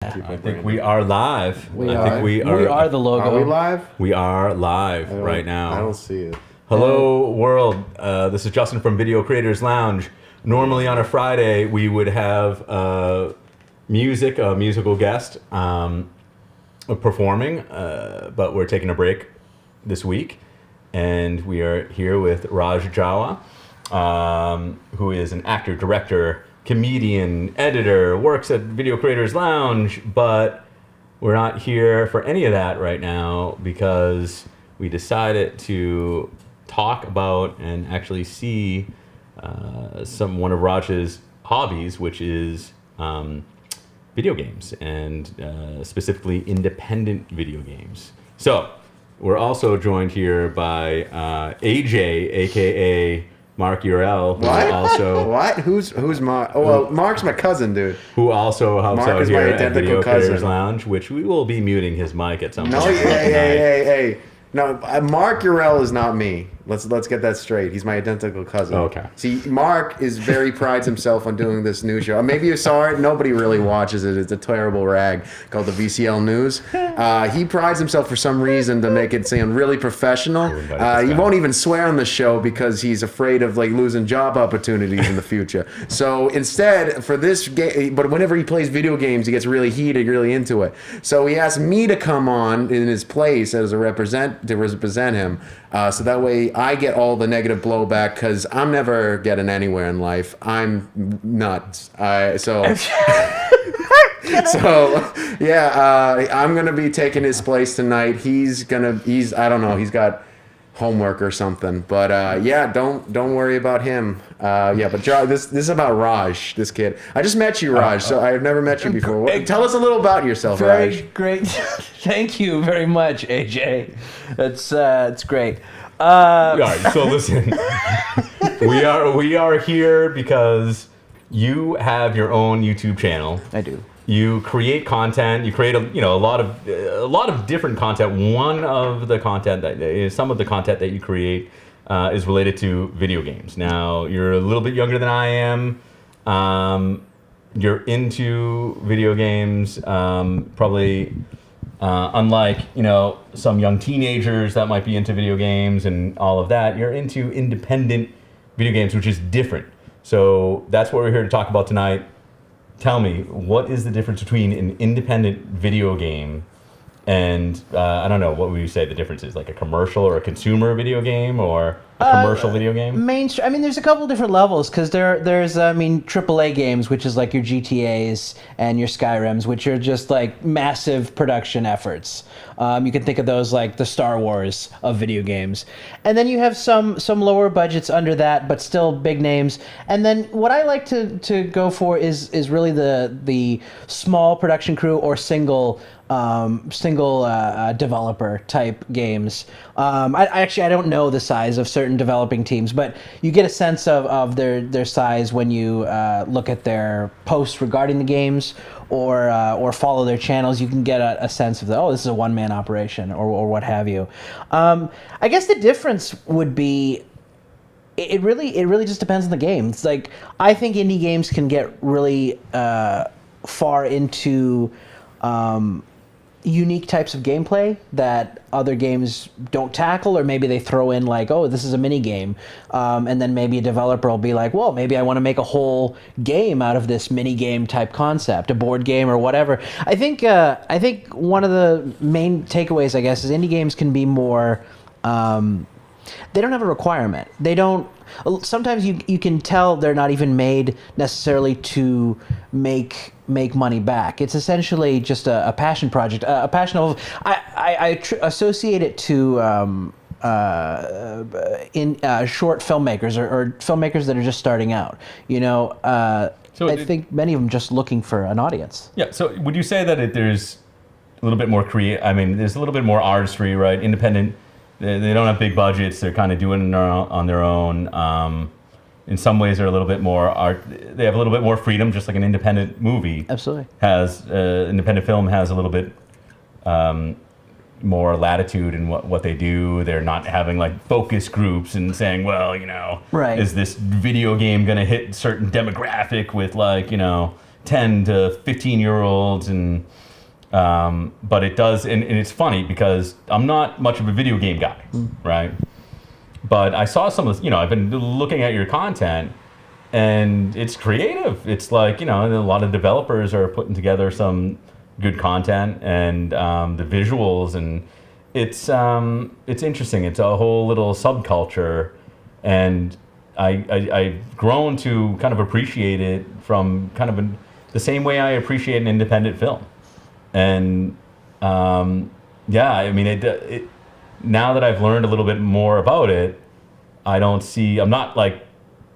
I think we are live. We are the logo. Are we live? We are live right now. I don't see it. Hello, world. This is Justin from Video Creators Lounge. Normally on a Friday, we would have a musical guest performing, but we're taking a break this week. And we are here with Raj Jawa, who is an actor, director, comedian, editor, works at Video Creators Lounge, but we're not here for any of that right now because we decided to talk about and actually see one of Raj's hobbies, which is video games, and specifically independent video games. So we're also joined here by AJ, aka Mark Urel. What? Also, what? Who's Mark? Oh, well, Mark's my cousin, dude. Who also helps Mark out is here my at identical Video Creators cousin. Lounge, which we will be muting his mic at some No, point. hey. No, Mark Urel is not me. Let's get that straight. He's my identical cousin. Okay. See, Mark prides himself on doing this news show. Maybe you saw it. Nobody really watches it. It's a terrible rag called the VCL News. He prides himself for some reason to make it sound really professional. He won't even swear on the show because he's afraid of losing job opportunities in the future. So instead, for this game, but whenever he plays video games, he gets really heated, really into it. So he asked me to come on in his place as to represent him. So that way I get all the negative blowback because I'm never getting anywhere in life. I'm nuts. So I'm going to be taking his place tonight. I don't know, he's got homework or something. But don't worry about him. But this is about Raj, this kid. I just met you, Raj, so I've never met you before. Tell us a little about yourself, Raj. Great. Thank you very much, AJ. It's great. All right, so listen, we are here because you have your own YouTube channel. I do. You create content. You create a lot of different content. One of the content some of the content that you create is related to video games. Now you're a little bit younger than I am. You're into video games, probably. Unlike some young teenagers that might be into video games and all of that, you're into independent video games, which is different. So that's what we're here to talk about tonight. Tell me, what is the difference between an independent video game and I don't know, what would you say the difference is? Like a commercial or a consumer video game or a commercial video game? Mainstream. I mean, there's a couple different levels because there's AAA games, which is like your GTAs and your Skyrims, which are just like massive production efforts. You can think of those like the Star Wars of video games. And then you have some lower budgets under that, but still big names. And then what I like to go for is really the small production crew or single developer type games. I don't know the size of certain developing teams, but you get a sense of their size when you look at their posts regarding the games or follow their channels. You can get a sense of this is a one-man operation or what have you. I guess the difference would be it really just depends on the game. It's like I think indie games can get really far into unique types of gameplay that other games don't tackle, or maybe they throw in like, this is a mini game, and then maybe a developer will be like, well, maybe I want to make a whole game out of this mini game type concept, a board game or whatever. I think one of the main takeaways, I guess, is indie games can be more. They don't have a requirement. They don't. Sometimes you can tell they're not even made necessarily to make money back. It's essentially just a passion project, a passion of. I associate it to short filmmakers or filmmakers that are just starting out. So I think many of them just looking for an audience. Yeah. So would you say that there's a little bit more there's a little bit more artistry, right? Independent. They don't have big budgets. They're kind of doing it on their own. In some ways, they're a little bit more art. They have a little bit more freedom, just like an independent movie. Absolutely. Independent film has a little bit more latitude in what they do. They're not having like focus groups and saying, well, right. Is this video game going to hit certain demographic with like, 10 to 15-year-olds, and but it does, and it's funny because I'm not much of a video game guy, right? But I saw some of, I've been looking at your content, and it's creative. It's like, a lot of developers are putting together some good content, and the visuals, and it's interesting. It's a whole little subculture, and I've grown to kind of appreciate it from kind of the same way I appreciate an independent film. And I mean, it now that I've learned a little bit more about it, I'm not like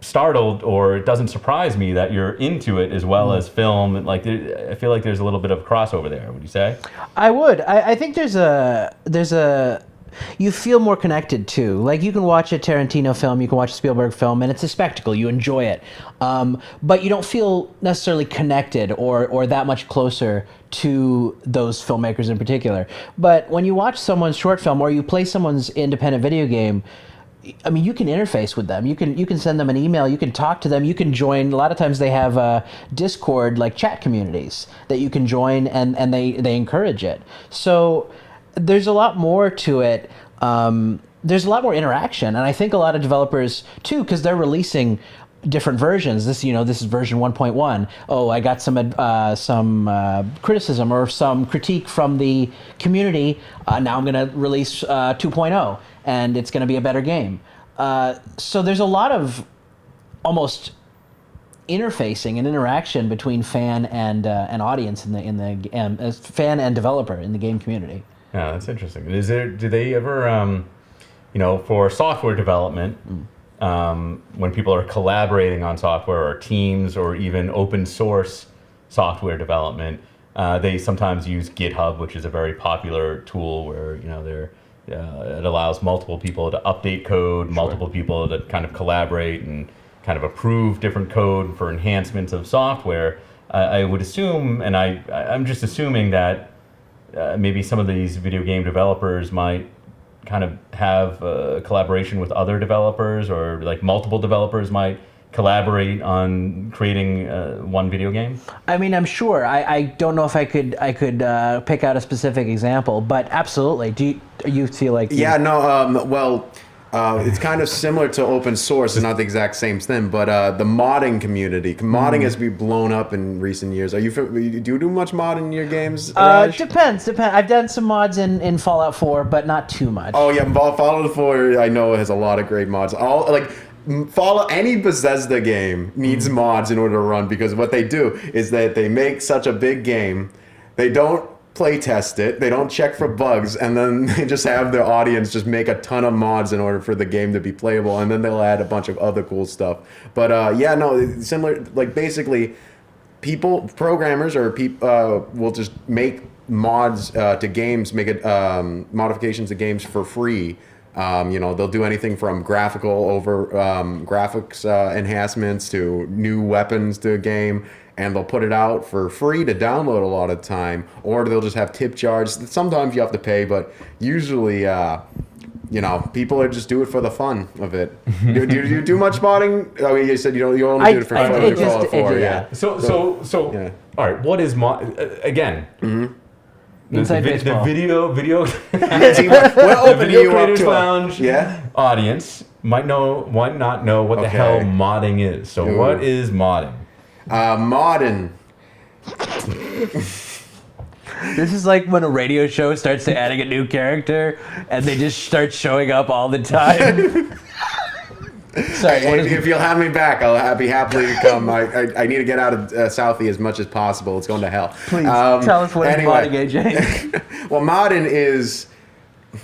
startled, or it doesn't surprise me that you're into it as well as film. And like, I feel like there's a little bit of crossover there. Would you say? I would. I think there's a you feel more connected too. Like, you can watch a Tarantino film, you can watch a Spielberg film, and it's a spectacle. You enjoy it, but you don't feel necessarily connected or that much closer to those filmmakers in particular. But when you watch someone's short film or you play someone's independent video game, I mean, you can interface with them. You can send them an email. You can talk to them. You can join. A lot of times they have Discord like chat communities that you can join, and they encourage it. So there's a lot more to it. There's a lot more interaction, and I think a lot of developers too, because they're releasing different versions. This is version 1.1. Oh, I got some criticism or some critique from the community. Now I'm going to release 2.0, and it's going to be a better game. So there's a lot of almost interfacing and interaction between fan and audience in the fan and developer in the game community. Yeah, that's interesting. Do they ever, for software development, when people are collaborating on software, or teams, or even open source software development, they sometimes use GitHub, which is a very popular tool where, it allows multiple people to update code, multiple people to kind of collaborate and kind of approve different code for enhancements of software. I would assume, and I'm just assuming that maybe some of these video game developers might kind of have a collaboration with other developers, or like multiple developers might collaborate on creating one video game. I mean, I'm sure. I don't know if I could pick out a specific example, but absolutely. Do you feel like? Yeah, no. Well, it's kind of similar to open source. It's not the exact same thing, but the modding community. Modding has been blown up in recent years. Do you do much mod in your games, Raj? Depends. I've done some mods in Fallout 4, but not too much. Oh yeah, Fallout 4 I know has a lot of great mods. Any Bethesda game needs mods in order to run, because what they do is that they make such a big game, they don't play test it, they don't check for bugs, and then they just have their audience just make a ton of mods in order for the game to be playable, and then they'll add a bunch of other cool stuff. But similar, like basically programmers or people will just make mods to games, make it modifications to games for free. They'll do anything from graphics enhancements to new weapons to a game, and they'll put it out for free to download a lot of the time, or they'll just have tip jars. Sometimes you have to pay, but usually, people are just do it for the fun of it. Do you do much modding? I mean, you said you only do it for fun. So, all right. What is mod? Again. Mm-hmm. The video the Video Creators Lounge audience might not know what the hell modding is. So what is modding? Modding. This is like when a radio show starts to adding a new character and they just start showing up all the time. Sorry, if you'll have me back, I'll be happily to come. I need to get out of Southie as much as possible. It's going to hell. Please tell us what is modding, AJ. Well, modding is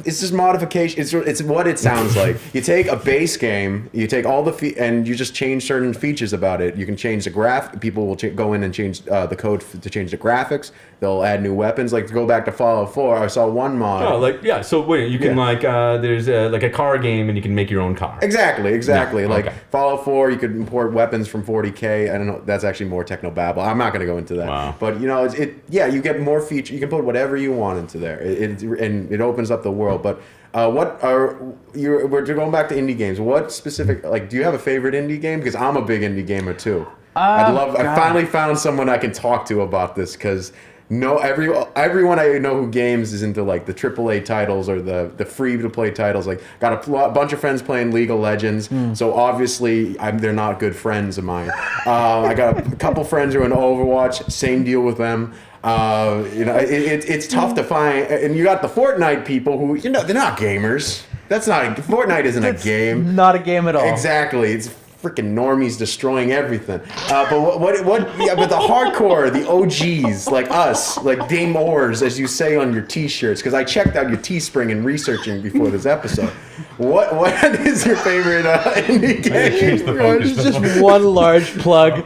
It's just modification. It's what it sounds like. You take a base game, you take all the and you just change certain features about it. You can change the graph. People will go in and change the code to change the graphics. They'll add new weapons. Like to go back to Fallout 4, I saw one mod. Oh, like yeah. So wait, you can there's like a car game and you can make your own car. Exactly. Yeah, like Fallout 4, you could import weapons from 40K. I don't know. That's actually more technobabble. I'm not going to go into that. Wow. But you know, you get more features. You can put whatever you want into there. And it opens up the world. But we're going back to indie games. What specific, like, do you have a favorite indie game? Because I'm a big indie gamer too. I finally found someone I can talk to about this because everyone I know who games is into like the AAA titles or the free to play titles. Like, got a bunch of friends playing League of Legends, so obviously they're not good friends of mine. I got a couple friends who are in Overwatch. Same deal with them. It's tough to find, and you got the Fortnite people who they're not gamers. Fortnite isn't a game. Not a game at all. Exactly. It's freaking normies destroying everything. But but the hardcore, the OGs like us, like Gamors, as you say on your T-shirts, because I checked out your Teespring and researching before this episode. What is your favorite indie game? It's just one large plug.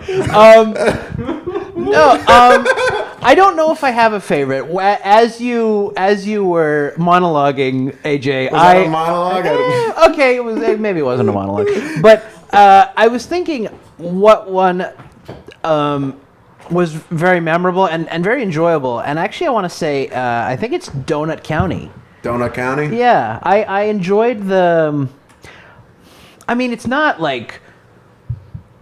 I don't know if I have a favorite. As you were monologuing, AJ, Was that a monologue? Okay, maybe it wasn't a monologue, but I was thinking what one was very memorable and very enjoyable. And actually, I want to say I think it's Donut County. Donut County? Yeah, I enjoyed the. I mean, it's not like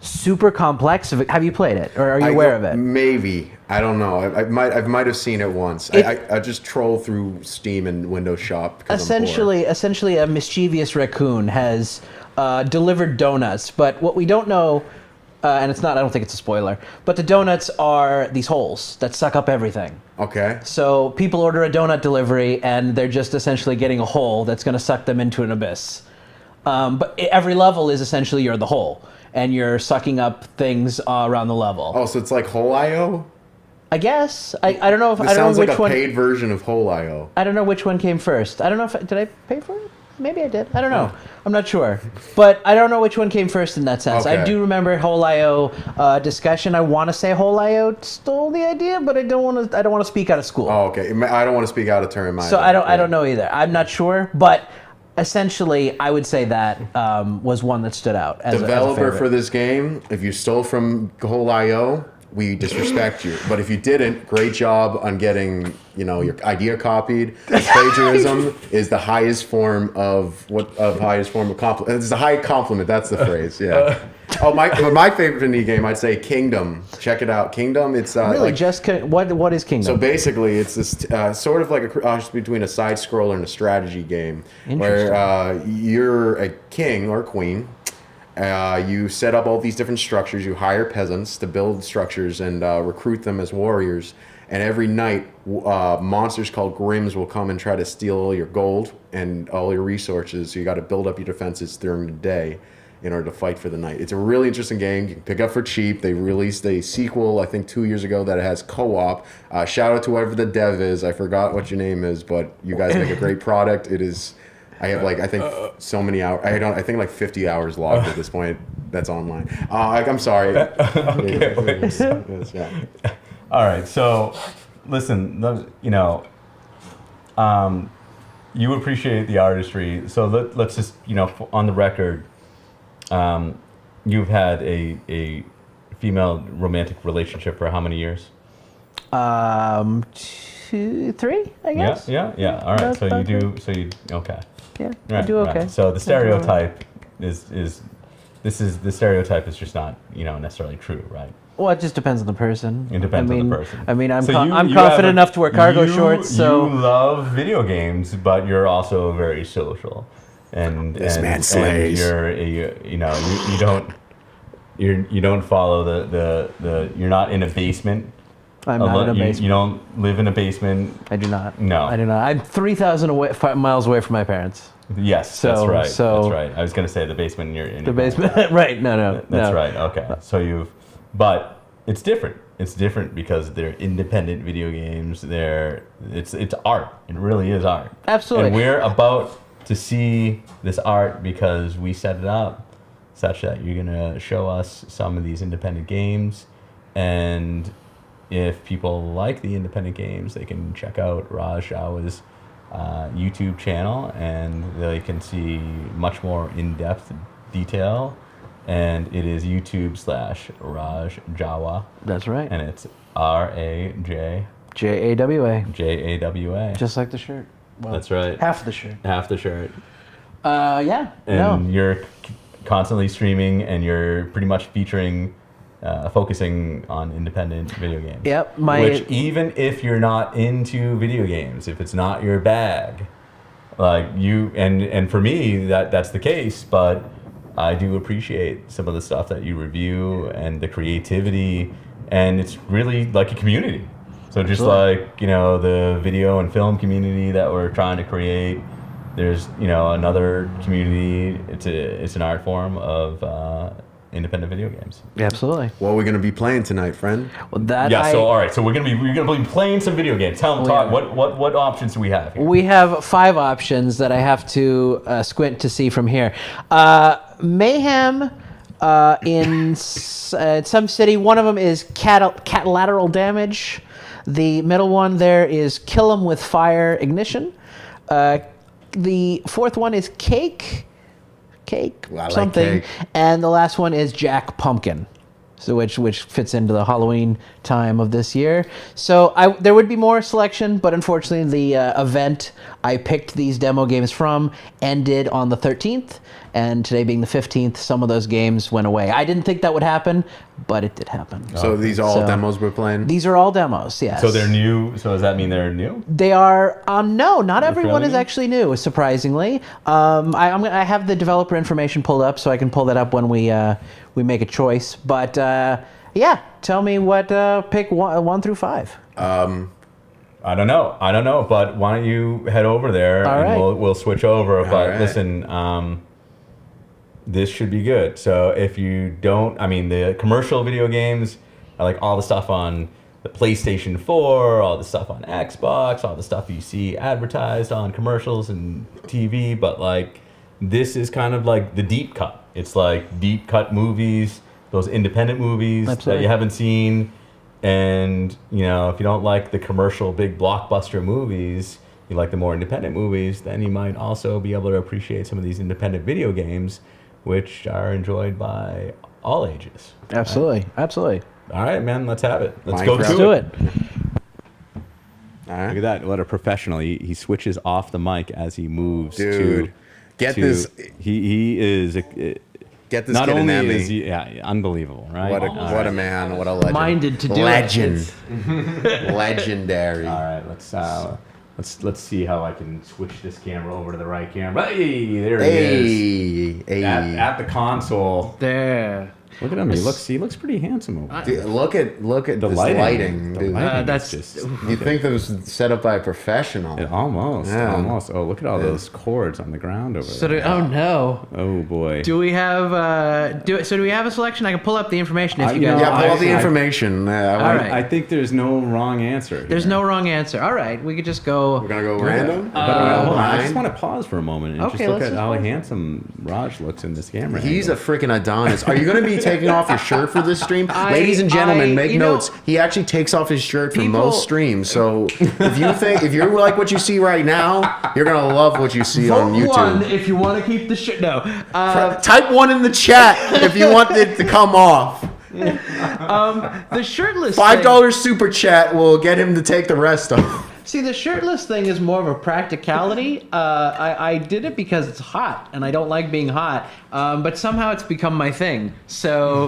super complex. Have you played it, or are you aware of it? Maybe. I don't know. I might have seen it once. I just troll through Steam and Windows Shop. Essentially, a mischievous raccoon has delivered donuts, but what we don't know, and it's not. I don't think it's a spoiler, but the donuts are these holes that suck up everything. Okay. So people order a donut delivery, and they're just essentially getting a hole that's going to suck them into an abyss. But every level is essentially you're the hole, and you're sucking up things around the level. Oh, so it's like Hole.io? I guess. I don't know if This I don't sounds know like which a one. paid version of Hole.io. I don't know which one came first. I don't know if did I pay for it? Maybe I did. I don't know. I'm not sure. But I don't know which one came first in that sense. Okay. I do remember Hole.io discussion. I want to say Hole.io stole the idea, but I don't want to speak out of school. Oh, okay. I don't want to speak out of turn. So I don't know either. I'm not sure, but essentially, I would say that was one that stood out as Developer a favorite. for this game, if you stole from Hole.io, we disrespect you. But if you didn't, great job on getting your idea copied. Plagiarism is the highest form of compliment. It's a high compliment. That's the phrase. Yeah. My favorite indie game, I'd say Kingdom. Check it out, Kingdom. It's really what is Kingdom? So basically, it's this sort of like a cross between a side scroller and a strategy game, where you're a king or queen. You set up all these different structures. You hire peasants to build structures and recruit them as warriors. And every night, monsters called Grims will come and try to steal all your gold and all your resources. So you got to build up your defenses during the day in order to fight for the night. It's a really interesting game. You can pick up for cheap. They released a sequel, I think 2 years ago, that has co-op. Shout out to whoever the dev is. I forgot what your name is, but you guys make a great product. It is. I have I think so many hours. I think like 50 hours logged at this point. That's online. I'm sorry. Okay. Yes, yeah. All right. So, listen. You appreciate the artistry. So let's just on the record. You've had a female romantic relationship for how many years? 2, 3, I guess. Yeah. All right. Okay. Yeah, Right, I do okay. Right. So the stereotype the stereotype is just not necessarily true, right? Well, it just depends on the person. It depends on the person. I mean, I'm So I'm confident enough to wear cargo shorts. So you love video games, but you're also very social. And This man slays. And you don't follow the you're not in a basement. I'm not in a basement. You don't live in a basement. I do not. No. I do not. I'm 3,000 miles away from my parents. Yes, So- that's right. so- That's right. I was going to say the basement in The your basement, right? No. That's right. Okay. So but it's different. It's different because they're independent video games. It's art. It really is art. Absolutely. And we're about to see this art because we set it up such that you're gonna show us some of these independent games, and if people like the independent games, they can check out Raj Jawa's YouTube channel, and they can see much more in-depth detail. And it is YouTube/Raj Jawa, That's right. and it's RAJ JAWA. Just like the shirt. Well, That's right. half the shirt. Half the shirt. Yeah. And you're constantly streaming, and you're pretty much featuring focusing on independent video games. Yep, which even if you're not into video games, if it's not your bag, like you and for me that's the case, but I do appreciate some of the stuff that you review and the creativity, and it's really like a community. So just like, you know, the video and film community that we're trying to create, there's, you know, another community. It's an art form of independent video games. Absolutely. What are we going to be playing tonight, friend? Well, that So all right, so we're gonna be playing some video games. Talk. What options do we have here? We have 5 options that I have to squint to see from here. Mayhem in some city. One of them is cat lateral damage. The middle one there is kill 'em with fire ignition. The fourth one is cake, Well, I like something, cake. and the last one is Jack Pumpkin, so which fits into the Halloween time of this year. So there would be more selection, but unfortunately the event I picked these demo games from ended on the 13th, and today being the 15th, some of those games went away. I didn't think that would happen, but it did happen. So these are all demos we're playing? These are all demos, yes. So they're new. So does that mean they're new? They are. No, not everyone is new? actually new. Surprisingly, I have the developer information pulled up, so I can pull that up when we make a choice. But yeah, tell me what pick 1 through 5. I don't know. But why don't you head over there All and right. we'll switch over. But right. listen, this should be good. So if you don't, I mean, the commercial video games are like all the stuff on the PlayStation 4, all the stuff on Xbox, all the stuff you see advertised on commercials and TV. But like, this is kind of like the deep cut. It's like deep cut movies, those independent movies Absolutely. that you haven't seen. And, you know, if you don't like the commercial big blockbuster movies, you like the more independent movies, then you might also be able to appreciate some of these independent video games, which are enjoyed by all ages. Absolutely, absolutely. All right, man, let's have it. Let's Minecraft. go Let's through do it. it. All right. Look at that. What a professional. He switches off the mic as he moves. Dude, get to, this. He is... Get this not kid an only Emmy. is he... Yeah, unbelievable, right? What a man. What a legend. Minded to do legend. it. Legendary. All right, let's see how I can switch this camera over to the right camera. Hey, there he is. Hey. At the console. There. Look at him. He looks pretty handsome over there. Dude, look at The this lighting, The dude. lighting that's- is just... You think that was set up by a professional? Almost. Yeah. Almost. Oh, look at all those cords on the ground over there. Oh no. Oh boy. Do we have do we have a selection? I can pull up the information if you guys. Yeah, pull out the I- information. All right. I think there's no wrong answer. There's here. no wrong answer. All right, we could just go. We're gonna go random. But hold on, I just Mine? want to pause for a moment and Okay, just look let's at just how pause. handsome Raj looks in this camera. He's a angle. freaking Adonis. Are you going to be taking off your shirt for this stream? Ladies and gentlemen, make you know- notes. He actually takes off his shirt for People- most streams. So if you like what you see right now, you're going to love what you see on Vote one YouTube. if you want to keep the shit. No. Type 1 in the chat if you want it to come off. The shirtless. $5 super chat will get him to take the rest off. See, the shirtless thing is more of a practicality. I did it because it's hot, and I don't like being hot. But somehow it's become my thing. So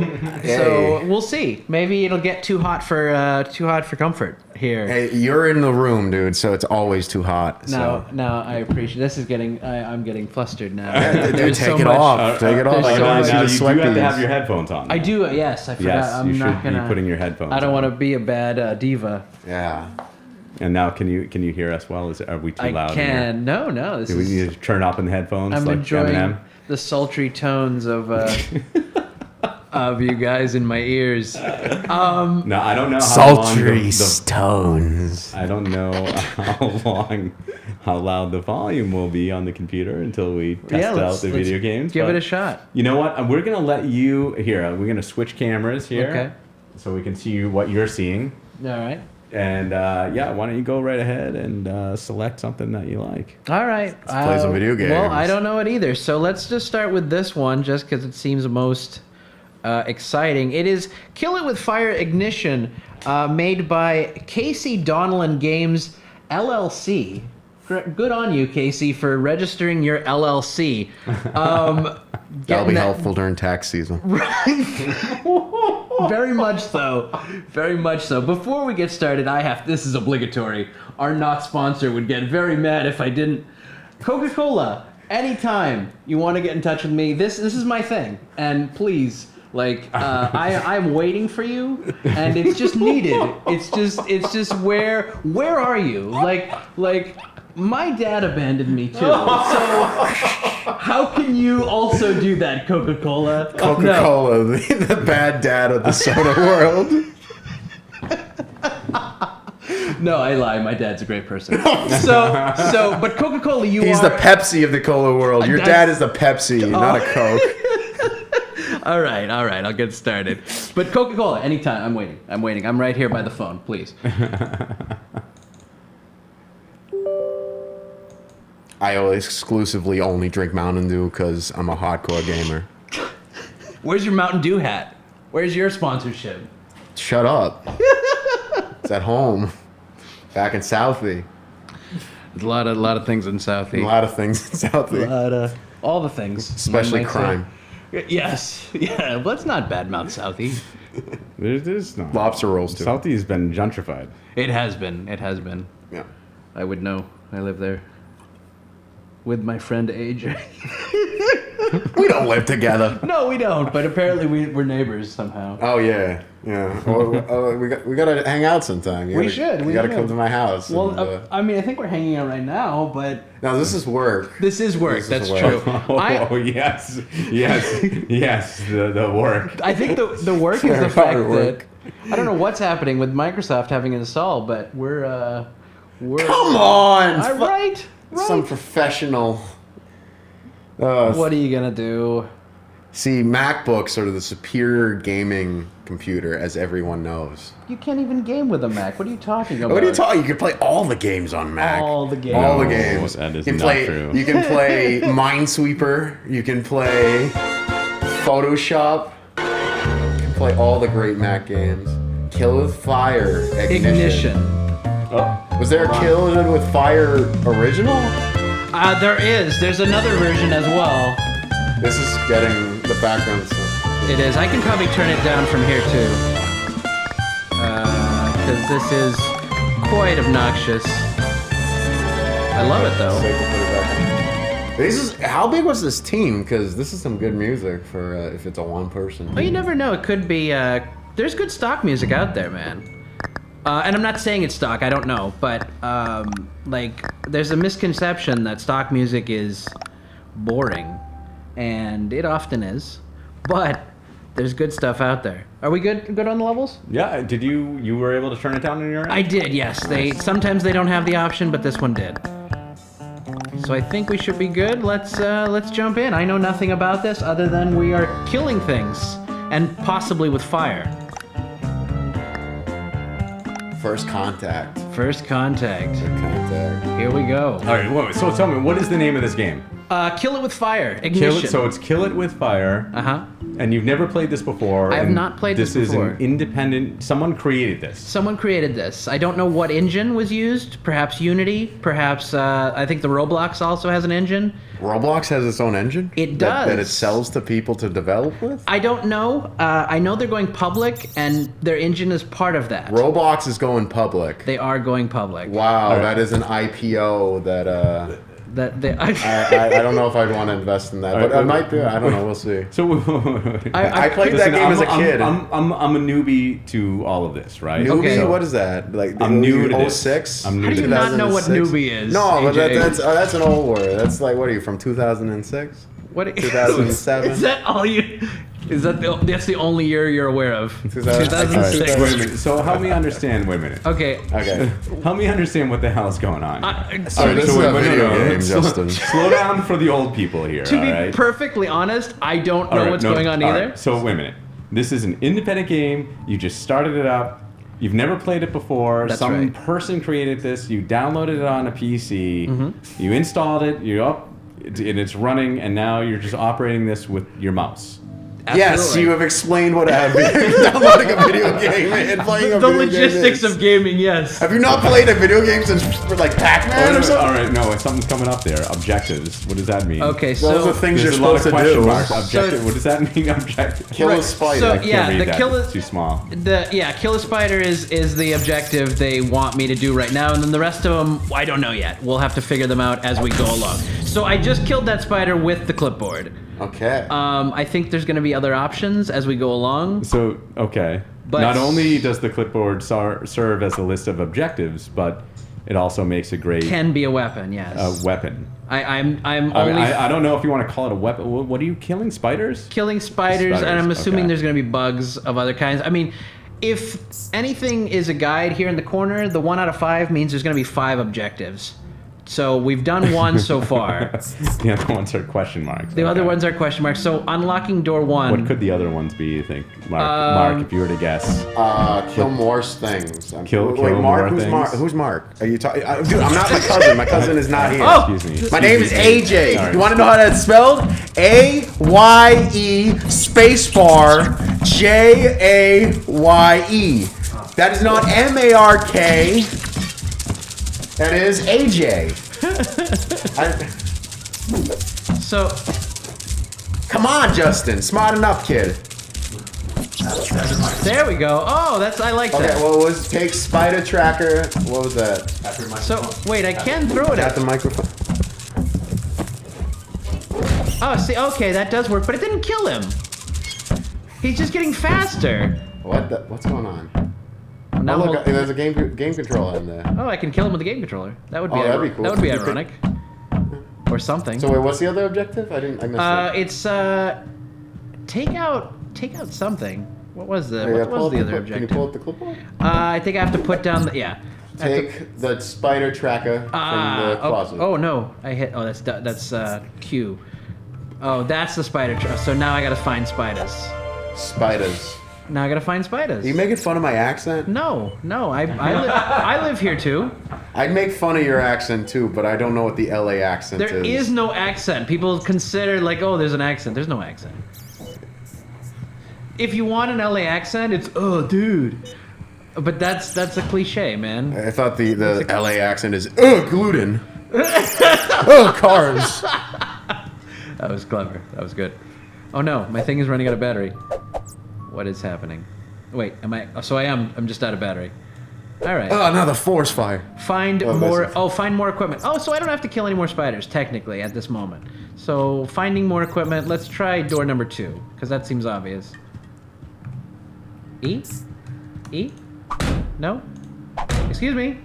we'll see. Maybe it'll get too hot for comfort here. Hey, you're in the room, dude, so it's always too hot. No, So. no, I appreciate. This is getting. I'm getting flustered now. Dude, There's take so it much- off. Take it off. there's I so don't much- see now the you sweat do have to beads. have your headphones on. I do. Yes, I forgot. Yes, I'm you not should gonna be putting your headphones. I don't on. want to be a bad diva. Yeah. And now, can you hear us well? Are we too I loud? in here? can. No. This Do we is. need to turn up in the headphones I'm like enjoying Eminem? the sultry tones of of you guys in my ears. No, I don't know how long the stones. I don't know how loud the volume will be on the computer until we test out the video games. Give but it a shot. You know what? We're gonna let you here. We're gonna switch cameras here, Okay. so we can see what you're seeing. All right. And yeah, why don't you go right ahead and select something that you like? All right. Let's play some video games. Well, I don't know it either. So let's just start with this one, just because it seems most exciting. It is Kill It With Fire Ignition, made by Casey Donnellan Games LLC. Good on you, Casey, for registering your LLC. That'll be helpful during tax season. Very much so. Very much so. Before we get started, this is obligatory. Our not sponsor would get very mad if I didn't. Coca-Cola, anytime you want to get in touch with me, this is my thing. And please, I'm waiting for you, and it's just needed. It's just where are you? Like my dad abandoned me too. So how can you also do that, Coca-Cola? Coca-Cola, the bad dad of the soda world. No, I lie. My dad's a great person. But Coca-Cola, He's the Pepsi of the cola world. Your dad is the Pepsi, not a Coke. All right. I'll get started. But Coca-Cola, anytime. I'm waiting. I'm right here by the phone, please. I exclusively only drink Mountain Dew because I'm a hardcore gamer. Where's your Mountain Dew hat? Where's your sponsorship? Shut up. It's at home. Back in Southie. There's a lot of things in Southie. A lot of things in Southie. All the things. Especially crime. Yes. Yeah. Well, let's not badmouth Southie. There's no. Lobster rolls, too. Southie has been gentrified. It has been. Yeah. I would know. I live there. With my friend AJ. We don't live together. No, we don't. But apparently we're neighbors somehow. Oh, yeah. Yeah. Well, we got to hang out sometime. We should. You got to come to my house. Well, I think we're hanging out right now, but... No, this is work. This is work. That's true. Yes. The work. I think the work is the fact that... I don't know what's happening with Microsoft having installed, but we're Come on! All right. Some professional... What are you going to do? See, MacBooks are the superior gaming computer, as everyone knows. You can't even game with a Mac. What are you talking about? What are you talking? You can play all the games on Mac. All the games. All the No, games. that is you can not play, true. You can play Minesweeper. You can play Photoshop. You can play all the great Mac games. Kill with Fire. Ignition. Oh, Was there a Kill with Fire original? There is. There's another version as well. This is getting the background stuff. It is. I can probably turn it down from here too. Because this is quite obnoxious. I love it though. Safe to put it back on. This is how big was this team? Because this is some good music for if it's a one person. Well, you never know. It could be. There's good stock music out there, man. And I'm not saying it's stock. I don't know, but there's a misconception that stock music is boring, and it often is. But there's good stuff out there. Are we good on the levels? yeah. Did you were able to turn it down in your end? I did. Yes. Sometimes they don't have the option, but this one did. So I think we should be good. Let's jump in. I know nothing about this other than we are killing things, and possibly with fire. First contact. First contact. Here we go. All right. Wait, so tell me, what is the name of this game? Kill it with fire. Ignition. Kill it. So it's Kill It with Fire. Uh-huh. And you've never played this before. I have and not played this before. This is an independent. Someone created this. Someone created this. I don't know what engine was used. Perhaps Unity. Perhaps I think the Roblox also has an engine. Roblox has its own engine? It does. That it sells to people to develop with? I don't know. I know they're going public, and their engine is part of that. Roblox is going public. They are going public. Wow, that is an IPO that I don't know if I'd want to invest in that, but I might do. I don't know. We'll see. So I played that game as a kid. I'm a newbie to all of this, right? Newbie? Okay. What is that? Like I'm new to this. 06? I'm new How do to you this. not know what 2006? newbie is? No, but AJ? that's an old word. That's like, what are you, from 2006? What 2007? Is that all you? Is that's the only year you're aware of? 2006. Wait a minute. So help me understand. Wait a minute. Okay. Okay. Help me understand what the hell is going on. So this is a wait, video game, slow- Justin. Slow down for the old people here. To all be right? perfectly honest, I don't know All right, what's no, going on all either. right. So wait a minute. This is an independent game. You just started it up. You've never played it before. That's Some right. person created this. You downloaded it on a PC. You installed it. You're up, and it's running. And now you're just operating this with your mouse. Yes, Absolutely. you have explained what downloading a video game and playing a The video game logistics is. of gaming, yes. Have you not played a video game since like Pac-Man or something? All right, no, something's coming up there. Objectives. What does that mean? Okay, Those are so things you're There's a lot supposed of to question do. marks. Objective. What does that mean? Objective. Kill a Right, spider. so- I can't yeah, read the that. kill- It's too small. kill a spider is the objective they want me to do right now, and then the rest of them I don't know yet. We'll have to figure them out as we go along. So I just killed that spider with the clipboard. Okay. I think there's going to be other options as we go along. So, okay. But- Not only does the clipboard serve as a list of objectives, but it also makes a great Can be a weapon, yes. weapon. I'm I, only I don't know if you want to call it a weapon. What are you killing? Spiders? killing spiders, and I'm Spiders, assuming okay. there's going to be bugs of other kinds. I mean, if anything is a guide here in the corner, the 1 out of 5 means there's going to be 5 objectives. So we've done 1 so far. The other ones are question marks. The other Okay. ones are question marks. So unlocking door 1. What could the other ones be, you think? Mark, if you were to guess. Kill more things. Kill Mark, more who's things? Mark? Who's Mark? Are you talking? Dude, I'm not my cousin. My cousin is not here. Oh! Excuse me. My name is AJ. Sorry. You want to know how that's spelled? A-Y-E spacebar J-A-Y-E. That is not M-A-R-K. That is AJ. So Come on, Justin. Smart enough, kid. there we go. Oh, I like Okay, that. what was take spider tracker? What was that? So wait, I can throw it At at the microphone. Oh, see, okay, that does work, but it didn't kill him. He's just getting faster. What's going on? Now Oh, look, hold- there's a game controller in there. Oh, I can kill him with the game controller. That would be, Oh, that'd be cool. That would be You could- ironic. Or something. So wait, what's the other objective? I missed it. It's take out something. What was the Yeah, what pull was up the other Can you objective? pull up the clipboard? I think I have to put down the I have to- Take the spider tracker from the closet. oh no, I hit. Oh, that's Q. Oh, that's the spider. So now I gotta find spiders. Spiders. Now I gotta find spiders. Are you making fun of my accent? No, I live here too. I'd make fun of your accent too, but I don't know what the LA accent There is no accent. People consider like, oh, there's an accent. There's no accent. If you want an LA accent, it's oh, dude. But that's a cliche, man. I thought the LA accent is gluten. Cars. That was clever. That was good. Oh no, my thing is running out of battery. What is happening? Wait, am I? Oh, so I am. I'm just out of battery. All right. Oh, now the forest fire. Find Oh, more. that's- Oh, find more equipment. Oh, so I don't have to kill any more spiders technically at this moment. So finding more equipment. Let's try door number 2 because that seems obvious. E? E? No? Excuse me?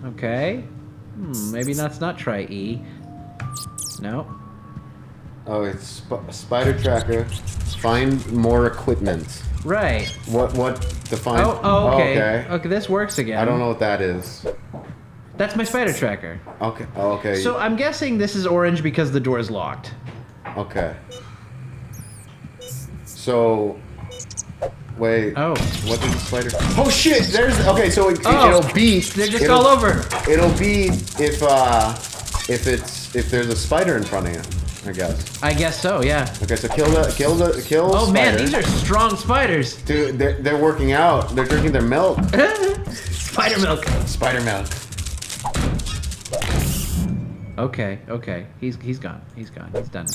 Okay. Maybe let's not try E. No. Oh, it's spider tracker. Find more equipment. Right. What define? Oh, okay. okay. Okay, this works again. I don't know what that is. That's my spider tracker. Okay. Oh, okay. So I'm guessing this is orange because the door is locked. Okay. So, wait. Oh. What did the spider? Oh shit! There's okay. So Oh, it'll be. They're just it'll- all over. It'll be if there's a spider in front of you. I guess. I guess so, yeah. Okay, so kill. Oh man, spider. these are strong spiders. Dude, they're working out. They're drinking their milk. Spider milk. Spider milk. Okay. He's gone. He's gone. He's done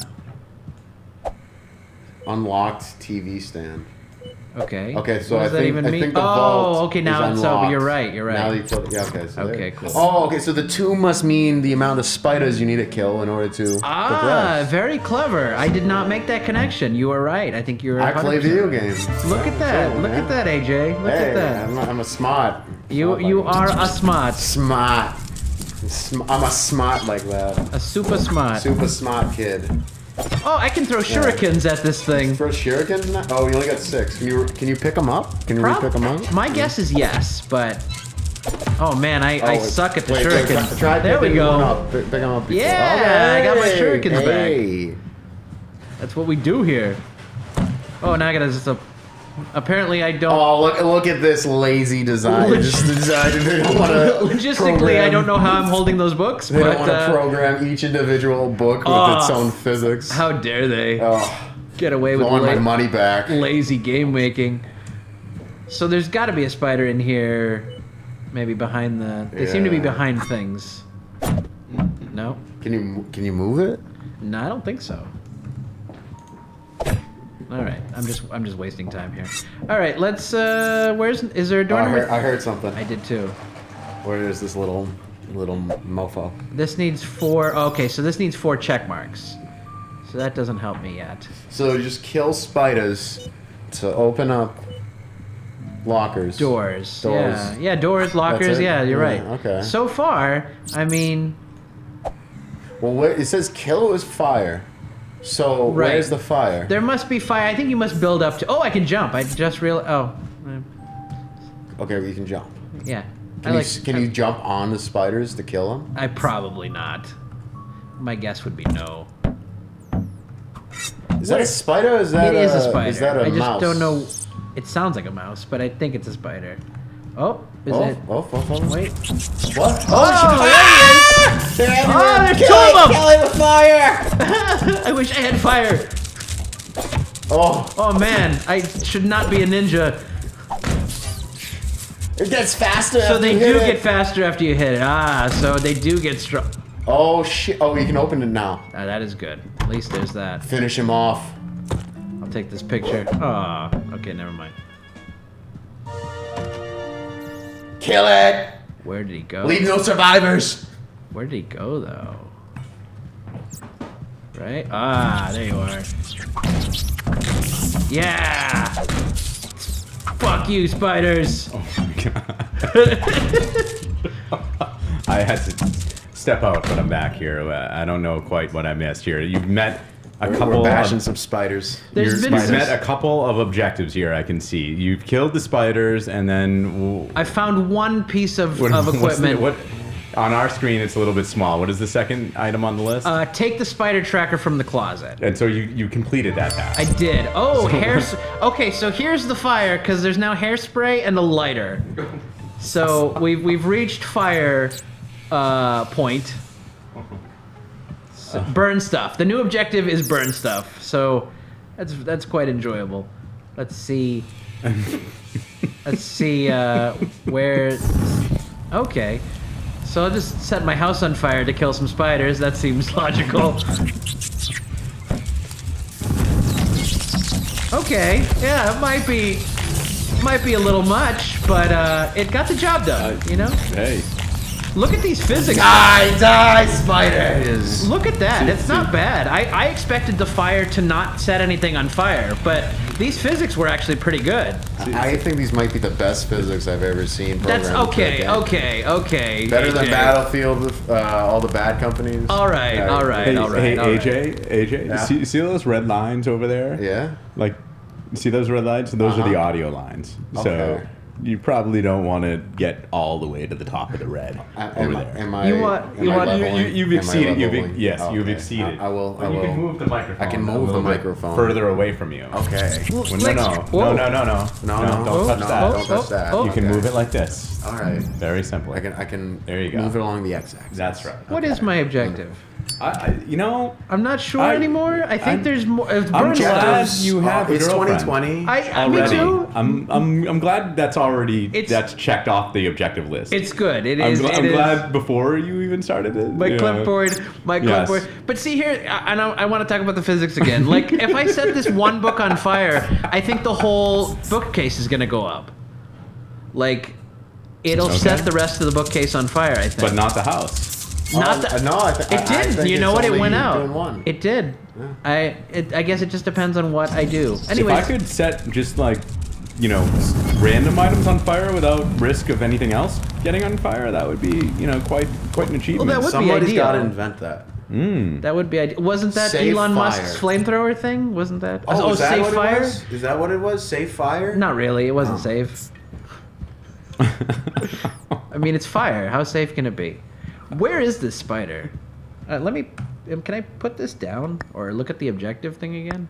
now. Unlocked TV stand. Okay. Okay, so What I does that think even I mean? think the vault Oh, okay. Now is it's so. unlocked. You're right. You're right. Now you put, yeah. Okay. So Okay, there- cool. Oh, okay. So the 2 must mean the amount of spiders you need to kill in order to progress. Very clever. I did not make that connection. You are right. I think you're. I play 100% video right. games. Look at that. Cool, Look man. at that, AJ. Look Hey, at that. I'm a smart. You are a smart. Smart. I'm a smart like that. A super smart. Super smart kid. Oh, I can throw shurikens at this thing. Throw shurikens now? Oh, you only got 6. Can you pick them up? Can you pick them up? My guess is yes, but oh man, I suck at the shurikens. Try there we picking one go. up. Pick them up. before. Yeah, I got my shurikens back. Hey. That's what we do here. Oh, now I gotta just Apparently, I don't. Oh, look at this lazy design. They just decided they don't want to. Logistically, I don't know how I'm holding those books. They but, don't want to program each individual book with its own physics. How dare they Oh, get away with I want my money back. lazy game making? So there's got to be a spider in here, maybe behind the. They seem to be behind things. No. Can you move it? No, I don't think so. All right, I'm just wasting time here. All right, let's. Is there a door? I heard something. I did too. Where is this little mofo? This needs 4. Okay, so this needs 4 check marks. So that doesn't help me yet. So just kill spiders to open up lockers. Doors. Doors. Yeah, doors, lockers. it? Yeah, you're right. Okay. So far, I mean, Well, it says kill with fire. So Right. where's the fire? there must be fire. I think you must build up to. Oh, I can jump. I just realized. Oh, Okay, you can jump. yeah. Can you jump on the spiders to kill them? I probably not. My guess would be no. Is that a spider? Or is that It is a spider. Is that a I just mouse? don't know. It sounds like a mouse, but I think it's a spider. Oh, is it? Wait. What? Oh, there he is! They're Oh, there's 2 Kill of them! it with fire! I wish I had fire. Oh, Oh man, I should not be a ninja. it gets faster. So after they you do hit get it. faster after you hit it. Ah, so they do get strong. Oh shit! Oh, you can open it now. Ah, that is good. At least there's that. Finish him off. I'll take this picture. Ah, okay, never mind. Kill it. Where did he go? Leave no survivors. Where did he go though? Right? Ah, there you are. Yeah! Fuck you, spiders! Oh my god. I had to step out, but I'm back here. I don't know quite what I missed here. You've met a couple. We're bashing of, some spiders. There's been you've met a couple of objectives here. I can see you've killed the spiders, and then I found one piece of what's the- equipment. what on our screen? It's a little bit small. What is the second item on the list? Take the spider tracker from the closet. And so you completed that task. I did. Oh, Okay, so here's the fire because there's now hairspray and a lighter. So we've reached fire point. So, burn stuff. The new objective is burn stuff. So that's quite enjoyable. Let's see. Let's see where. Okay. So I'll just set my house on fire to kill some spiders. That seems logical. Okay, yeah, it might be a little much, but it got the job done, you know? Hey. Look at these physics. Die, spiders! Look at that, it's not bad. I expected the fire to not set anything on fire, but these physics were actually pretty good. I think these might be the best physics I've ever seen. That's programmed into a okay, game. okay. Better than AJ. Battlefield with all the bad companies. All right. Hey, AJ, see those red lines over there? Yeah. Like, see those red lines? Those are the audio lines. So Okay. you probably don't want to get all the way to the top of the red over there. You've exceeded. You've exceeded. I will. You can move the microphone. I can a move the little bit microphone. further away from you. Okay. No, Whoa. no. Don't touch that. Don't touch that. oh. You can Okay. move it like this. All right. Very simple. I can. There you go. Move it along the x-axis. That's right. What is my objective? I'm I'm not sure I- anymore. I think I'm- there's more. glad Objectives. you have a It's girlfriend. 2020. Me already. too. I'm glad that's already It's- checked off the objective list. It's good. It I'm is. gl- it I'm is. glad before you even started it. My clipboard. Yes. But see here, and I want to talk about the physics again. Like, if I set this one book on fire, I think the whole bookcase is going to go up. Like, it'll Okay. set the rest of the bookcase on fire, I think. But not the house. Not the, No, it did. You know what? It went out. Doing one. It did. I guess it just depends on what I do. If Anyways, I could set just like, random items on fire without risk of anything else getting on fire, that would be, quite an achievement. that would be Somebody's ideal. got to invent that. that would be ideal. Wasn't that Save Elon fire. Musk's flamethrower thing? Wasn't that? is that Save what fire? It was? Is that what it was? Save fire? Not really. It wasn't safe. I mean, it's fire. How safe can it be? Where is this spider? Let me. Can I put this down or look at the objective thing again?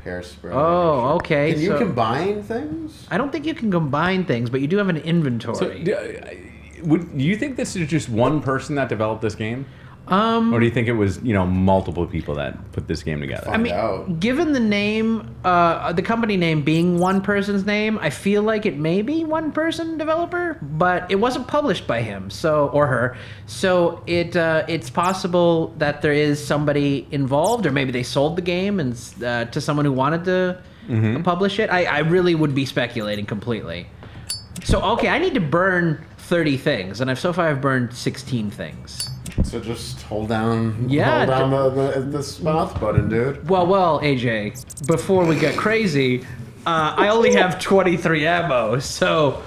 Hairspray. Oh, okay. Can you so combine things? I don't think you can combine things, but you do have an inventory. So, do you think this is just one person that developed this game? Or do you think it was, multiple people that put this game together? I mean, given the name, the company name being one person's name, I feel like it may be one person developer, but it wasn't published by him, or her. So it's possible that there is somebody involved, or maybe they sold the game and to someone who wanted to publish it. I really would be speculating completely. So okay, I need to burn 30 things, and so far I've burned 16 things. So just hold down Yeah, the mouth button, dude. Well, AJ, before we get crazy, I only have 23 ammo, so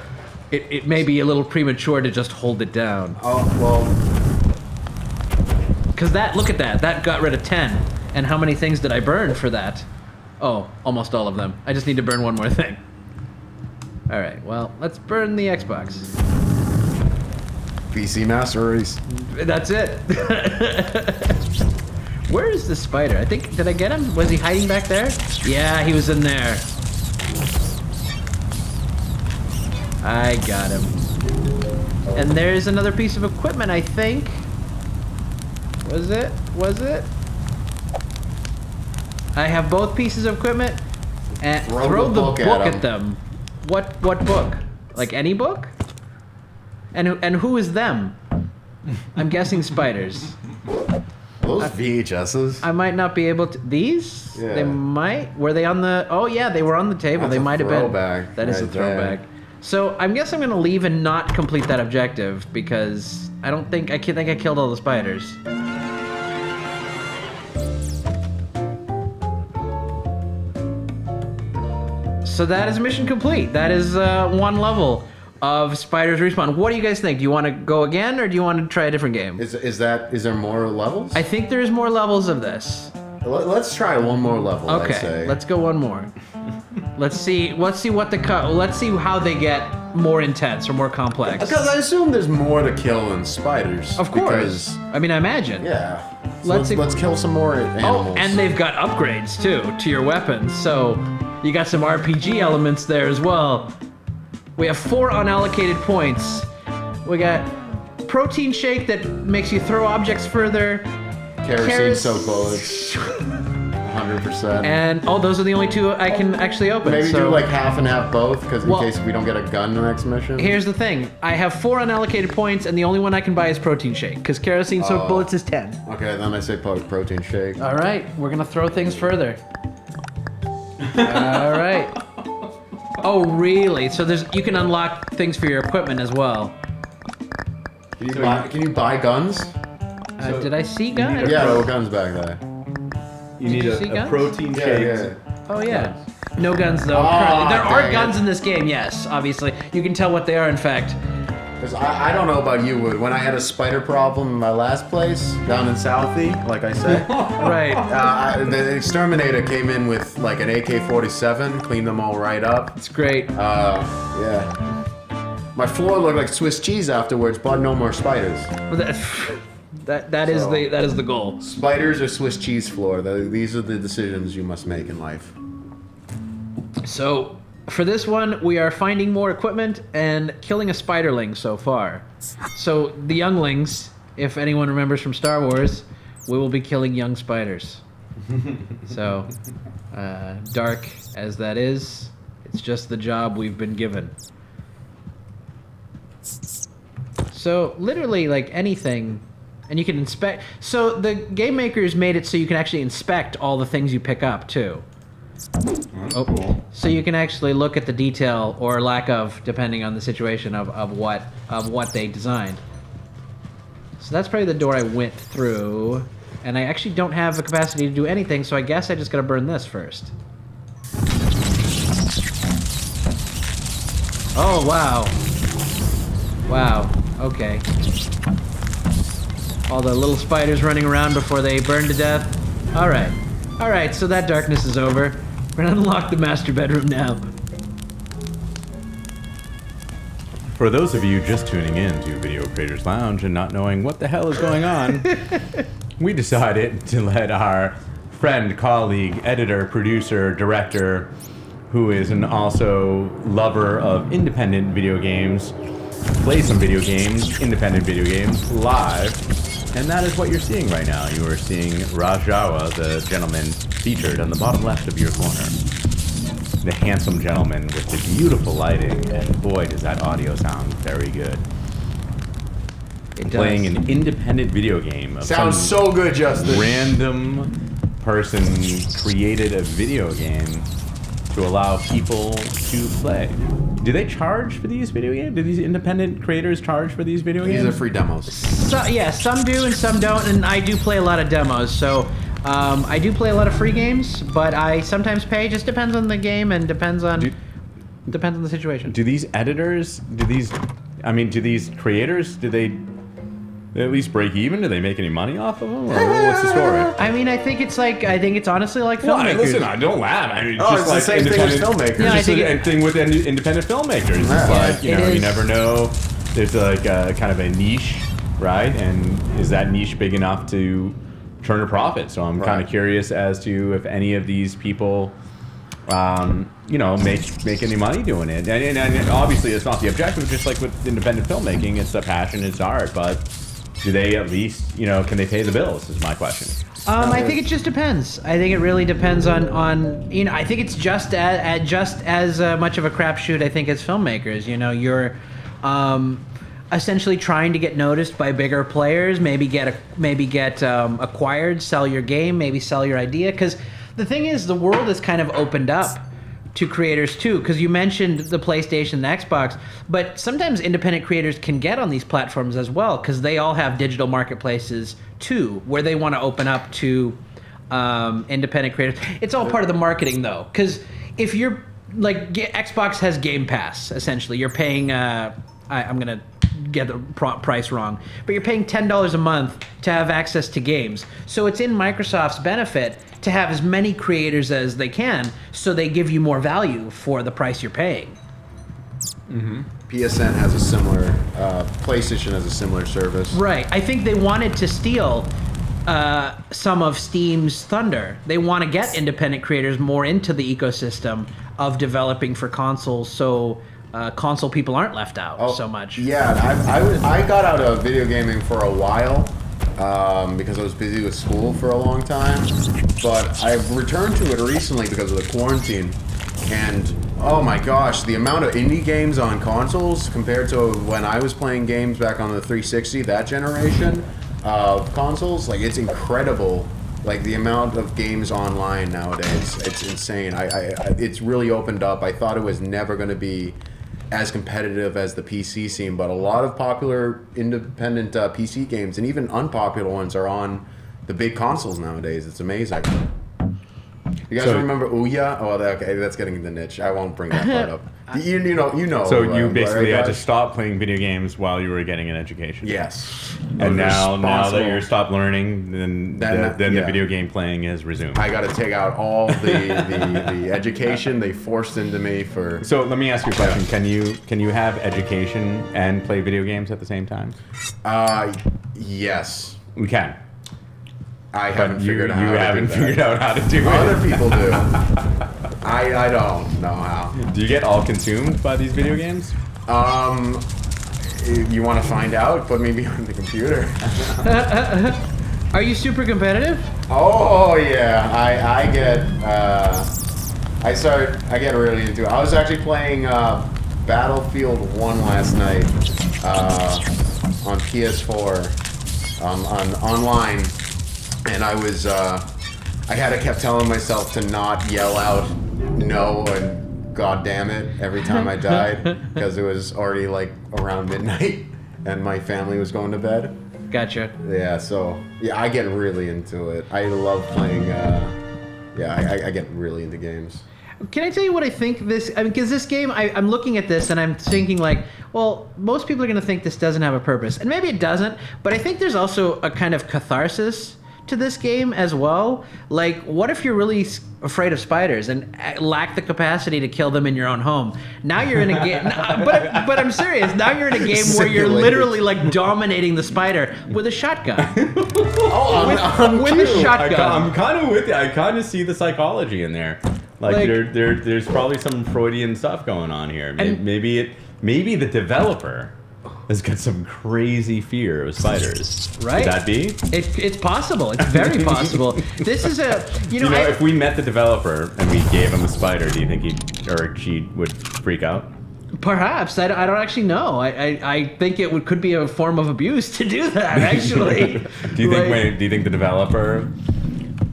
it may be a little premature to just hold it down. Oh, well. Because look at that got rid of 10. And how many things did I burn for that? Oh, almost all of them. I just need to burn one more thing. All right, well, let's burn the Xbox. PC Master Race. That's it. Where is the spider? Did I get him? Was he hiding back there? Yeah, he was in there. I got him. And there's another piece of equipment, I think. Was it? I have both pieces of equipment. And throw the book at them. What book? Like any book? And who is them? I'm guessing spiders. Those VHSs? I might not be able to. These? Yeah. They might. Were they on the? Oh yeah, they were on the table. That's they a might have been. throwback That is a right throwback. there. So I guess I'm gonna leave and not complete that objective because I think I killed all the spiders. So that is mission complete. That is one level of Spiders Respawn. What do you guys think? Do you want to go again, or do you want to try a different game? Is there more levels? I think there's more levels of this. Let's try one more level. I'd Okay, say. let's go one more. Let's see how they get more intense or more complex. Because I assume there's more to kill than spiders. Of course. Because, I mean, I imagine. yeah. So Let's let's kill some more animals. Oh, and they've got upgrades too to your weapons, so you got some RPG elements there as well. We have 4 unallocated points. We got protein shake that makes you throw objects further. Kerosene-soaked bullets. 100%. And those are the only 2 I can actually open. Maybe so do like half and half both, because in Well, case we don't get a gun the next mission. here's the thing: I have 4 unallocated points, and the only one I can buy is protein shake because kerosene-soaked bullets is 10. Okay, then I say protein shake. All right, we're gonna throw things further. All right. Oh, really? So you can unlock things for your equipment as well. Can you buy guns? Did I see guns? Yeah, there were guns back there. You Did need you see a guns? protein Yeah, shake. yeah. Oh yeah. No guns though. Ah, There are dang it. guns in this game. Yes, obviously. You can tell what they are. In fact. Because I don't know about you, Wood. When I had a spider problem in my last place, down in Southie, like I said, Right. the exterminator came in with like an AK-47, cleaned them all right up. It's great. Yeah. My floor looked like Swiss cheese afterwards, but no more spiders. That is the goal. Spiders or Swiss cheese floor. These are the decisions you must make in life. So, for this one, we are finding more equipment and killing a spiderling so far. So, the younglings, if anyone remembers from Star Wars, we will be killing young spiders. So, dark as that is, it's just the job we've been given. So, literally, like anything, and you can inspect. So, the game makers made it so you can actually inspect all the things you pick up, too. Oh, Cool. so you can actually look at the detail or lack of, depending on the situation of what they designed. So that's probably the door I went through, and I actually don't have the capacity to do anything. So I guess I just gotta burn this first. Oh wow! Wow. Okay. All the little spiders running around before they burn to death. All right. All right. So that darkness is over. We're gonna unlock the master bedroom now. For those of you just tuning in to Video Creators Lounge and not knowing what the hell is going on, we decided to let our friend, colleague, editor, producer, director, who is an also lover of independent video games, plays some video games, independent video games, live. And that is what you're seeing right now. You are seeing Rajawa, the gentleman featured on the bottom left of your corner. The handsome gentleman with the beautiful lighting, and boy, does that audio sound very good. Playing an independent video game. Of Sounds some so good, Justin. Random person created a video game to allow people to play. Do they charge for these video games? Do these independent creators charge for these video games? These are free demos. So, yeah, some do and some don't, and I do play a lot of demos. So I do play a lot of free games, but I sometimes pay. Just depends on the game and depends on the situation. Do these editors? Do these creators? Do they at least break even? Do they make any money off of them? Or what's the story? I mean, I think it's honestly like filmmakers. Listen, I don't laugh. I mean, Oh, just it's like the same thing as filmmakers. Yeah, I Just think a thing with independent filmmakers. It's like, it you is. never know. There's like a kind of a niche, right? And is that niche big enough to turn a profit? So I'm kind of curious as to if any of these people, make any money doing it. And obviously, it's not the objective. Just like with independent filmmaking, it's a passion, it's art. But do they at least, can they pay the bills? Is my question. I think it just depends. I think it really depends on I think it's just as much of a crapshoot. I think as filmmakers, you're essentially trying to get noticed by bigger players. Maybe get acquired, sell your game, maybe sell your idea. Because the thing is, the world has kind of opened up to creators too, because you mentioned the PlayStation and the Xbox, but sometimes independent creators can get on these platforms as well, because they all have digital marketplaces too, where they want to open up to independent creators. It's all part of the marketing though, because if you're like Xbox has Game Pass, essentially you're paying I'm gonna get the price wrong, but you're paying $10 a month to have access to games. So it's in Microsoft's benefit to have as many creators as they can, so they give you more value for the price you're paying. PSN has a similar, PlayStation has a similar service. Right. I think they wanted to steal some of Steam's thunder. They want to get independent creators more into the ecosystem of developing for consoles, so console people aren't left out so much. Yeah, I got out of video gaming for a while because I was busy with school for a long time, but I've returned to it recently because of the quarantine, and oh my gosh, the amount of indie games on consoles compared to when I was playing games back on the 360, that generation of consoles, like it's incredible. Like the amount of games online nowadays, it's insane. It's really opened up. I thought it was never going to be as competitive as the PC scene, but a lot of popular independent PC games and even unpopular ones are on the big consoles nowadays. It's amazing. You guys remember Ouya? Oh, okay, that's getting in the niche. I won't bring that part up. You know. So you right, basically had to guys? stop playing video games while you were getting an education. Yes. And now that Responsible. you're stopped learning, then the video game playing has resumed. I got to take out all the education they forced into me for. So let me ask you a question. Can you have education and play video games at the same time? Yes. We can. I haven't figured out. You haven't figured out how to do it. Other people do. I don't know how. Do you get all consumed by these video games? You want to find out? Put me behind the computer. Are you super competitive? Oh yeah, I get really into it. I was actually playing Battlefield 1 last night on PS4 on online, and I was I kept telling myself to not yell out no and God damn it every time I died, because it was already like around midnight and my family was going to bed. Gotcha. Yeah, so yeah, I get really into it. I love playing. I get really into games. Can I tell you what I think because this game, I'm looking at this and I'm thinking like, well, most people are going to think this doesn't have a purpose. And maybe it doesn't, but I think there's also a kind of catharsis to this game as well. Like, what if you're really afraid of spiders and lack the capacity to kill them in your own home? Now you're in a game, but I'm serious. Now you're in a game where you're literally like dominating the spider with a shotgun. With a shotgun. I'm kind of with you. I kind of see the psychology in there. Like there's probably some Freudian stuff going on here. Maybe the developer has got some crazy fear of spiders. Right? Could that be? It's possible. It's very possible. This is a if we met the developer and we gave him a spider, do you think she would freak out? Perhaps. I don't actually know. I think it could be a form of abuse to do that. Actually. Do you think the developer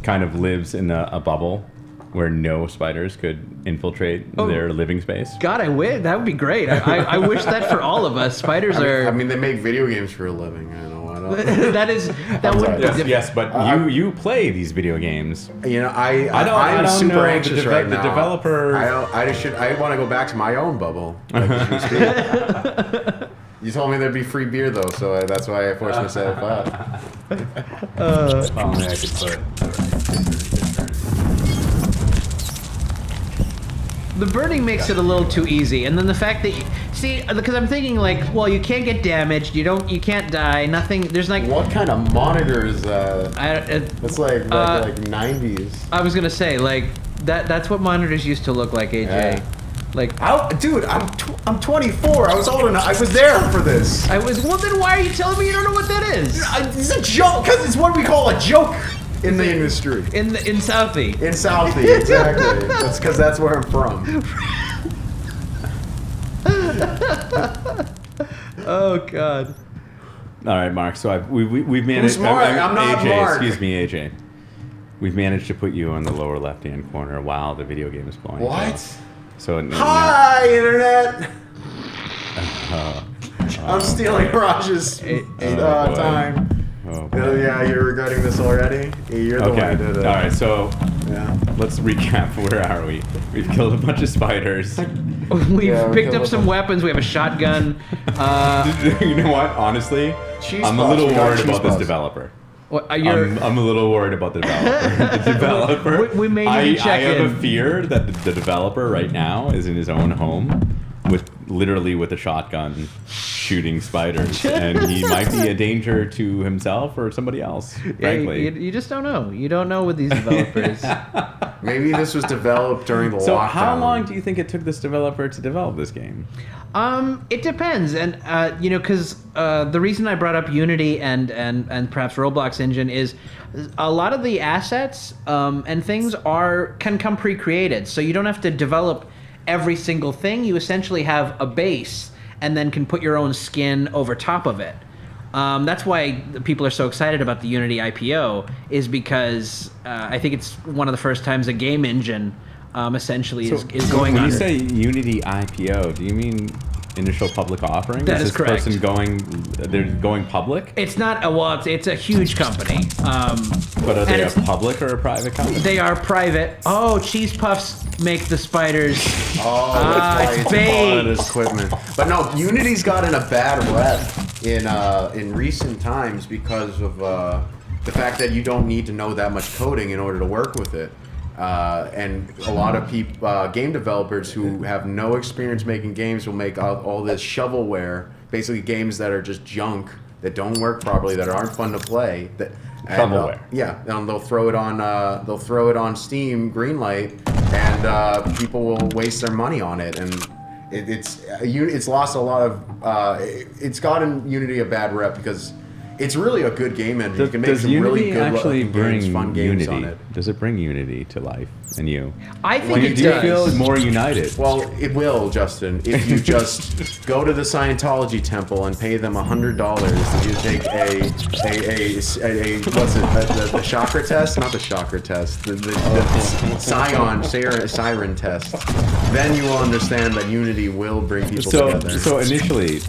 kind of lives in a bubble where no spiders could infiltrate their living space? God, I wish. That would be great. I wish that for all of us. Spiders are... I mean, they make video games for a living. I know. that would... Yes, but you play these video games. You know, I'm super anxious right now. The developer... I want to go back to my own bubble. You told me there'd be free beer, though, so that's why I forced myself out. If only I could put... The burning makes it a little too easy, and then the fact that because I'm thinking like, well, you can't get damaged, you can't die, nothing. There's like, what kind of monitor is that? It's like 90s. I was gonna say like that's what monitors used to look like, AJ. Yeah. Like, dude, I'm 24. I was old enough. I was there for this. Well, then why are you telling me you don't know what that is? It's a joke, because it's what we call a joke. In the industry. In Southie. In Southie, exactly. That's because that's where I'm from. Oh God. All right, Mark. So we've managed. Who's Mark? I'm not AJ, Mark. Excuse me, AJ. We've managed to put you on the lower left-hand corner while the video game is playing. What? So hi, internet. I'm stealing Raj's time. Oh, yeah, you're regretting this already? You're the one who did it. All right, so yeah. Let's recap. Where are we? We've killed a bunch of spiders. We've picked up some weapons. We have a shotgun. You know what? Honestly, I'm a little worried about this developer. I'm a little worried about the developer. The developer. We may need to check I have a fear that the developer right now is in his own home with a shotgun shooting spiders, and he might be a danger to himself or somebody else, frankly. You just don't know. You don't know with these developers. Maybe this was developed during the lockdown. So how long do you think it took this developer to develop this game? It depends, and because the reason I brought up Unity and perhaps Roblox Engine is a lot of the assets and things can come pre-created, so you don't have to develop every single thing. You essentially have a base and then can put your own skin over top of it. That's why people are so excited about the Unity IPO, is because I think it's one of the first times a game engine essentially is going on. When you say Unity IPO, do you mean initial public offering? That is correct. They're going public? It's not it's a huge company. But are they a public or a private company? They are private. Oh, Cheese Puffs make the spiders. Oh, that's why it's bait. all this equipment. But no, Unity's gotten a bad rep in recent times because of the fact that you don't need to know that much coding in order to work with it. And a lot of game developers who have no experience making games will make all this shovelware, basically games that are just junk, that don't work properly, that aren't fun to play. Shovelware. Yeah, and they'll throw it on Steam Greenlight, and people will waste their money on it, and it's lost a lot of. It's gotten Unity a bad rep because it's really a good game engine. You can make some really good fun games on it. Does it bring Unity to life in you? I think it does. Do you feel more united? Well, it will, Justin. If you just go to the Scientology temple and pay them $100, you take the chakra test, not the chakra test, the siren test. Then you will understand that Unity will bring people together. So initially.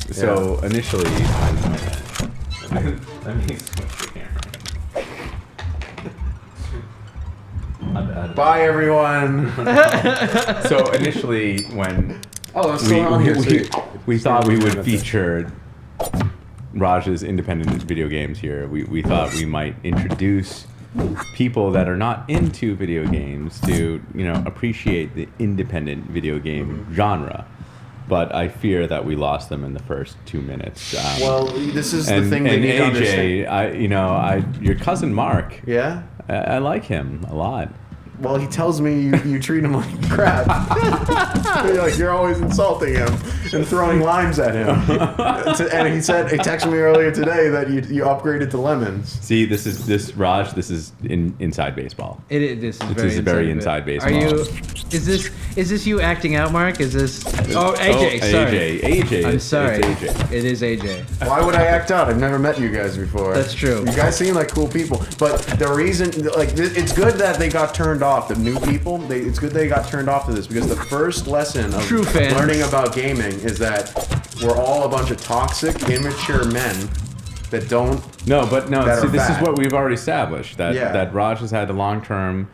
Let me switch the camera. Bye, everyone. So initially, when we we thought we would feature Raj's independent video games here, we thought we might introduce people that are not into video games to, appreciate the independent video game genre. But I fear that we lost them in the first 2 minutes. Well, this is the thing they need to understand. Your cousin Mark. Yeah? I like him a lot. Well, he tells me you treat him like crap. You're always insulting him and throwing limes at him. And he texted me earlier today that you upgraded to lemons. See, Raj. This is inside baseball. This is very inside baseball. Is this you acting out, Mark? Is this? Oh, AJ. Sorry. AJ. I'm sorry. It's AJ. It is AJ. Why would I act out? I've never met you guys before. That's true. You guys seem like cool people, but the reason, it's good that they got turned off. The new people, it's good they got turned off to this, because the first lesson of True fans. learning about gaming is that we're all a bunch of toxic, immature men that don't. See, this is bad. what we've already established, that Raj has had a long-term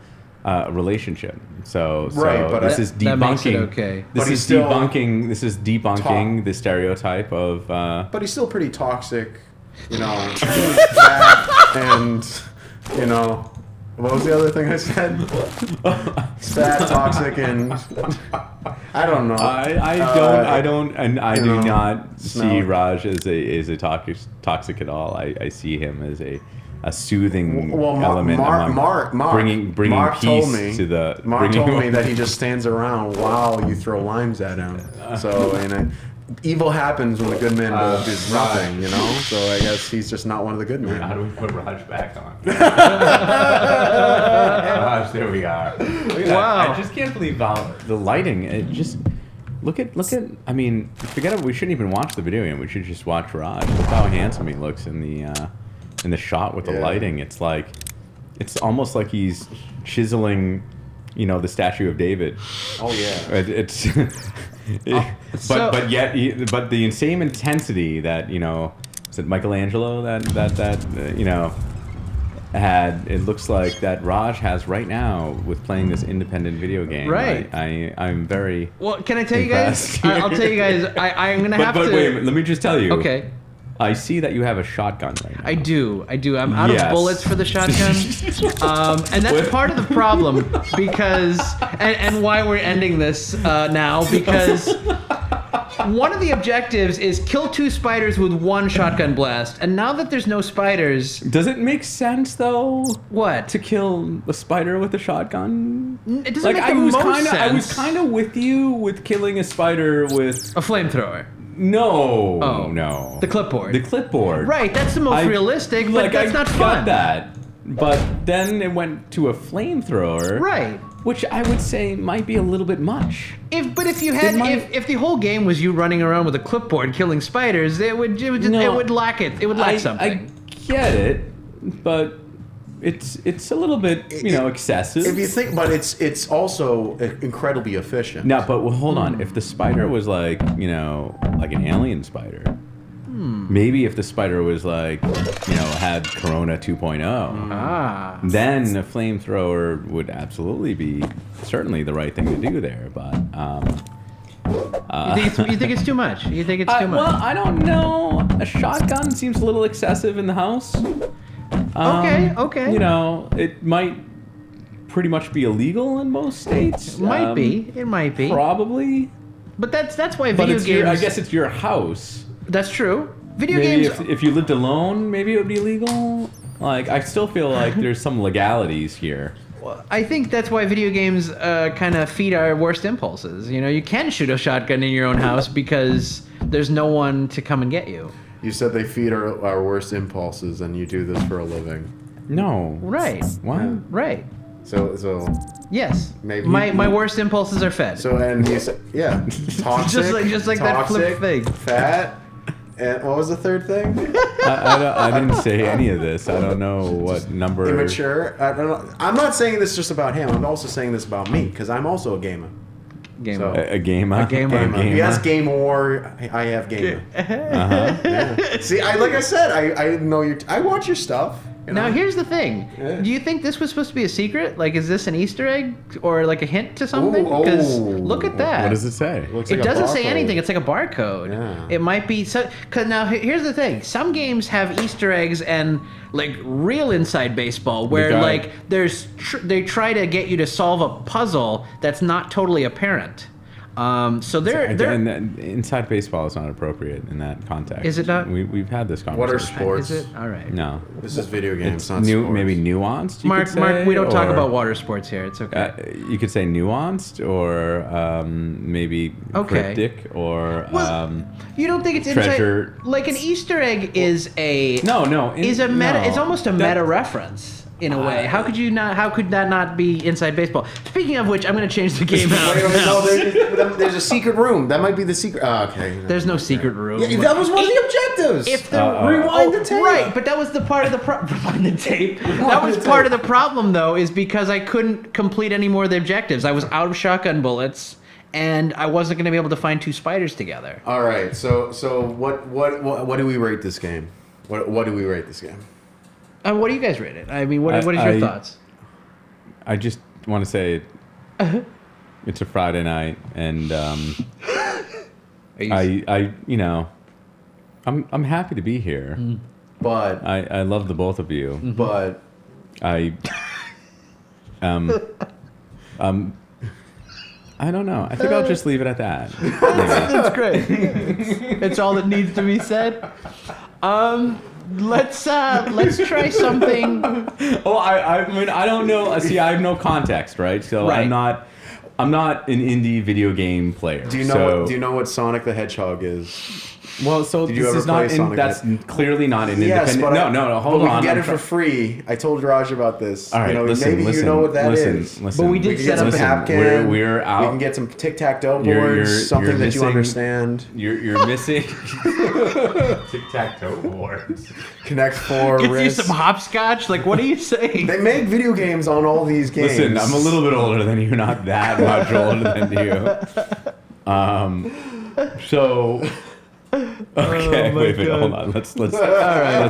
relationship. So but this is that makes it debunking. okay. But he's still Debunking the stereotype of. But he's still pretty toxic, fat, and what was the other thing I said? Fat, toxic, and I don't know. I do not see smelly. Raj as a toxic at all. I see him as a soothing element. Mark bringing Mark peace told me, to the. Mark told me that he just stands around while you throw limes at him. So evil happens when the good man does nothing, So I guess he's just not one of the good men. How do we put Raj back on? Raj, there we are. Look at Wow. that. I just can't believe the lighting. It just look at. I mean, forget it. We shouldn't even watch the video game. We should just watch Raj. Look how handsome he looks in the shot with the lighting. It's almost like he's chiseling, the statue of David. Oh yeah. It's. But the insane intensity that is it Michelangelo that had, it looks like that Raj has right now with playing this independent video game. Right. I'm very Well, can I tell you guys? impressed. I'll tell you guys. I'm gonna have but to. wait, let me just tell you. Okay. I see that you have a shotgun right now. I do. I'm out of bullets for the shotgun, and that's part of the problem because, and why we're ending this now, because one of the objectives is kill 2 spiders with 1 shotgun blast, and now that there's no spiders, Does it make sense though what? to kill a spider with a shotgun? It doesn't make I the was most sense. I was kind of with you with killing a spider with A flamethrower. no, Oh. no. The clipboard. The clipboard. Right, that's the most realistic, but that's not I fun. got that. But then it went to a flamethrower. Right. Which I would say might be a little bit much. If the whole game was you running around with a clipboard killing spiders, it would lack it. It would lack something. I get it, but it's a little bit excessive. If you think, but it's also incredibly efficient. No, but hold on. If the spider was like an alien spider, maybe if the spider was like had Corona 2.0, then a flamethrower would absolutely be certainly the right thing to do there. But you think it's too much? You think it's too much? well, I don't know. A shotgun seems a little excessive in the house. Okay. It might pretty much be illegal in most states. It might be. Probably. But that's why But video games. I guess it's your house. That's true. Video Maybe games. if you lived alone, maybe it would be illegal. Like, I still feel like there's some legalities here. I think that's why video games kind of feed our worst impulses. You can shoot a shotgun in your own house because there's no one to come and get you. You said they feed our worst impulses, and you do this for a living. No. Right. What? Right. So Yes. Maybe- my worst impulses are fed. so and you said, yeah, toxic, just like that flip toxic, thing. fat, and what was the third thing? I didn't say any of this. I don't know what number. Immature. I don't know. I'm not saying this just about him. I'm also saying this about me because I'm also a gamer. Game. So- A gamer. A gamer. Gamer. If you ask Gamor, I have gamer. Uh-huh. Yeah. See, like I said, I know I watch your stuff. Now here's the thing. Do you think this was supposed to be a secret? Like, is this an Easter egg or like a hint to something? Because look at that. What does it say? Looks It like a doesn't say barcode. anything. It's like a barcode. Yeah. It might be so. Cause now here's the thing. Some games have Easter eggs and like real inside baseball, where got like they try to get you to solve a puzzle that's not totally apparent. So they're And inside baseball is not appropriate in that context. Is it not? We've had this What are conversation. sports? Is it all right? No. This is video games, It's not sports. maybe nuanced. You could Mark, say, we don't talk or, about water sports here. It's okay. You could say nuanced, or maybe Okay. cryptic, or You don't think it's treasure- inside? Like an Easter egg is a no. is a meta. no. It's almost a meta reference in a way. How could you not? How could that not be inside baseball? Speaking of which, I'm going to change the game out. Wait, no, there's a secret room. That might be the secret. Okay. There's no secret room. Yeah, that was one of the objectives. If the rewind the tape. right, but that was the part of the rewind the tape. That was part of the problem, though, is because I couldn't complete any more of the objectives. I was out of shotgun bullets, and I wasn't going to be able to find two spiders together. All right. So what do we rate this game? What do we rate this game? What do you guys rate it? I mean, what is your thoughts? I just want to say it's a Friday night, and I'm happy to be here. But I love the both of you. but I I don't know. I think I'll just leave it at that. That's great. It's all that needs to be said. Let's try something. Oh, I mean, I don't know. See, I have no context, right? So Right. I'm not an indie video game player. do you know what Sonic the Hedgehog is? Well, so Did you this ever is not. play Sonic That's clearly not an Yes, independent. but No, hold but on. we can get I'm it for try- free. I told Raj about this. All right, maybe you know what that is. Listen, But we did We can set get some up tap a- can. We're out. We can get some tic-tac-toe You're- boards, something you're that you missing- understand. You're missing. Tic-tac-toe boards. Connect Four, Get you wrist. some hopscotch. Like, what are you saying? They make video games on all these games. Listen, I'm a little bit older than you. Not that much older than you. So. Okay, wait, hold on. Let's All right.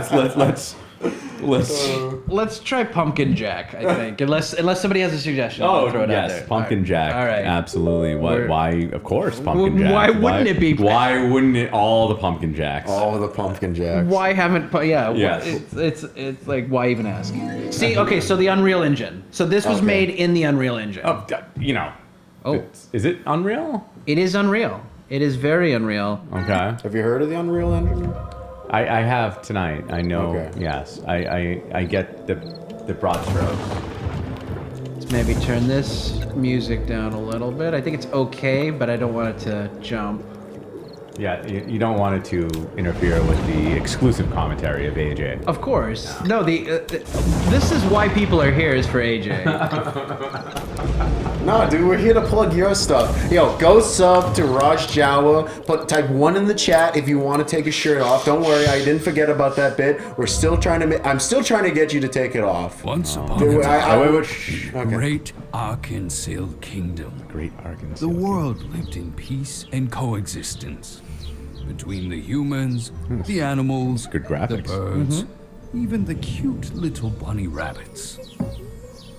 let's. Try pumpkin jack. I think, unless somebody has a suggestion. Oh I'll throw it out yes, there. pumpkin jack. All right. Absolutely. We're- Why? Of course, pumpkin Well, jack. why wouldn't it be? Why wouldn't it all the pumpkin jacks? all the pumpkin jacks. Why haven't? Yes. It's like, why even ask? See, okay, so the Unreal Engine. So this was Okay. made in the Unreal Engine. Oh, Oh. Is it Unreal? It is Unreal. It is very Unreal. Okay. Have you heard of the Unreal Engine? I have tonight. I know. Okay. Yes. I get the broad strokes. Let's maybe turn this music down a little bit. I think it's okay, but I don't want it to jump. Yeah. You don't want it to interfere with the exclusive commentary of AJ. Of course. No, this is why people are here, is for AJ. No, dude, we're here to plug your stuff. Yo, go sub to Raj Jawa. Type 1 in the chat if you want to take his shirt off. Don't worry, I didn't forget about that bit. We're still trying to. I'm still trying to get you to take it off. Once upon Dude, a time, Okay. great Arkansas kingdom. Great Arkansas. The world lived in peace and coexistence between the humans, the animals, Good the graphics. birds, even the cute little bunny rabbits.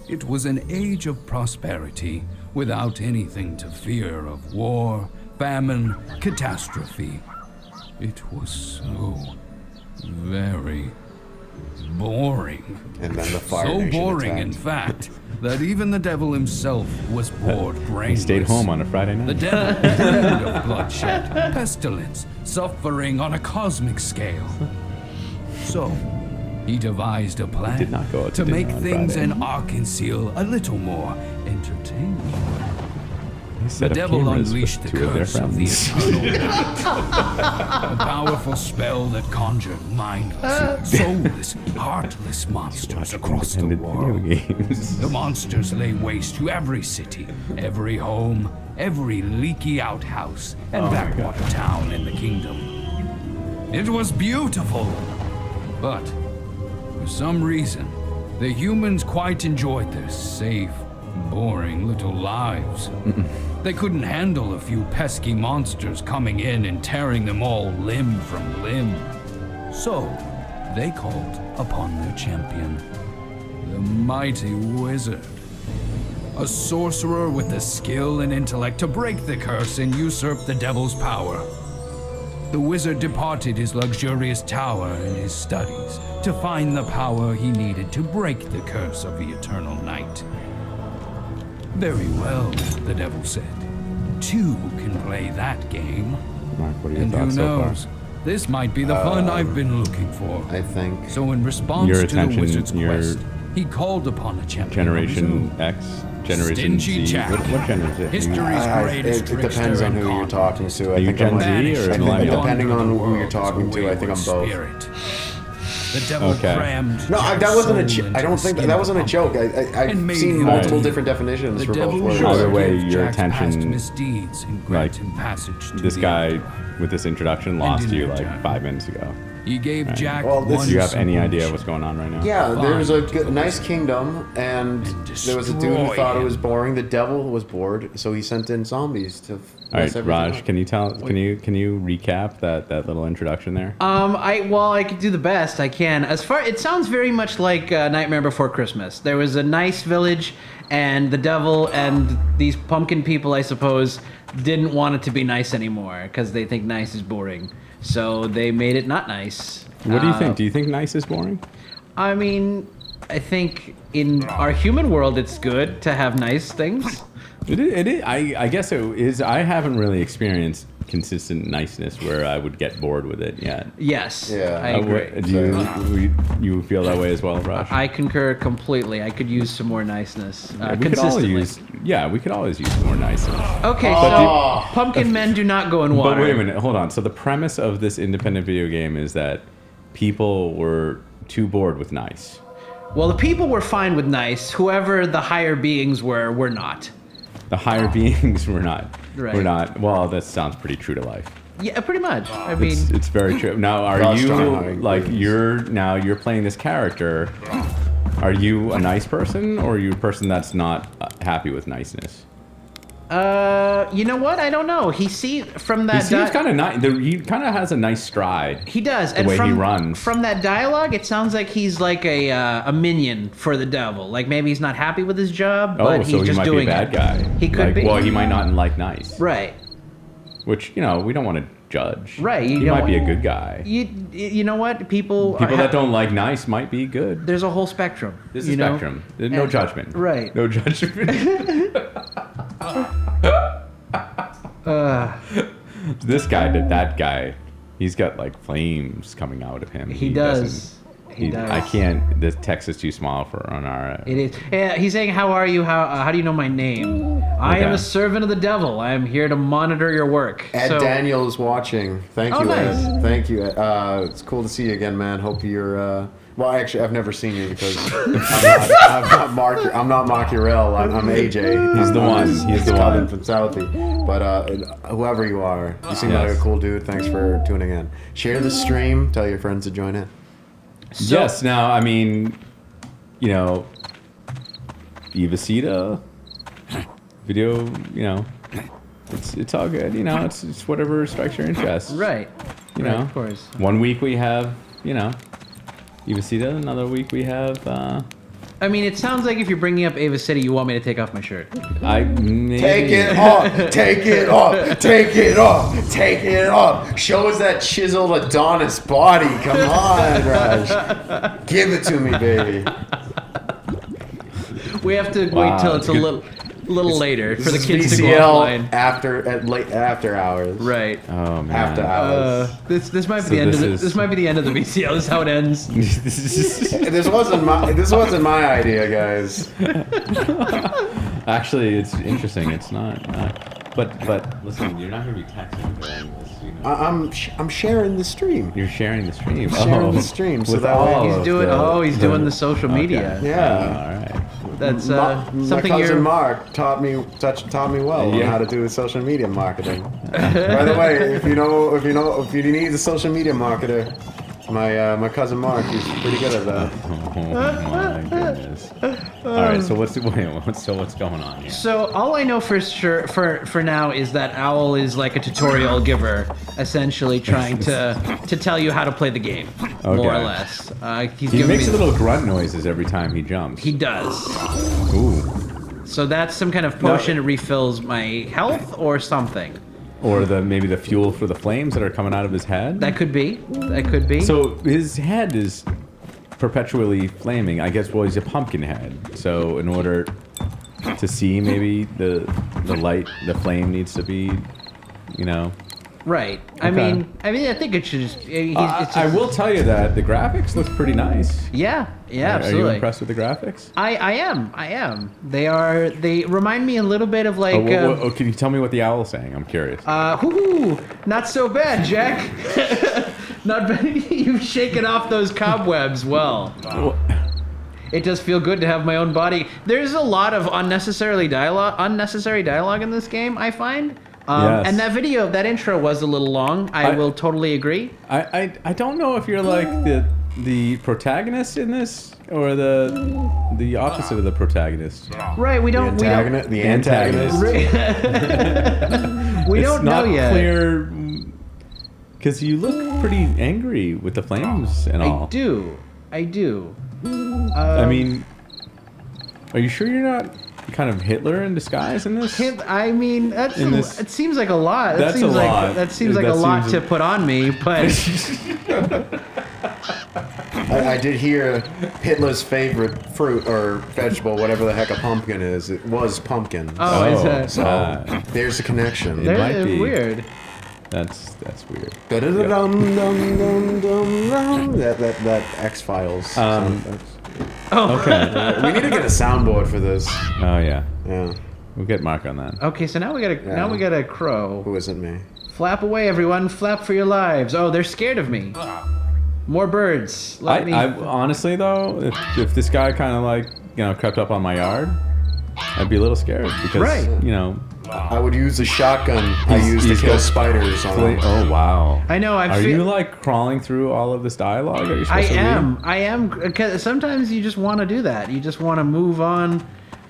It was an age of prosperity without anything to fear of war, famine, catastrophe. It was so very boring. And then the Fire So Nation boring, in attacked. fact, that even the devil himself was bored He brainless. stayed home on a Friday The night. devil dreamed of bloodshed, pestilence, suffering on a cosmic scale. So, he devised a plan did not go out to to dinner make on things Friday. in Arkansas a little more entertaining. He The set up devil cameras unleashed the with two of their curse of the friends. eternal night. A powerful spell that conjured mindless, soulless, heartless monsters across the Independent world. video games. The monsters lay waste to every city, every home, every leaky outhouse, and backwater town in the kingdom. It was beautiful, but for some reason, the humans quite enjoyed their safe, boring little lives. They couldn't handle a few pesky monsters coming in and tearing them all limb from limb. So, they called upon their champion, the mighty wizard. A sorcerer with the skill and intellect to break the curse and usurp the devil's power. The wizard departed his luxurious tower and his studies to find the power he needed to break the curse of the eternal night. Very well, the devil said. Two can play that game. Mark, what are your And who thoughts so far? knows? This might be the fun I've been looking for. I think. So in response Your to the attention, wizard's your quest, he called upon a champion. Generation X, Generation Stingy Z. Jack. What generation is it? History's greatest It depends trickster on and who you're con. talking to. Are you Gen Z or I think millennial? depending on who Wander you're the talking world to, I think I'm as a both. wayward spirit. The devil Okay. crammed No, Jack's that wasn't soul I don't into think the that wasn't a skin joke. I've and made seen him multiple believe different definitions the for both devil words. By the way, forgave your Jack's past attention, misdeeds and grant him passage to This the guy end. with this introduction lost in you return, like 5 minutes ago. He gave Jack Well, this- one Do you have any simple idea mission. what's going on right now? Yeah, there was a Find nice kingdom, and there was a dude who destroy thought it him. was boring. The devil was bored, so he sent in zombies to. All mess right, everything Raj, up. can you recap that little introduction there? I could do the best I can. It sounds very much like Nightmare Before Christmas. There was a nice village, and the devil and these pumpkin people, I suppose, didn't want it to be nice anymore because they think nice is boring. So they made it not nice. What do you think? Do you think nice is boring? I mean, I think in our human world, it's good to have nice things. It is. I guess it is. I haven't really experienced consistent niceness where I would get bored with it yet. Yes, Yeah. I agree. Do you feel that way as well, Raj? I concur completely. I could use some more niceness we could all consistently. we could always use more niceness. Okay, Oh. so pumpkin men do not go in water. But wait a minute, hold on. So the premise of this independent video game is that people were too bored with nice. Well, the people were fine with nice. Whoever the higher beings were not. The higher beings were not. Right. Were not. Well, that sounds pretty true to life. Yeah, pretty much. I mean, It's very true. Now, are Raj you Starhawk, like please. you're playing this character? Are you a nice person, or are you a person that's not happy with niceness? you know what? I don't know. He from that. He seems kind of nice. He kind of has a nice stride. He does, The and way from he runs. from that dialogue, it sounds like he's like a minion for the devil. Like maybe he's not happy with his job, but he's so he just might be a doing bad it. guy. He could be. Well, he might not like nice. Right. Which we don't want to judge. Right, you He don't might be a want- good guy. You know what? People People that don't like nice might be good. There's a whole spectrum. There's a you know? spectrum. There's no And- judgment. right. No judgment. This guy did that guy. He's got like flames coming out of him. He doesn't- does. He does. I can't. The text is too small for on our. It is. Yeah, he's saying, "How are you? How do you know my name? I am Okay. a servant of the devil. I am here to monitor your work." Ed So- Daniel is watching. Thank Oh, you, nice. Ed. Thank you. It's cool to see you again, man. Hope you're. Well, actually, I've never seen you because I'm not Mark. I'm not Markurel. I'm AJ. He's the one. He's the Calvin one. from Southie. But whoever you are, you seem like a Yes. cool dude. Thanks for tuning in. Share the stream. Tell your friends to join in. Yes. Now, I mean, Evacita, video. It's all good. It's whatever strikes your interest. Right. You Right, know. of course. One week we have Evacita. Another week we have. I mean, it sounds like if you're bringing up Ava City, you want me to take off my shirt. Take it off. Take it off. Take it off. Take it off. Show us that chiseled Adonis body. Come on, Raj. Give it to me, baby. We have to Wow, wait till it's it's a good. little later for the This is kids to go VCL offline. after hours. Right. Oh man. After hours. This might be So the end of this is- this might be the end of the VCL. This is how it ends. This wasn't my idea, guys. Actually, it's interesting. It's not. But listen, you're not going to be texting during this. I'm sharing the stream. You're sharing the stream. Sharing the stream, so with that way all he's of He's doing the social media. Okay. Yeah. All right. That's My something cousin you're. Mark taught me well on Yeah. how to do social media marketing. By the way, if you need a social media marketer, My cousin Mark, he's pretty good at that. Oh my goodness. All right, so what's going on here? So all I know for sure for now is that Owl is like a tutorial giver, essentially trying to tell you how to play the game, more or less. He makes little grunt noises every time he jumps. He does. Ooh. So that's some kind of potion that refills my health or something. Or maybe the fuel for the flames that are coming out of his head. That could be. That could be. So his head is perpetually flaming. I guess, well, he's a pumpkin head. So in order to see, maybe the light, the flame needs to be, you know. Right. Okay. I mean, I think it should just. It's just I will tell you that the graphics look pretty nice. Yeah. Yeah. Are Absolutely. you impressed with the graphics? I am. They remind me a little bit of like. Can you tell me what the owl's saying? I'm curious. Not so bad, Jack. Not bad. You've shaken off those cobwebs well. It does feel good to have my own body. There's a lot of unnecessary dialogue in this game, I find. Yes. And that intro was a little long. I will totally agree. I don't know if you're like the protagonist in this or the opposite of the protagonist. Right, The antagonist. We don't know yet. It's not clear because you look pretty angry with the flames and all. I do. I mean, are you sure you're not kind of Hitler in disguise in this? I mean, it seems like a lot. That's a lot. That seems like a lot to put on me, but I did hear Hitler's favorite fruit or vegetable, whatever the heck a pumpkin is. It was pumpkin. Oh, is that? So there's a connection. It might be. Weird. That's weird. That X-Files. Okay. We need to get a soundboard for this. Oh yeah. Yeah. We'll get Mark on that. Okay, so now we got a crow. Who isn't me? Flap away, everyone! Flap for your lives! Oh, they're scared of me. More birds. I honestly though, if this guy kind of like crept up on my yard, I'd be a little scared because I would use a shotgun I use to kill spiders on them. Oh wow! I know. Are you like crawling through all of this dialogue? Are you supposed to read? I am. Because sometimes you just want to do that. You just want to move on.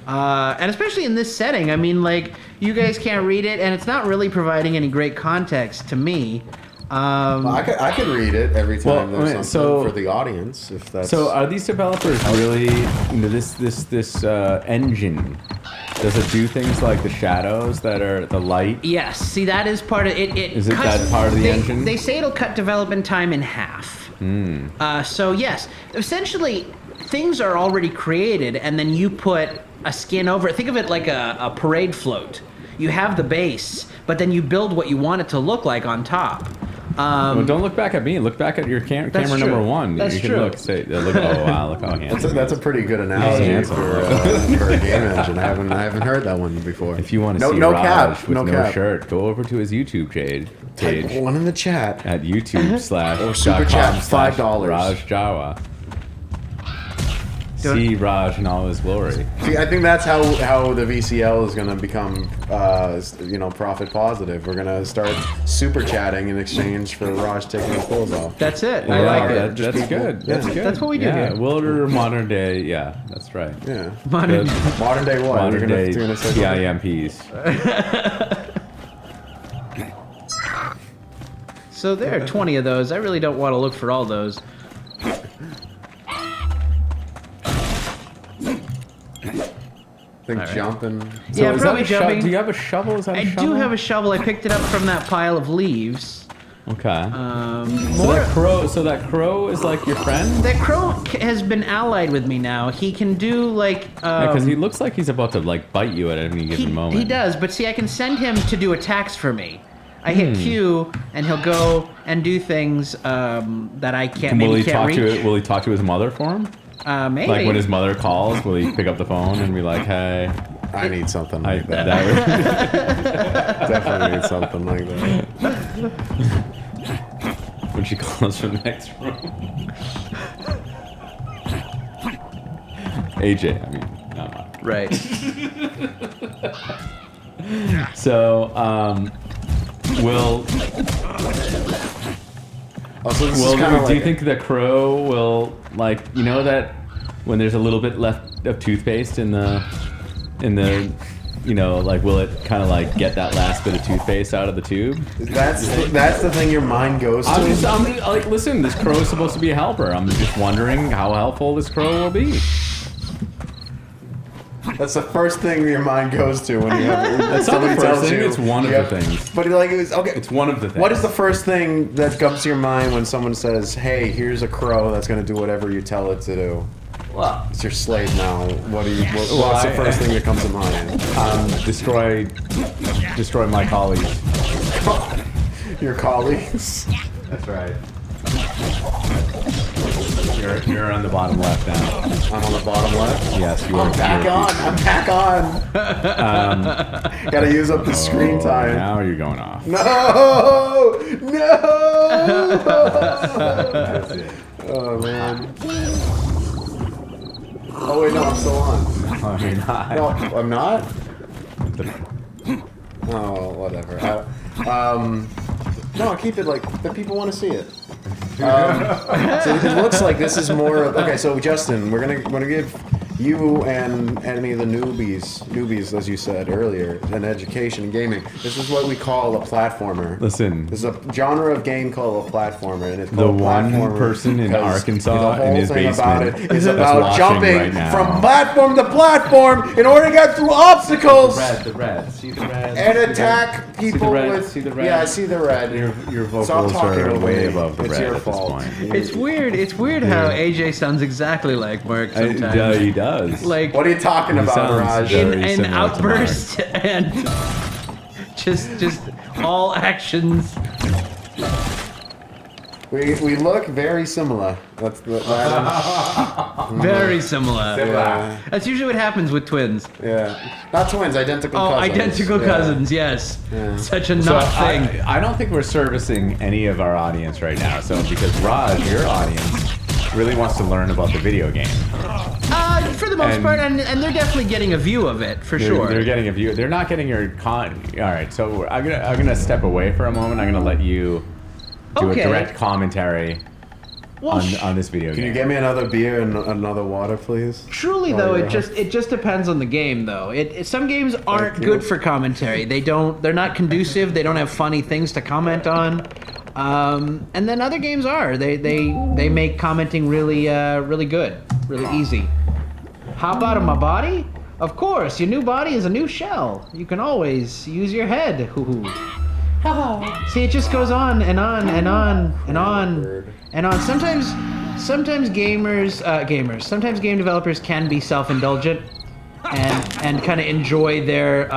And especially in this setting, I mean, like, you guys can't read it, and it's not really providing any great context to me. I could read it every time there's something for the audience, if that's. So are these developers really this engine? Does it do things like the shadows that are the light? Yes. See, that is part of it. Is it that part of the engine? They say it'll cut development time in half. So yes, essentially, things are already created, and then you put a skin over it. Think of it like a parade float. You have the base, but then you build what you want it to look like on top. Well, don't look back at me. Look back at your camera true. number one. That's you can true. Look oh wow, look how handsome. That's a pretty good analogy for a game engine. I haven't heard that one before. If you want to see Raj with no shirt, go over to his YouTube page. Type one in the chat at YouTube/ or super chat $5. Raj Jawa. See Raj in all his glory. See, I think that's how the VCL is going to become, profit positive. We're going to start super chatting in exchange for Raj taking his clothes off. That's it. Yeah, I like it. That's good. That's good. That's what we do here. We'll order modern day. Yeah, that's right. Yeah. Modern day what? Modern day say TIMPs. So there are 20 of those. I really don't want to look for all those. Jumping. So yeah, is probably that jumping. Do you have a shovel? Is that a shovel? I do have a shovel. I picked it up from that pile of leaves. Okay. So that crow is like your friend? That crow has been allied with me now. He can do like. Because he looks like he's about to like bite you at any given moment. He does, but see, I can send him to do attacks for me. I hit Q, and he'll go and do things that I can't. Will he talk to his mother for him? Maybe. Like when his mother calls, will he pick up the phone and be like, "Hey, I need something like that." Definitely need something like that. When she calls from the next room. AJ, I mean, no. Right. So, Also, this is Well, kind of do you think the crow will, like, you know that when there's a little bit left of toothpaste in the, you know, like, will it kind of like get that last bit of toothpaste out of the tube? that's the thing your mind goes to? I'm like, listen, this crow is supposed to be a helper. I'm just wondering how helpful this crow will be. That's the first thing your mind goes to when you have. It's not the first thing. It's one of the things. But like, okay. It's one of the things. What is the first thing that comes to your mind when someone says, "Hey, here's a crow that's going to do whatever you tell it to do"? Well, It's your slave now. What's the first thing that comes to mind? destroy my colleagues. Your colleagues. That's right. You're on the bottom left now. I'm on the bottom left. Yes, you are. I'm back on. Gotta use up the screen time. Now you're going off. No! Oh man. Oh wait, no, I'm still on. Oh, you're not. No, I'm not. Oh, whatever. No, keep it like the people want to see it. So it looks like this is more of, okay. So Justin, we're gonna give you and any of the newbies, as you said earlier, an education in gaming. This is what we call a platformer. Listen. This is a genre of game called a platformer, and it's The called one platformer person in because Arkansas the in whole his thing about basement it is that's about watching jumping right now. from platform to platform in order to get through obstacles The red. See the red. and attack people with. See the red. Yeah, I see the red. Your vocals Stop talking are over way me. above the It's red your at fault. this point. It's weird. It's weird how AJ sounds exactly like Mark sometimes. He does. Like What are you talking He about, sounds Raj? very in an similar to outburst and just all actions. We look very similar. That's Very similar. yeah. That's usually what happens with twins. Yeah, not twins, identical Oh, cousins. identical Yeah. cousins. Yes. Yeah. Such a So not thing. I don't think we're servicing any of our audience right now. So because Raj, your audience, really wants to learn about the video game. For the most And- part, and they're definitely getting a view of it for sure. They're getting a view. They're not getting your All right. So I'm gonna step away for a moment. I'm gonna let you do Okay. a direct commentary Well, on this video Can game. you get me another beer and another water, please? truly Oh, though, yeah. it just depends on the game though. Some games aren't Thank you. good for commentary. They're not conducive. They don't have funny things to comment on. And then other games are. They make commenting really really good, really easy. Hop out of my body? Of course, your new body is a new shell. You can always use your head. Hoo-hoo. See, it just goes on and on and on and on and on. Sometimes sometimes game developers can be self-indulgent and kind of enjoy their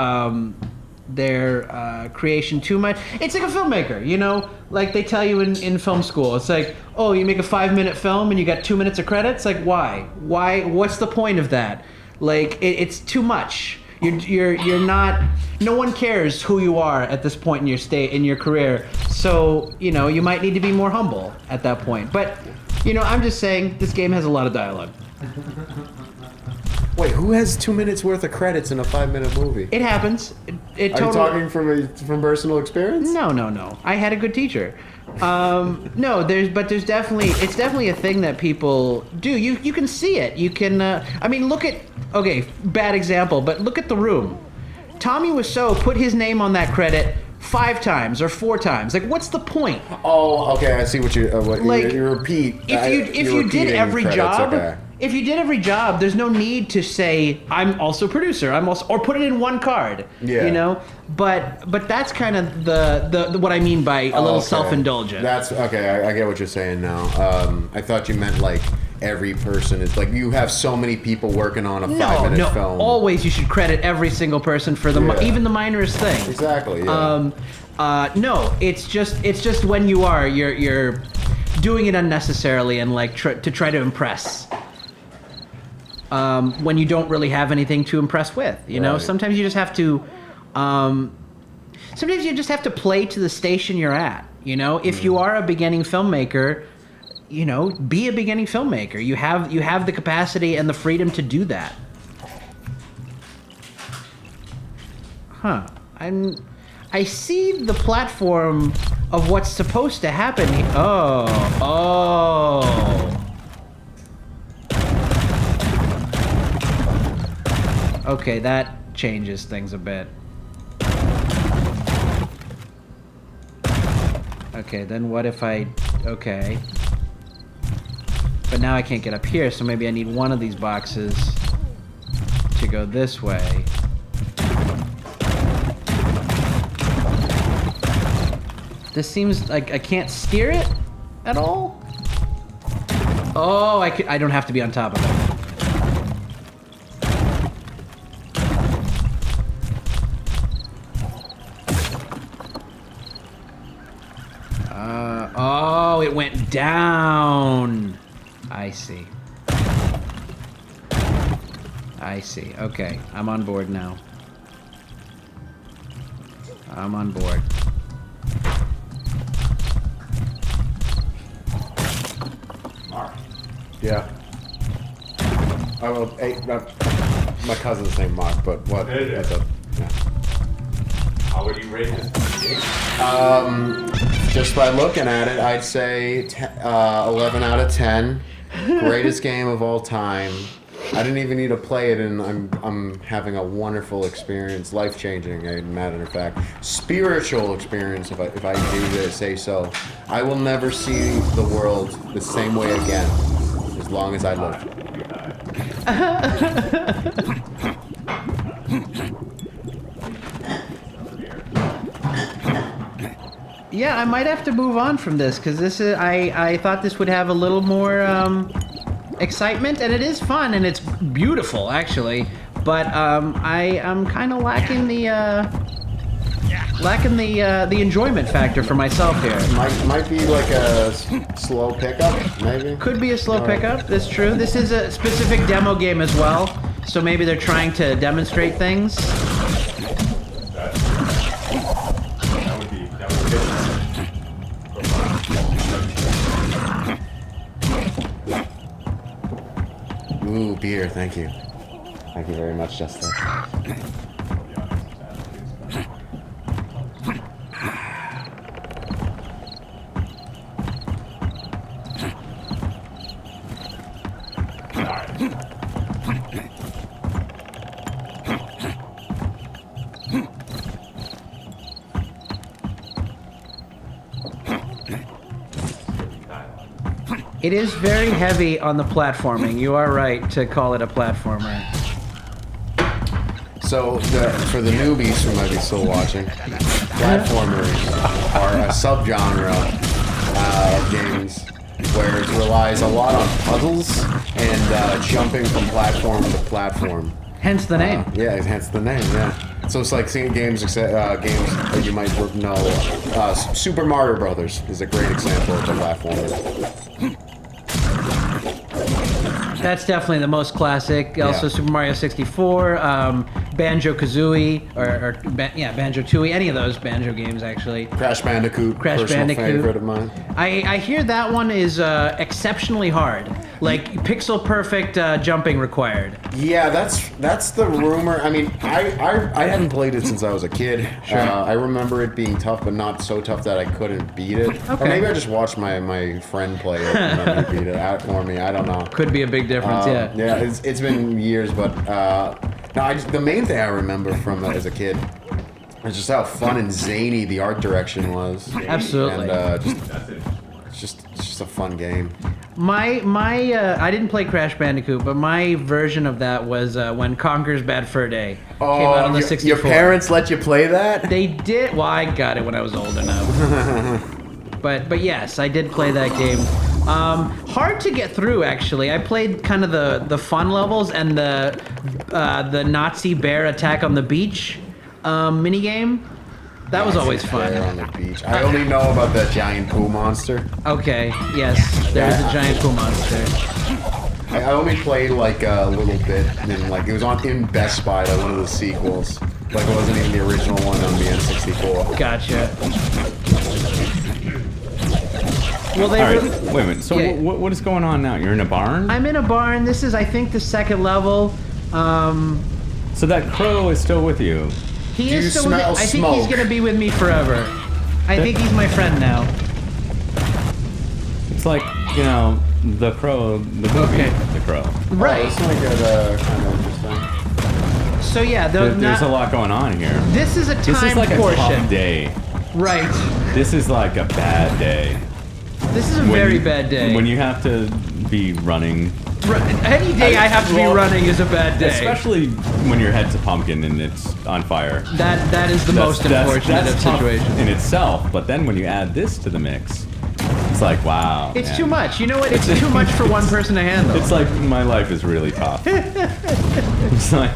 creation too much. It's like a filmmaker, you know, like they tell you in film school. It's like, oh, you make a 5-minute film and you got 2 minutes of credits. Like, why? What's the point of that? Like, it's too much. You're not. No one cares who you are at this point in your career. So you know you might need to be more humble at that point. But you know, I'm just saying this game has a lot of dialogue. Wait, who has 2 minutes worth of credits in a 5-minute movie? It happens. It Are totally. you talking from personal experience? No. I had a good teacher. No, there's definitely a thing that people do. You can see it. You can. I mean, bad example, but look at The Room. Tommy Wiseau put his name on that credit 5 times or 4 times. Like, what's the point? Oh, okay. I see what you Like, you repeat. If you did repeating every credits, job, okay. if you did every job, there's no need to say I'm also producer. Or put it in one card. Yeah. You know. But that's kind of the what I mean by a little Okay. self-indulgent. That's okay. I get what you're saying now. I thought you meant like every person is like you have so many people working on a 5-minute film. Always you should credit every single person for Yeah. even the minorest thing. Exactly. Yeah. No, it's just when you're doing it unnecessarily and like to try to impress. When you don't really have anything to impress with, you know. Right. Sometimes you just have to. Sometimes you just have to play to the station you're at. You know, if you are a beginning filmmaker, you know, be a beginning filmmaker. You have the capacity and the freedom to do that. Huh. I see the platform of what's supposed to happen. Oh. Okay, that changes things a bit. Okay, then what if I... Okay. But now I can't get up here, so maybe I need one of these boxes to go this way. This seems like I can't steer it at all. Oh, I don't have to be on top of it. Oh, it went down. I see. I see. Okay, I'm on board now. I'm on board. Mark. Yeah. I will. Hey, my cousin's named Mark, but what? Yeah. How would you rate this game? Just by looking at it, I'd say 11 out of 10. Greatest game of all time. I didn't even need to play it, and I'm having a wonderful experience, life-changing, as a matter of fact, spiritual experience, if I do say so. I will never see the world the same way again, as long as I live. Yeah, I might have to move on from this because this is. I thought this would have a little more excitement, and it is fun and it's beautiful actually. But I'm kind of lacking the enjoyment factor for myself here. Might be like a slow pickup, maybe. Could be a slow pickup. That's true. This is a specific demo game as well, so maybe they're trying to demonstrate things. Ooh, beer, thank you. Thank you very much, Justin. It is very heavy on the platforming. You are right to call it a platformer. So, for the newbies who might be still watching, platformers are a subgenre of games where it relies a lot on puzzles and jumping from platform to platform. Hence the name. Yeah, hence the name, yeah. So it's like seeing games that you might know. Super Mario Brothers is a great example of a platformer. That's definitely the most classic. Also, Super Mario 64, Banjo-Kazooie, or Banjo-Tooie, any of those Banjo games, actually. Crash Bandicoot, favorite of mine. I hear that one is exceptionally hard. Like, pixel-perfect jumping required. Yeah, that's the rumor. I mean, I hadn't played it since I was a kid. Sure. I remember it being tough, but not so tough that I couldn't beat it. Okay. Or maybe I just watched my friend play it and then he beat it out for me. I don't know. Could be a big difference, yeah. Yeah, it's been years, but the main thing I remember from it as a kid was just how fun and zany the art direction was. Absolutely. And it's just a fun game. I didn't play Crash Bandicoot, but my version of that was when Conker's Bad Fur Day came out on the 64. Your parents let you play that? They did. Well, I got it when I was old enough. But yes, I did play that game. Hard to get through, actually. I played kind of the fun levels and the Nazi bear attack on the beach minigame. That was always fun. Bear on the beach. I only know about that giant poo monster. Okay, yes, there is a giant poo monster. I only played like a little bit, and like it was in Best Buy, like one of the sequels. Like it wasn't even the original one on the N64. Gotcha. Well, All right, wait a minute. So Yeah. what is going on now? You're in a barn? I'm in a barn. This is, I think, the second level. So that crow is still with you? He Do you is still. smell I think he's smoke? gonna be with me forever. I think he's my friend now. It's like, you know, The Crow, the movie, Okay. The Crow. Right. This might get kind of interesting. So yeah, There's a lot going on here. This is a This is time like a portion. tough day. Right. This is like a bad day. This is a very bad day. When you have to be running. Any day I have to be running is a bad day. Especially when your head's a pumpkin and it's on fire. That is the most unfortunate of tough situations. in itself. But then when you add this to the mix, it's like, wow. It's man. too much. You know what? It's too much for one person to handle. It's like my life is really tough. It's like,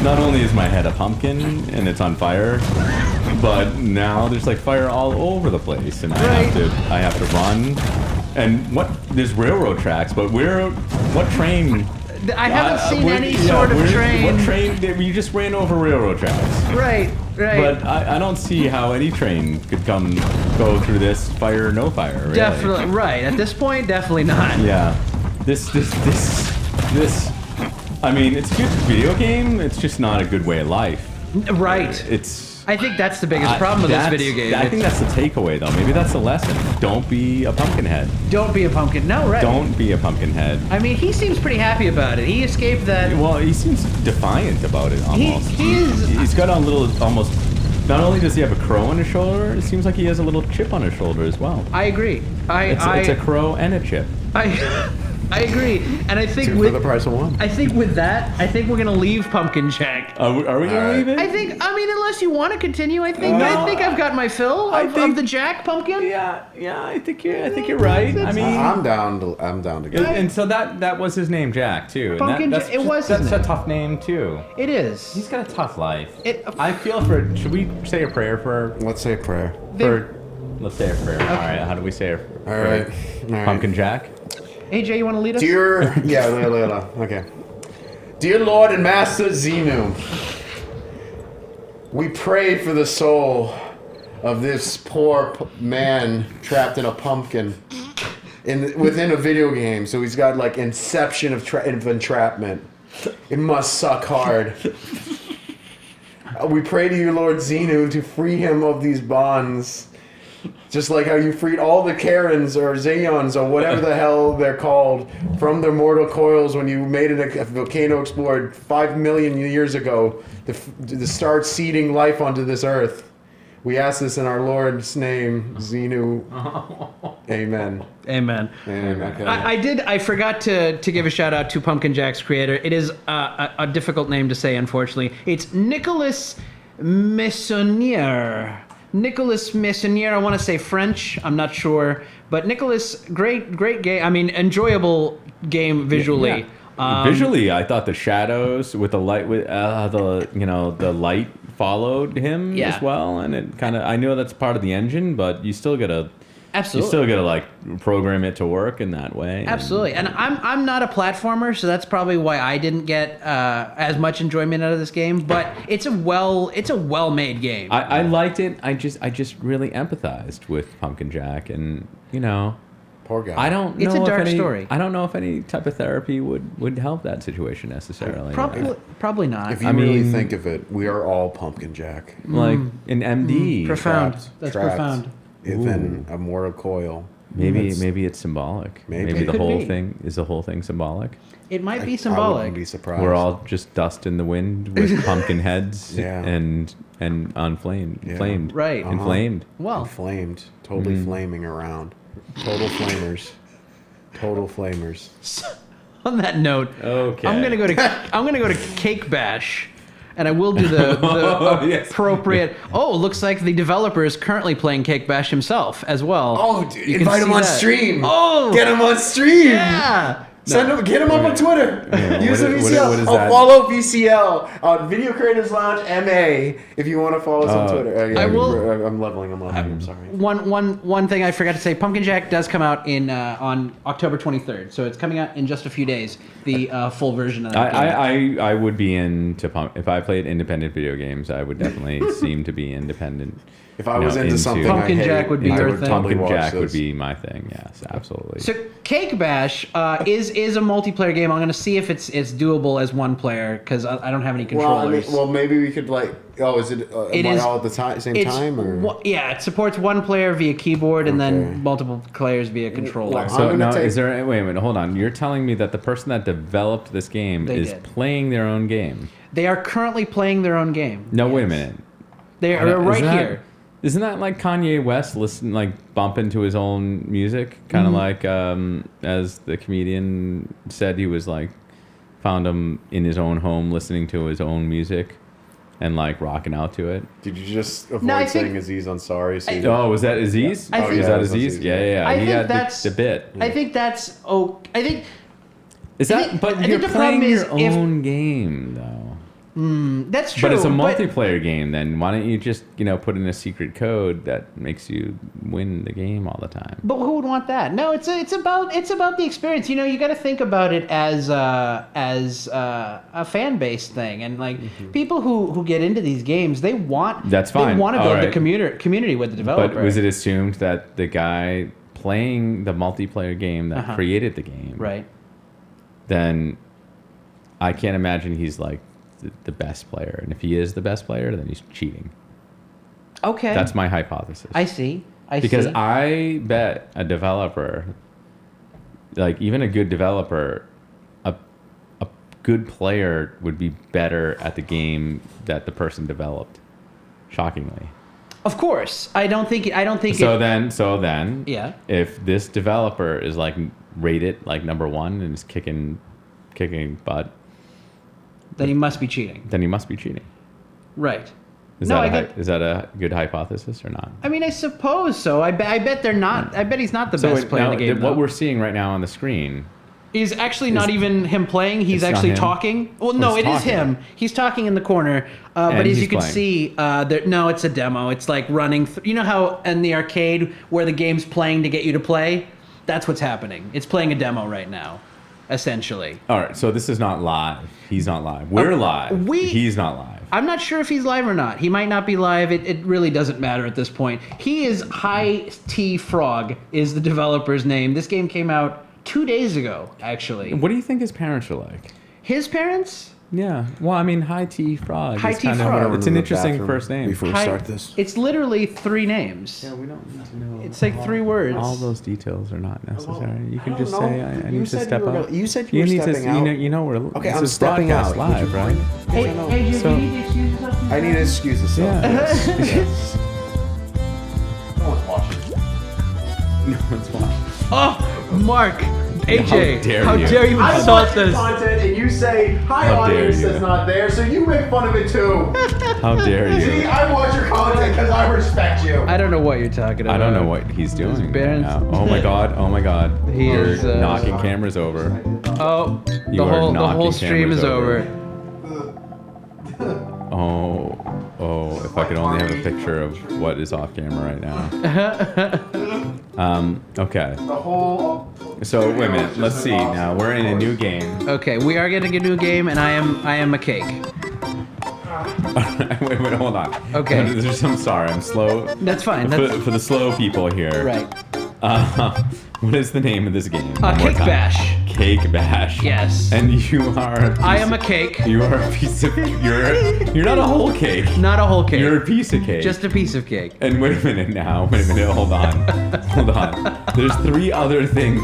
not only is my head a pumpkin and it's on fire, but now there's like fire all over the place, and I have to run. And there's railroad tracks, but what train? I haven't seen any sort of train. What train? You just ran over railroad tracks. Right. But I don't see how any train could go through this fire or no fire. Really. Definitely right. At this point, definitely not. Yeah. This. I mean, it's a good video game. It's just not a good way of life. Right. I think that's the biggest problem with this video game. I think that's the takeaway, though. Maybe that's the lesson. Don't be a pumpkin head. Don't be a pumpkin. No, right. Don't be a pumpkin head. I mean, he seems pretty happy about it. He escaped that. Well, he seems defiant about it, almost. He's got a little, almost... Not only does he have a crow on his shoulder, it seems like he has a little chip on his shoulder as well. I agree. It's a crow and a chip. I agree, and I think for the price of one. I think with that, I think we're gonna leave Pumpkin Jack. Are we gonna leave it? I mean, unless you want to continue, I think I've got my fill of the Jack Pumpkin. Yeah, I think you're right. I mean, I'm down to go. And so that was his name, Jack, too. Pumpkin that's Jack, it was his That's name. a tough name too. It is. He's got a tough life. It- I feel for. Should we say a prayer for? Let's say a prayer. Let's say a prayer. All right. How do we say a prayer? All right. Pumpkin Jack. AJ, you want to lead us? Okay. Dear Lord and Master Xenu, we pray for the soul of this poor man trapped in a pumpkin within a video game. So he's got like inception of entrapment. It must suck hard. We pray to you, Lord Xenu, to free him of these bonds. Just like how you freed all the Karens or Zaeons or whatever the hell they're called from their mortal coils when you made a volcano explode 5 million years ago to start seeding life onto this earth. We ask this in our Lord's name, Xenu. Amen. Amen. Okay. I forgot to give a shout out to Pumpkin Jack's creator. It is a difficult name to say, unfortunately. It's Nicolas Messonnier. Nicolas Messonnier, I want to say French, I'm not sure. But Nicolas, great game. I mean, enjoyable game visually. Yeah. Visually, I thought the shadows with the light, the light followed him as well, and it kind of. I know that's part of the engine, but you still gotta. Absolutely. You still gotta like program it to work in that way. Absolutely, and I'm not a platformer, so that's probably why I didn't get as much enjoyment out of this game. But it's a well-made game. I liked it. I just really empathized with Pumpkin Jack, and Poor guy. I don't know. It's a dark if story. I don't know if any type of therapy would help that situation necessarily. Probably not. If you really think of it, we are all Pumpkin Jack. Like an MD. Profound. Trapped, That's trapped profound. Within a mortal coil. Maybe it's symbolic. Maybe. the Could whole be. thing is the whole thing symbolic. It might be I symbolic. wouldn't be surprised. We're all just dust in the wind with pumpkin heads Yeah. and unflamed, flamed, Right. inflamed. Well, Inflamed. Totally flaming around. Total flamers. Total flamers. on that note, Okay. I'm gonna go to Cake Bash, and I will do the Yes. appropriate. Oh, looks like the developer is currently playing Cake Bash himself as well. Oh, dude, You can invite him see on that. stream. Oh, Get him on stream. yeah. Send him, get him up on Twitter. Yeah, Use the what VCL. is I'll that? follow VCL on Video Creators Lounge MA if you want to follow us on Twitter. I will- I'm leveling. I'm sorry. One thing I forgot to say: Pumpkin Jack does come out on October 23rd, so it's coming out in just a few days. The full version of that game. I would be into if I played independent video games. I would definitely seem to be independent. If I was into something, Pumpkin I Jack hate, would be I your would thing. totally Pumpkin watch Jack would this. be my thing. Yes, absolutely. So Cake Bash is a multiplayer game. I'm going to see if it's doable as one player because I don't have any controllers. Well, maybe we could like. Oh, is it? It am I is- all at the same time or? Yeah, it supports one player via keyboard and Okay. then multiple players via controller. Well, So I'm gonna now, take- is there? Wait a minute, hold on. You're telling me that the person that developed this game They is did. playing their own game? They are currently playing their own game. No, wait a Yes. minute. They are right Isn't that- here. Isn't that like Kanye West bumping to his own music? Kind of like as the comedian said, he was like found him in his own home listening to his own music and like rocking out to it. Did you just avoid No, I think- saying Aziz Ansari? So Oh, was that Aziz? I think- was Yeah, that it was Aziz? Aziz, Yeah, yeah. I He think had that's the bit. I think that's oh. I think Is I that? think- But I you're think the problem playing is your if- own game though. that's true. But it's a multiplayer game. Then why don't you just put in a secret code that makes you win the game all the time? But who would want that? No, it's about the experience. You got to think about it as a fan base thing, and like people who get into these games, they want That's fine. They want to All build the right. community with the developer. But was it assumed that the guy playing the multiplayer game that created the game, right? then I can't imagine he's like the best player. And if he is the best player, then he's cheating. Okay, That's my hypothesis. I see. Because see. I bet a developer, like even a good developer, a good player would be better at the game that the person developed. Shockingly. Of course, I don't think. So then, Yeah. if this developer is like rated like number 1 and is kicking butt, then he must be cheating. then he must be cheating. Right. Is No, that a good hypothesis or not? I mean, I suppose so. I bet they're not. I bet he's not the best player in the game. what though. we're seeing right now on the screen is actually not even him playing. He's It's not actually him? talking. Well, Oh, no, he's it is talking. him. He's talking in the corner. But And as he's you can playing. see, no, it's a demo. It's like running. You know how in the arcade where the game's playing to get you to play? That's what's happening. It's playing a demo right now, essentially. All right, so this is not live. He's not live. We're live. He's not live. I'm not sure if he's live or not. He might not be live. It really doesn't matter at this point. He is High T Frog is the developer's name. This game came out 2 days ago, actually. What do you think his parents are like? His parents? Yeah. Well, I mean, High T Frog. High is T kind of- Frog. It's an interesting first name. Before we High- start this. It's literally 3 names. we don't need to know. It's like 3 words. All those details are not necessary. You can I just don't say, know. I You need to said step you were up. gonna- you said you were need stepping to, out. we're. Okay, this I'm is stepping broadcast out. live, right? Hey, So- you need to excuse yourself. I need to excuse myself. Yeah. Yes. No one's watching. No one's watching. Oh, Mark, AJ, How dare you. I insult watch us? content and you say, hi How dare audience you. that's not there, so you make fun of it too. How dare See, you? I watch your content because I respect you. I don't know what you're talking about. I don't know what he's doing. Right parents- now. Oh my god! Oh my god! He You're is, knocking cameras over. Oh, You the are whole knocking stream cameras is over. Oh! If I could only have a picture of what is off camera right now. Okay. The whole. So wait a minute. Let's see. Now we're in a new game. Okay, we are getting a new game, and I am a cake. wait, hold on. Okay. I'm sorry. I'm slow. That's fine. That's For the slow people here. right. What is the name of this game? One more Cake time. Bash. Cake Bash. Yes. And you are. I am a cake, You are a piece of. You're not a whole cake. not a whole cake. You're a piece of cake. Just a piece of cake. And wait a minute now. Wait a minute. Hold on. Hold on. There's 3 other things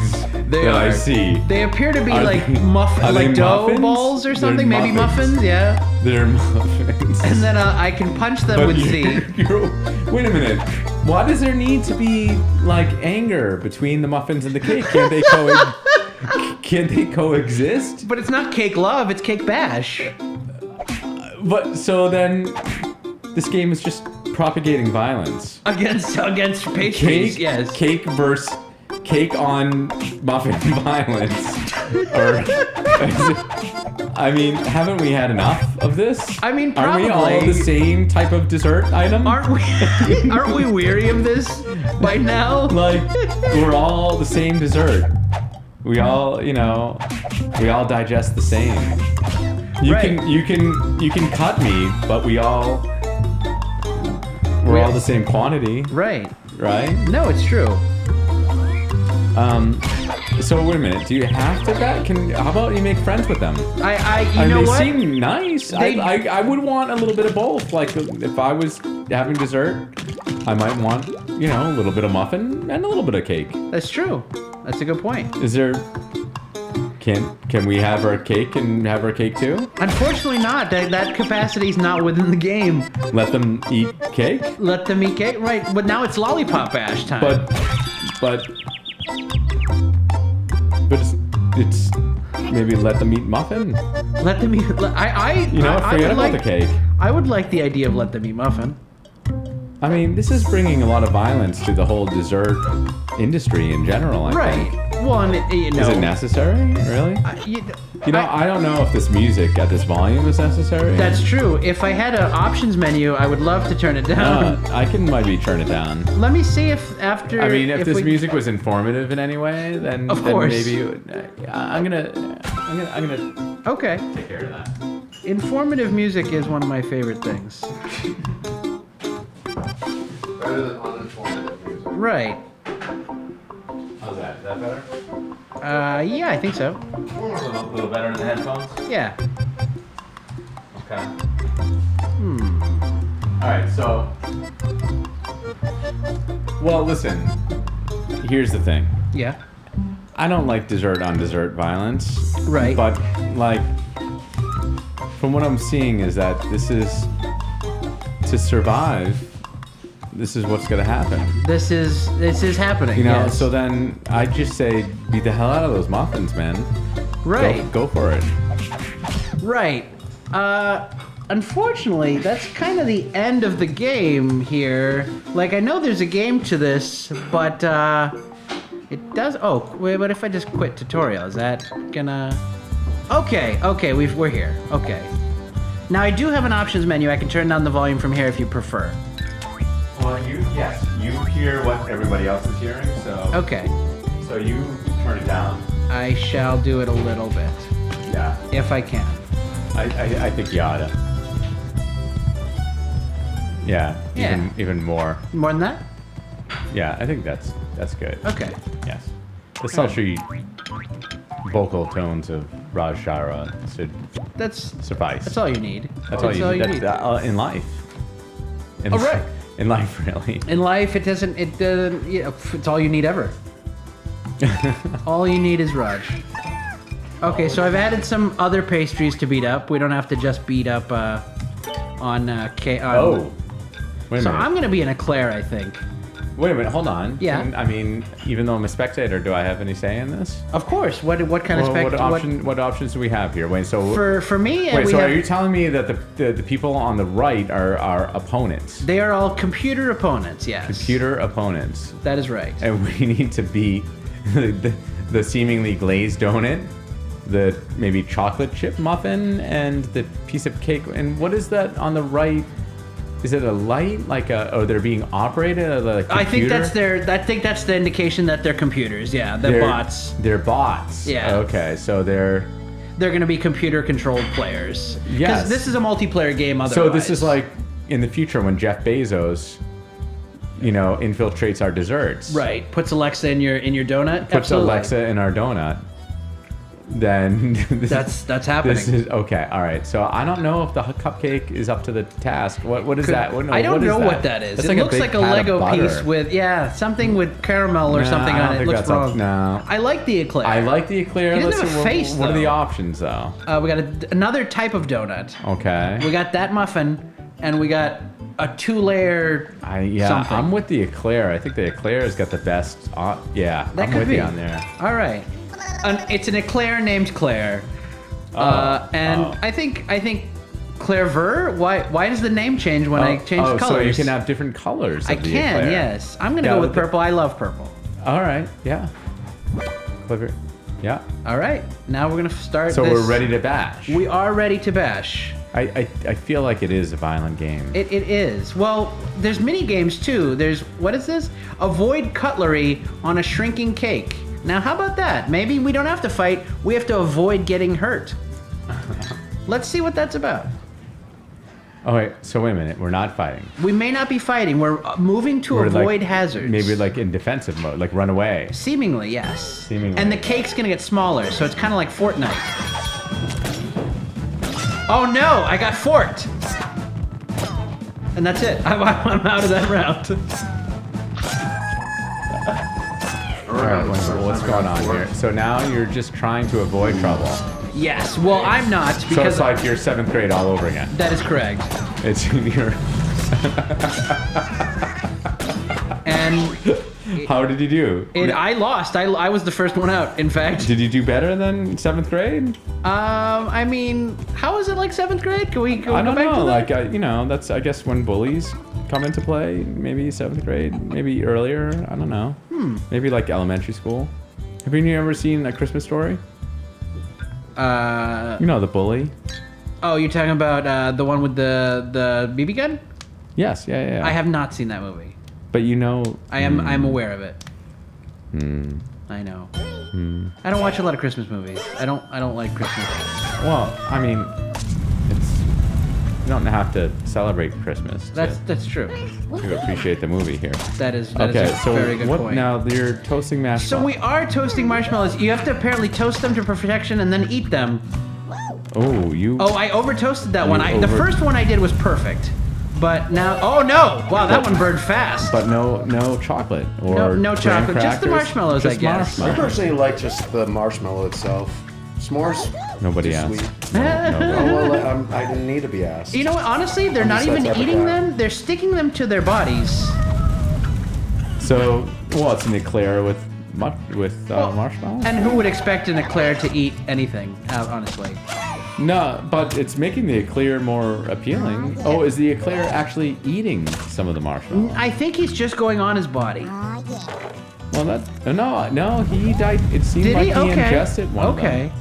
They that I are. see. They appear to be Are like they- are they like dough muffins? balls or They're something. Maybe muffins. muffins. Yeah. They're muffins. And then I can punch them But with Z. wait a minute. Why does there need to be like anger between the muffins and the cake? Can't they coexist? But it's not cake love. It's cake bash. But so then, this game is just propagating violence. Against pastries. Cake, Yes. cake versus cake on muffin violence. Or, I mean, haven't we had enough of this? I mean, aren't we all probably. the same type of dessert item? Aren't we weary of this by now? Like, we're all the same dessert. We all, we all digest the same. You Right. can cut me, but we all We're all the same quantity, Right. right? No, it's true. So wait a minute. Do you have to bet? How about you make friends with them? You know they what? seem nice. They- I would want a little bit of both. Like if I was having dessert, I might want a little bit of muffin and a little bit of cake. That's true. That's a good point. Is there? Can we have our cake and have our cake too? Unfortunately not. That capacity is not within the game. Let them eat cake. Let them eat cake. Right. But now it's Lollipop Bash time. But it's maybe let them eat muffin. Let them eat. I Forget would about the cake. I would like the idea of let them eat muffin. I mean, this is bringing a lot of violence to the whole dessert industry in general. I think. Well, and Is it necessary? Really? I don't know if this music at this volume is necessary. That's true. If I had an options menu, I would love to turn it down. I can maybe turn it down. Let me see if after. I mean, if this we- music was informative in any way, then Of course. maybe I'm gonna Okay. take care of that. Informative music is one of my favorite things. Better than uninformative music. Right. How's that? Is that better? Yeah, I think so. A little better than the headphones. Yeah. Okay. All right. So, well, listen. Here's the thing. Yeah. I don't like dessert on dessert violence. Right. But like, from what I'm seeing is that this is to survive. This is what's gonna happen. This is happening. Yes. So then I just say, beat the hell out of those muffins, man. Right. Go for it. Right. Unfortunately, that's kind of the end of the game here. Like, I know there's a game to this, but it does. Oh, wait. What if I just quit tutorial? Is that gonna? Okay. We're here. Okay. Now I do have an options menu. I can turn down the volume from here if you prefer. Well, you hear what everybody else is hearing, so Okay. so you turn it down. I shall do it a little bit, Yeah, if I can. I think you oughta. Yeah, Yeah. even more. More than that? Yeah, I think that's good. Okay. Yes, the sultry vocal tones of Raj Shara should That's suffice. that's all you need. That's all you need. need. In life. In, Oh, right. In life, really. In life, it doesn't. It's all you need ever. All you need is Raj. Okay, so I've added some other pastries to beat up. We don't have to just beat up on K. Oh, wait a So minute. I'm gonna be an eclair, I think. Wait a minute. Hold on. Yeah. I mean, even though I'm a spectator, do I have any say in this? Of course. What kind of Well, spec? what options do we have here? Wait, so For me, wait, we so have, are you telling me that the people on the right are opponents? they are all computer opponents. Yes. Computer opponents, That is right. and we need to beat the seemingly glazed donut, the maybe chocolate chip muffin, and the piece of cake. And what is that on the right? Is it a light, or they're being operated as a computer? I think that's the indication that they're computers. Yeah, they're bots. They're bots. Yeah. Okay, so they're They're going to be computer-controlled players. 'Cause Yes. this is a multiplayer game. Otherwise. So this is like in the future when Jeff Bezos, infiltrates our desserts. right. Puts Alexa in your donut. Puts Absolutely. Alexa in our donut. Then That's happening. This is okay. All right. So I don't know if the cupcake is up to the task. What is that? I don't know what that is. That's It looks big like a pat of Lego butter. piece with something with caramel or No, something I don't on it. It think looks that's wrong. no. I like the eclair. I like the eclair. He doesn't Let's have see, a face, what are the though. options though? We got another type of donut. Okay. We got that muffin, and we got a 2-layer. something. I'm with the eclair. I think the eclair has got the best. Yeah, That I'm could with be you on there. All right. It's an eclair named Claire. I think Claire Ver. Why does the name change when I change the colors? So you can have different colors. Of I the can. eclair. Yes. I'm gonna Yeah, go with with the- purple. I love purple. All right. Yeah. Clever. Yeah. All right. Now we're gonna start. So this. we're ready to bash. We are ready to bash. I feel like it is a violent game. It is. Well, there's mini games too. There's what is this? Avoid cutlery on a shrinking cake. Now, how about that? Maybe we don't have to fight. We have to avoid getting hurt. Let's see what that's about. Oh wait, so wait a minute. We're not fighting. We may not be fighting. We're moving to We're avoid like, hazards. Maybe like in defensive mode, like run away. Seemingly, yes. Seemingly. And the cake's gonna get smaller, so it's kind of like Fortnite. Oh no! I got forked. And that's it. I'm out of that round. All right, what's going on here? So now you're just trying to avoid trouble. Yes. Well, I'm not So because it's like your 7th grade all over again. that is correct. It's your. And How did you do? I lost. I was the first one out. In fact. Did you do better than 7th grade? I mean, how is it like 7th grade? Can we go I don't back know. to that? Like, you know, that's I guess when bullies come into play. Maybe 7th grade, maybe earlier. I don't know. Maybe like elementary school. Have you ever seen A Christmas Story? You know the bully. Oh, you're talking about the one with the BB gun? Yes, yeah. I have not seen that movie. But you know. I'm aware of it. I know. I don't watch a lot of Christmas movies. I don't like Christmas. Well, I mean, you don't have to celebrate Christmas That's true. to appreciate the movie here. That is Okay, a so very good what point. now? You're toasting marshmallows. So we are toasting marshmallows. You have to apparently toast them to perfection and then eat them. Oh, you. Oh, I over toasted that one. The over- first one I did was perfect, but now, oh no! Wow, that one burned fast. But no chocolate or No graham chocolate, just the crackers? marshmallows, I Just guess. I marshmallows. personally like just the marshmallow itself. S'mores? Nobody too asked. sweet. No. Oh, well, I didn't need to be asked. You know what? Honestly, they're I'm not just that even type of eating guy. them. They're sticking them to their bodies. So, well, it's an eclair with marshmallows. And who would expect an eclair to eat anything? Honestly. No, but it's making the eclair more appealing. Oh, is the eclair actually eating some of the marshmallows? I think he's just going on his body. Well, no, he died. It seemed Did like he? he Okay. ingested one of them. Okay.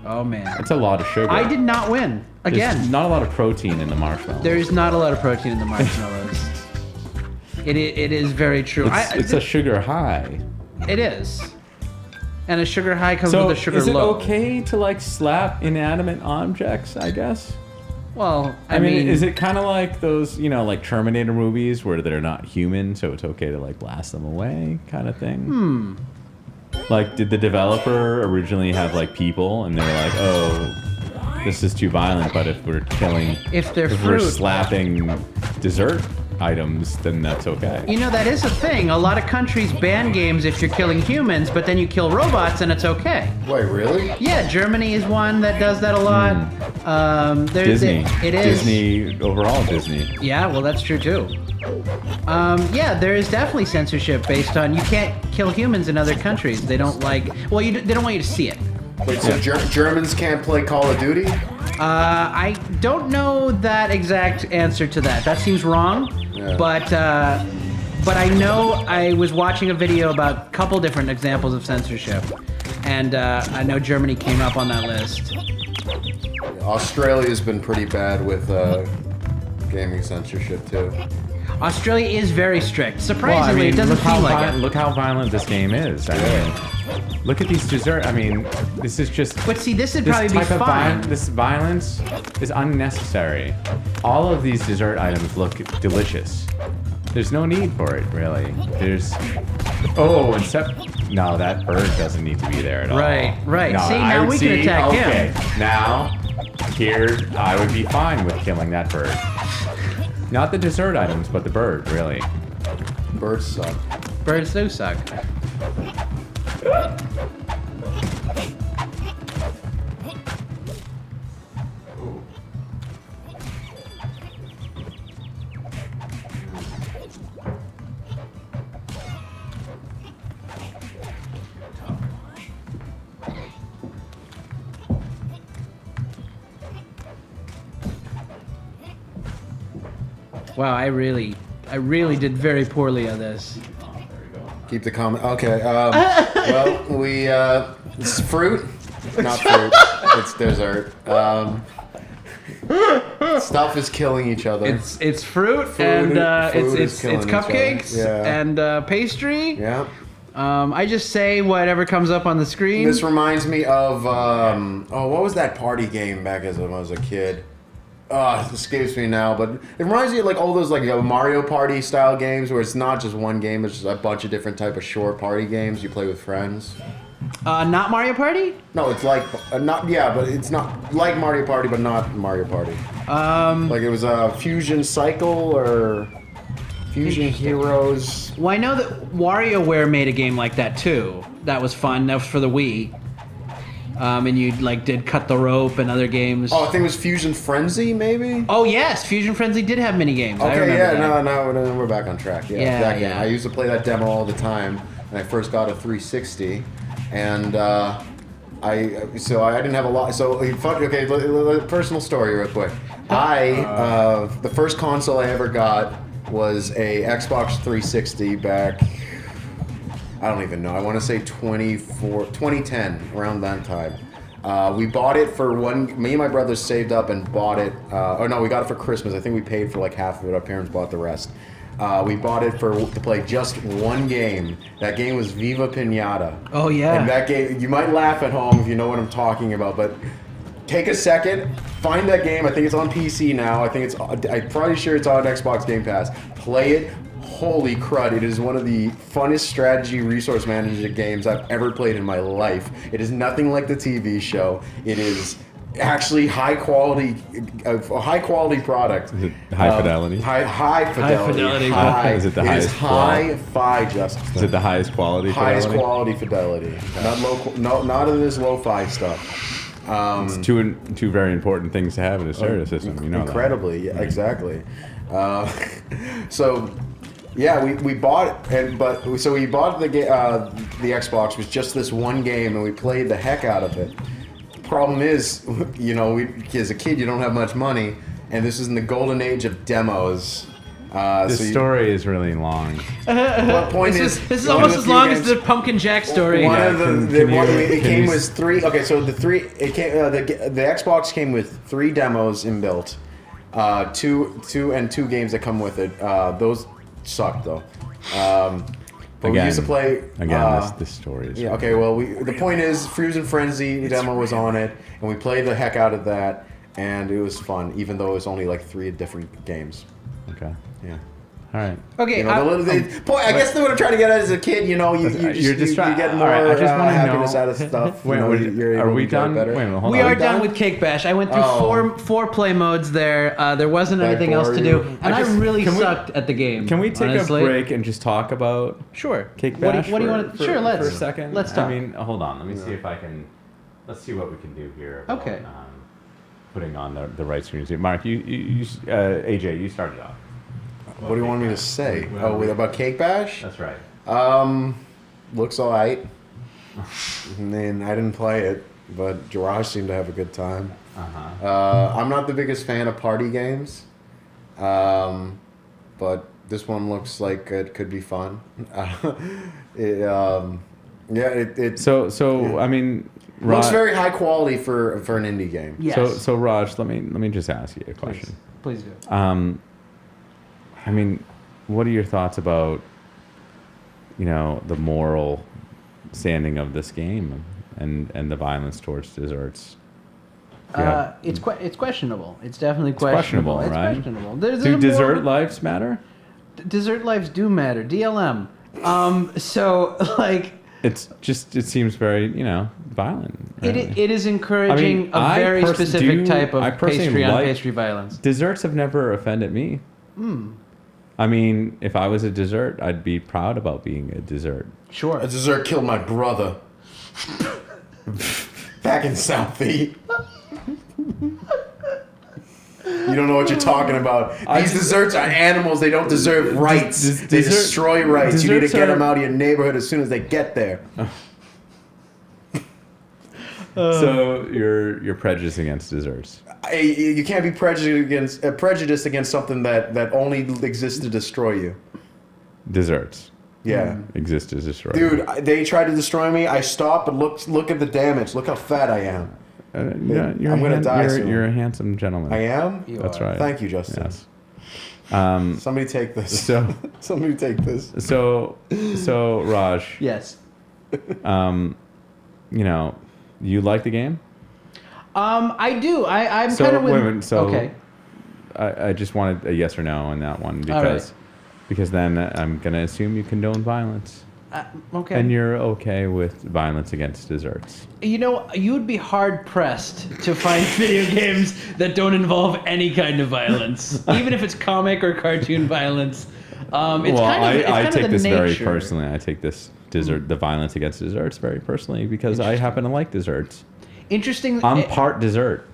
Oh man. That's a lot of sugar. I did not win. There's Again, not a lot of protein in the marshmallow. there is not a lot of protein in the marshmallows. It is very true. It's a sugar high. It is. And a sugar high comes So with a sugar is it low. okay to like slap inanimate objects? I guess. Well, I mean, is it kind of like those, like Terminator movies where they're not human, so it's okay to like blast them away, kind of thing? Like, did the developer originally have like people, and they were like, oh, this is too violent, but if we're killing, if they're if we're fruit? slapping dessert items, then that's okay. You know, that is a thing. A lot of countries ban games if you're killing humans, but then you kill robots and it's okay. Wait, really? Yeah, Germany is one that does that a lot. Disney. It is. Disney, overall Disney. Yeah, well, that's true too. Yeah, there is definitely censorship based on you can't kill humans in other countries. They don't like. Well, they don't want you to see it. Wait, so Germans can't play Call of Duty? I don't know that exact answer to that. That seems wrong. Yeah. But I know I was watching a video about a couple different examples of censorship, and I know Germany came up on that list. Australia's been pretty bad with gaming censorship too. Australia is very strict. Well, Surprisingly, it doesn't seem like it. Look how violent this game is. I mean, look at these dessert. I mean, this is just. But see, this would probably be fine. This violence is unnecessary. All of these dessert items look delicious. There's no need for it, really. No, that bird doesn't need to be there at all. Right. No, See, now we can attack him. Okay, now, here, I would be fine with killing that bird. Not the dessert items, but the bird, really. Birds suck. Birds do suck. Wow, I really did very poorly on this. Keep the comment. Okay. Well, it's fruit, not fruit. It's dessert. Stuff is killing each other. It's fruit Food and is it's killing each other. cupcakes Yeah. and pastry. Yeah. I just say whatever comes up on the screen. This reminds me of what was that party game back as I was a kid? It escapes me now, but it reminds me of like all those like Mario Party style games where it's not just one game, it's just a bunch of different type of short party games you play with friends. Not Mario Party? No, it's like but it's not like Mario Party, but not Mario Party. Like it was a Fusion Cycle or Fusion Heroes. Well, I know that WarioWare made a game like that too. That was fun. That was for the Wii. And you like did Cut the Rope and other games. Oh, I think it was Fusion Frenzy, maybe. Oh yes, Fusion Frenzy did have mini games. I Okay, remember yeah, that. no, we're back on track. Yeah, that game. I used to play that demo all the time when I first got a 360, and I didn't have a lot. So okay, personal story real quick. The first console I ever got was a Xbox 360 back. I don't even know. I want to say 2010, around that time. We bought it for me and my brothers saved up and bought it. We got it for Christmas. I think we paid for like half of it. Our parents bought the rest. We bought it to play just one game. That game was Viva Pinata. Oh yeah. And that game, you might laugh at home if you know what I'm talking about, but take a second, find that game. I think it's on PC now. I'm probably sure it's on Xbox Game Pass. Play it. Holy crud, it is one of the funnest strategy resource management games I've ever played in my life. It is nothing like the TV show. It is actually a high quality product. Is it high fidelity? High fidelity. High. Is it the highest Hi-fi, Justin. Is it the highest quality Highest fidelity? quality fidelity. Not low. Not of this lo-fi stuff. It's two very important things to have in a stereo system. You know Incredibly, that. yeah, exactly. So. Yeah, we bought it, so we bought the Xbox with just this one game, and we played the heck out of it. The problem is, as a kid, you don't have much money, and this is in the golden age of demos. This story is really long. What point This is almost as long as the Pumpkin Jack story. It came with three. Okay, so the Xbox came with 3 demos inbuilt, two games that come with it. Those sucked though. But we used to play. This story is. Yeah. Okay. Well, the point is, Fusion Frenzy demo was on it, and we played the heck out of that, and it was fun, even though it was only like 3 different games. Okay. Yeah. All right. Okay. I guess what I'm trying to get at as a kid, you get more happiness out of stuff. Are we done? We are done with Cake Bash. I went through four play modes there. There wasn't anything else to do, and I really sucked at the game. Can we take honestly. a break and just talk about Cake Bash? What do you want to? Sure, let's for a second. Let's talk. I mean, hold on. Let me see if I can. Let's see what we can do here. About, Okay. Putting on the right screen. Mark, AJ, you started off. What do you want me to say? About Cake Bash? That's right. Looks alright. And then I didn't play it, but Jiraj seemed to have a good time. I'm not the biggest fan of party games, but this one looks like it could be fun. I mean, looks very high quality for an indie game. Yes. So Raj, let me just ask you a question. Please do. I mean, what are your thoughts about, the moral standing of this game and the violence towards desserts? It's questionable. It's definitely questionable. It's right? questionable. Do dessert lives matter? Dessert lives do matter. DLM. So like. It seems very, violent. Right? It is encouraging a very specific type of pastry on pastry violence. Desserts have never offended me. I mean, if I was a dessert, I'd be proud about being a dessert. Sure. A dessert killed my brother. Back in Southie. You don't know what you're talking about. These desserts are animals. They don't deserve rights. They destroy rights. You need to get them out of your neighborhood as soon as they get there. So you're prejudiced against desserts. You can't be prejudiced against something that only exists to destroy you. Desserts. Yeah. Exist to destroy. Dude, they tried to destroy me. I stopped, but look at the damage. Look how fat I am. I'm gonna die soon. You're a handsome gentleman. I am? That's right. Thank you, Justin. Yes. Somebody take this. Somebody take this. So Raj. Yes. You like the game? I do. I'm kind of with. Wait a minute, okay. I just wanted a yes or no on that one All right. because then I'm gonna assume you condone violence. Okay. And you're okay with violence against desserts. You know, you would be hard pressed to find video games that don't involve any kind of violence, even if it's comic or cartoon violence. I take this very nature. personally. I take this the violence against desserts very personally because I happen to like desserts. Interesting. I'm part dessert.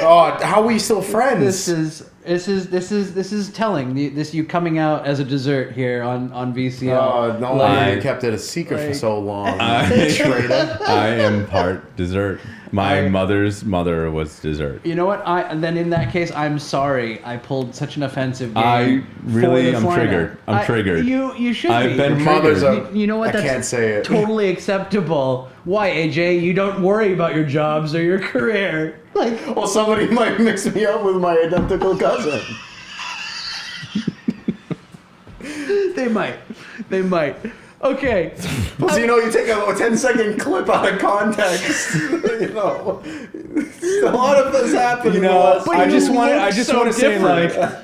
Oh, how are we still friends? This is telling. You coming out as a dessert here on VCL. Oh, no wonder you kept it a secret for so long. Traitor. I am part dessert. My mother's mother was dessert. You know what? Then in that case, I'm sorry. I pulled such an offensive game. I really for this am lineup. triggered. I'm triggered. You should I've be. been Your mother's triggered. You know what? I That's can't say it. totally acceptable. Why, AJ? You don't worry about your jobs or your career. Like, Well, somebody might mix me up with my identical cousin. they might. Okay. So, you take a 10-second clip out of context. A lot of this happened. I just want so to say different.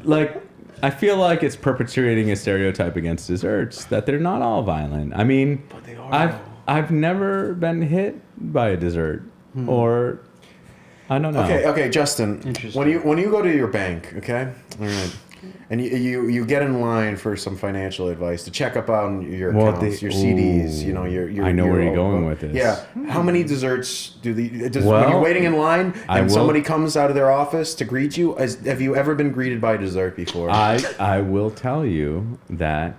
like I feel like it's perpetuating a stereotype against desserts that they're not all violent. I mean, But they are. I've never been hit by a dessert or I don't know. Okay, Justin. Interesting. When you go to your bank, okay, all right, and you get in line for some financial advice to check up on your accounts, your CDs, your. I know where you're going with this. Yeah, how many desserts when Well, you're waiting in line I and will- somebody comes out of their office to greet you? Have you ever been greeted by a dessert before? I will tell you that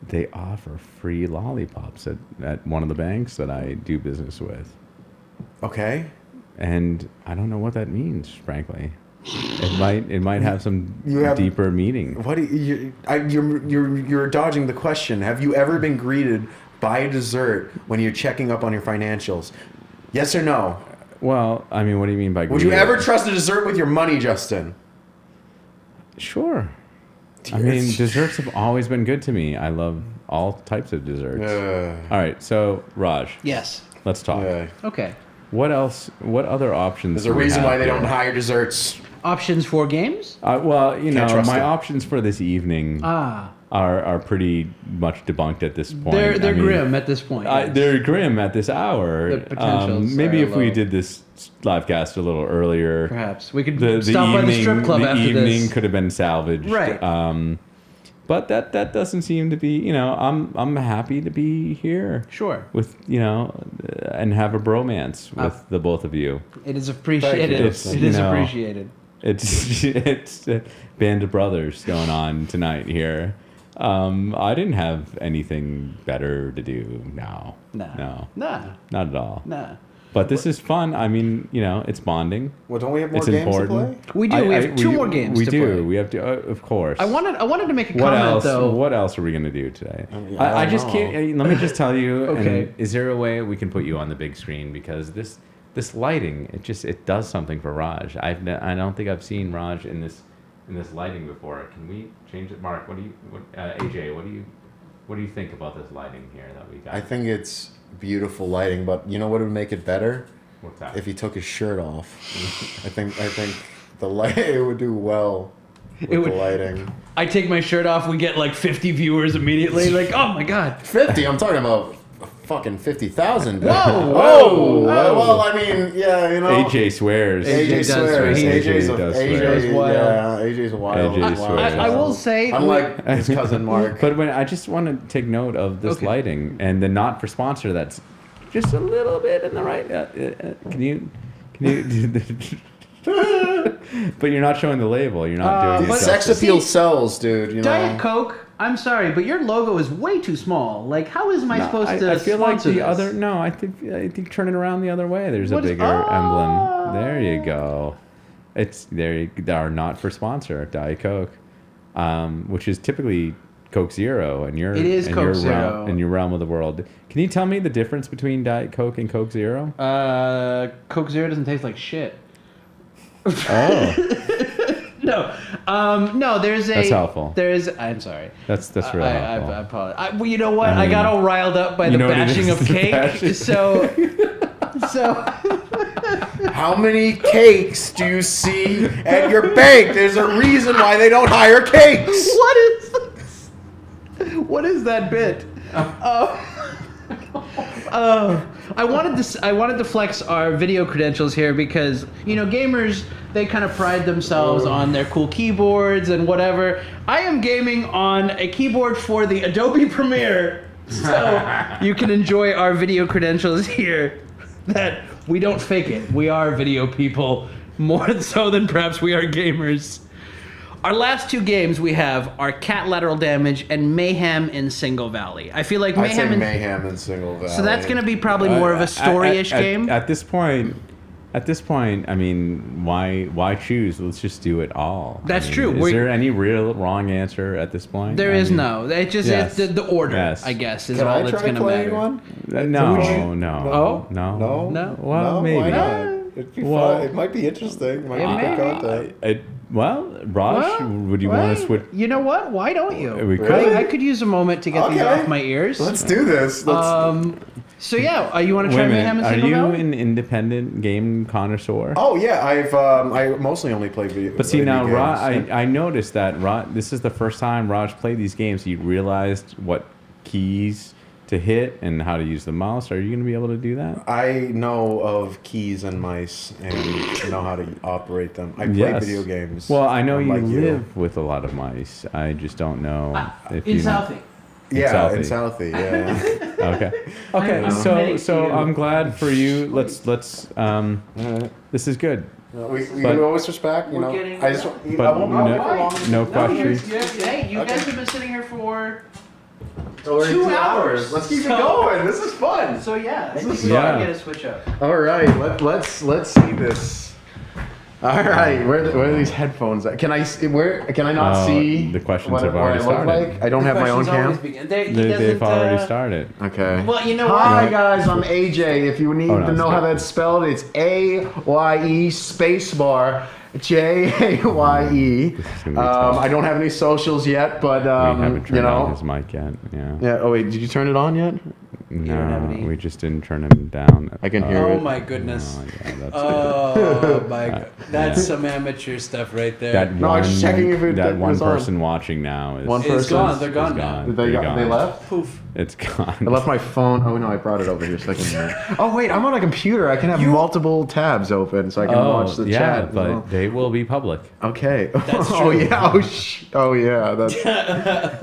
they offer free lollipops at one of the banks that I do business with. Okay. And I don't know what that means, frankly. It might have some have- deeper meaning. What you're dodging the question. Have you ever been greeted by a dessert when you're checking up on your financials? Yes or no? Well, I mean, what do you mean by Would you greedy? ever trust a dessert with your money, Justin? Sure. I mean, desserts have always been good to me. I love all types of desserts. All right, so Raj, Yes. let's talk. Okay. What else? What other options? There's a do we reason have why they here? don't hire desserts. Options for games? Well, Can't trust my them. options for this evening are pretty much debunked at this point. They're I mean, grim at this point. yes. They're grim at this hour. The potentials maybe are if we low. did this live cast a little earlier, Perhaps we could the stop by the strip club the after evening this. could have been salvaged. Right. But that doesn't seem to be. I'm happy to be here. Sure. With and have a bromance with the both of you. It is appreciated. It's, It is you know, appreciated. It's a band of brothers going on tonight here. I didn't have anything better to do now. No, Nah. not at all. Nah. But this is fun. I mean, it's bonding. Well, don't we have more It's games important. to play? We do. We have two more games We to do. play. We have to, of course. I wanted to make a What comment else? though. What else are we gonna do today? I I don't just know. can't. Let me just tell you. Okay. And is there a way we can put you on the big screen because this lighting it does something for Raj. I don't think I've seen Raj in this lighting before. Can we change it, Mark? AJ? What do you think about this lighting here that we got? I think it's beautiful lighting, but you know what would make it better? What's that? If he took his shirt off. I think the light it would do well with the lighting. I take my shirt off. We get like 50 viewers immediately. Like, oh my god. 50. I'm talking about fucking 50,000. Whoa. Well, I mean, yeah, AJ swears. AJ AJ does swears. swear. AJ's wild. Yeah, AJ's wild. AJ Wild. swears. I will say. Unlike his cousin Mark. But I just want to take note of this Okay. lighting and the not for sponsor. That's just a little bit in the right. Can you? But you're not showing the label. You're not doing it. Sex justice. appeal sells, dude. You know. Diet Coke. I'm sorry, but your logo is way too small. Like, how am I supposed to I feel like sponsor the this? other. No, I think turn it around the other way. There's What a is- bigger emblem. There you go. It's there. They are not for sponsor. Diet Coke, which is typically Coke Zero, and It is Coke Zero. in your realm of the world. Can you tell me the difference between Diet Coke and Coke Zero? Coke Zero doesn't taste like shit. Oh, No, there's a. That's helpful. I'm sorry. that's really I helpful. apologize. Well, you know what? I I got mean, all riled up by you the know what it bashing is, of the cake. bashing. So How many cakes do you see at your bank? There's a reason why they don't hire cakes. What is that bit? I wanted to flex our video credentials here because gamers, they kind of pride themselves on their cool keyboards and whatever. I am gaming on a keyboard for the Adobe Premiere, so you can enjoy our video credentials here. That we don't fake it. We are video people more so than perhaps we are gamers. Our last two games we have are Cat Lateral Damage and Mayhem in Single Valley. I feel like Mayhem in Single Valley. So that's going to be probably more of a story-ish game. At this point, I mean, why choose? Let's just do it all. That's true. Is there any real wrong answer at this point? There is no. It just Yes. the order, Yes. I guess, is Can all I that's try going to matter. playing one? No. Oh? No. No? Well, No, maybe. why not? It'd be Well, fun. It might be interesting. It might be may. good content. Well, Raj, would you want to switch? You know what? Why don't you? We could. Really? I could use a moment to get these Okay. off my ears. Let's do this. So yeah, you want to Wait try a Mayhem in minute. Are Single you Valley? an independent game connoisseur? Oh yeah, I mostly only play video. But see, now, games. Raj, I noticed that this is the first time Raj played these games. He realized what keys to hit and how to use the mouse. Are you going to be able to do that? I know of keys and mice and know how to operate them. I play video games. Well, I know you unlike live with a lot of mice. I just don't know if in you know. Southie. Yeah, in Southie. Southie. Yeah. Okay. I'm Okay. committed So to you. I'm glad for you. Let's. This is good. we But- always respect. You We're know. getting- I just. But I won't be for long. no questions. Hey, you Okay. guys have been sitting here for Already 2 hours. Let's keep So- it going. This is fun. so yeah. I think is we gotta fun. get a switch up. All right, let's see this. All right, where are these headphones at? Can I not Oh, see the questions what, have what already I look started. like? I don't have my own cam. They've already started. Okay. Well, you know Hi what? guys, I'm AJ. If you need Oh, no, to it's know how good. that's spelled, it's AYE spacebar JAYE. gonna be tough. I don't have any socials yet, but We haven't turned you know. on his mic yet. Yeah. Yeah. Oh wait, did you turn it on yet? don't have No, any- we just didn't turn him down. I can hear Oh it. my goodness. Oh, yeah, that's Oh my god. That's yeah. some amateur stuff right there. that No, I one, was just checking if it that one was on. person watching now is One It's person. gone. They're is gone now. gone. They They're left. Poof. It's gone. I left my phone. Oh no, I brought it over here so I can. Oh wait, I'm on a computer. I can have multiple tabs open so I can watch the yeah, chat. but Oh. they will be public. Okay. That's Oh true. yeah. Oh yeah. That's.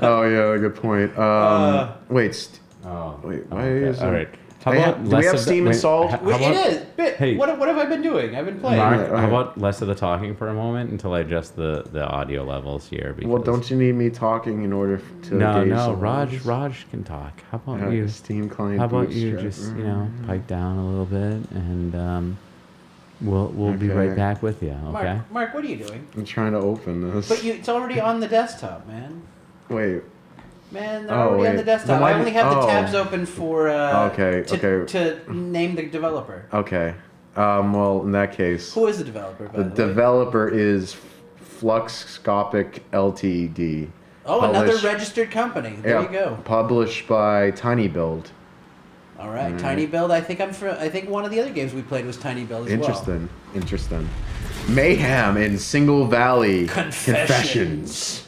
Oh yeah. Good point. Wait. Oh, Wait. Why okay. is All it? right. How Hey, about do we less have of the- Steam wait, installed? how Wait, about- it is. Bit. Hey. What have I been doing? I've been playing. Mark, Okay. how about less of the talking for a moment until I adjust the audio levels here? Because Well, don't you need me talking in order to No, gauge no, the Raj levels? can talk. How about Yeah, you? Steam client. How about you bootstrap. just pipe down a little bit and we'll be Okay. right back with you. Okay. Mark, what are you doing? I'm trying to open this. But it's already on the desktop, man. Wait. Man, they're Oh, already on wait. the desktop. Then why I only did- have the oh. tabs open for Okay, okay. to name the developer. Okay. Well, in that case, Who is the developer, by the the way? developer is Fluxscopic Ltd. Oh, another Published- registered company. There you go. Published by Tiny Build. All right, Tiny Build. I think one of the other games we played was Tiny Build as Interesting. Interesting. Mayhem in Single Valley. Confessions.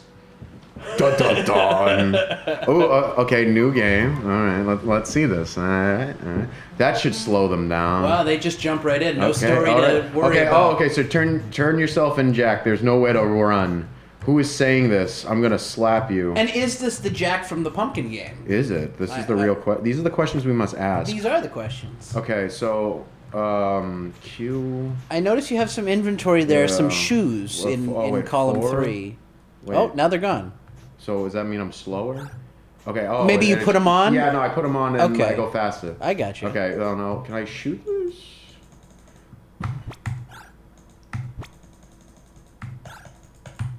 Dun dun dun. Oh, okay, new game. All right, let's see this. All right. That should slow them down. well. Wow, they just jump right in. No Okay, story all to right. worry okay. about. Oh, okay. So turn yourself in, Jack. There's no way to run. Who is saying this? I'm gonna slap you. And is this the Jack from the Pumpkin game? Is it? This is the real question. These are the questions we must ask. These are the questions. Okay, so Q. I notice you have some inventory there, Yeah. some shoes Well, in wait, column 4? 3. Wait. Oh, now they're gone. So does that mean I'm slower? Okay. Oh, Maybe you and put 'em on? Yeah, no, I put them on and Okay. I go faster. I got you. Okay. Oh no, can I shoot this?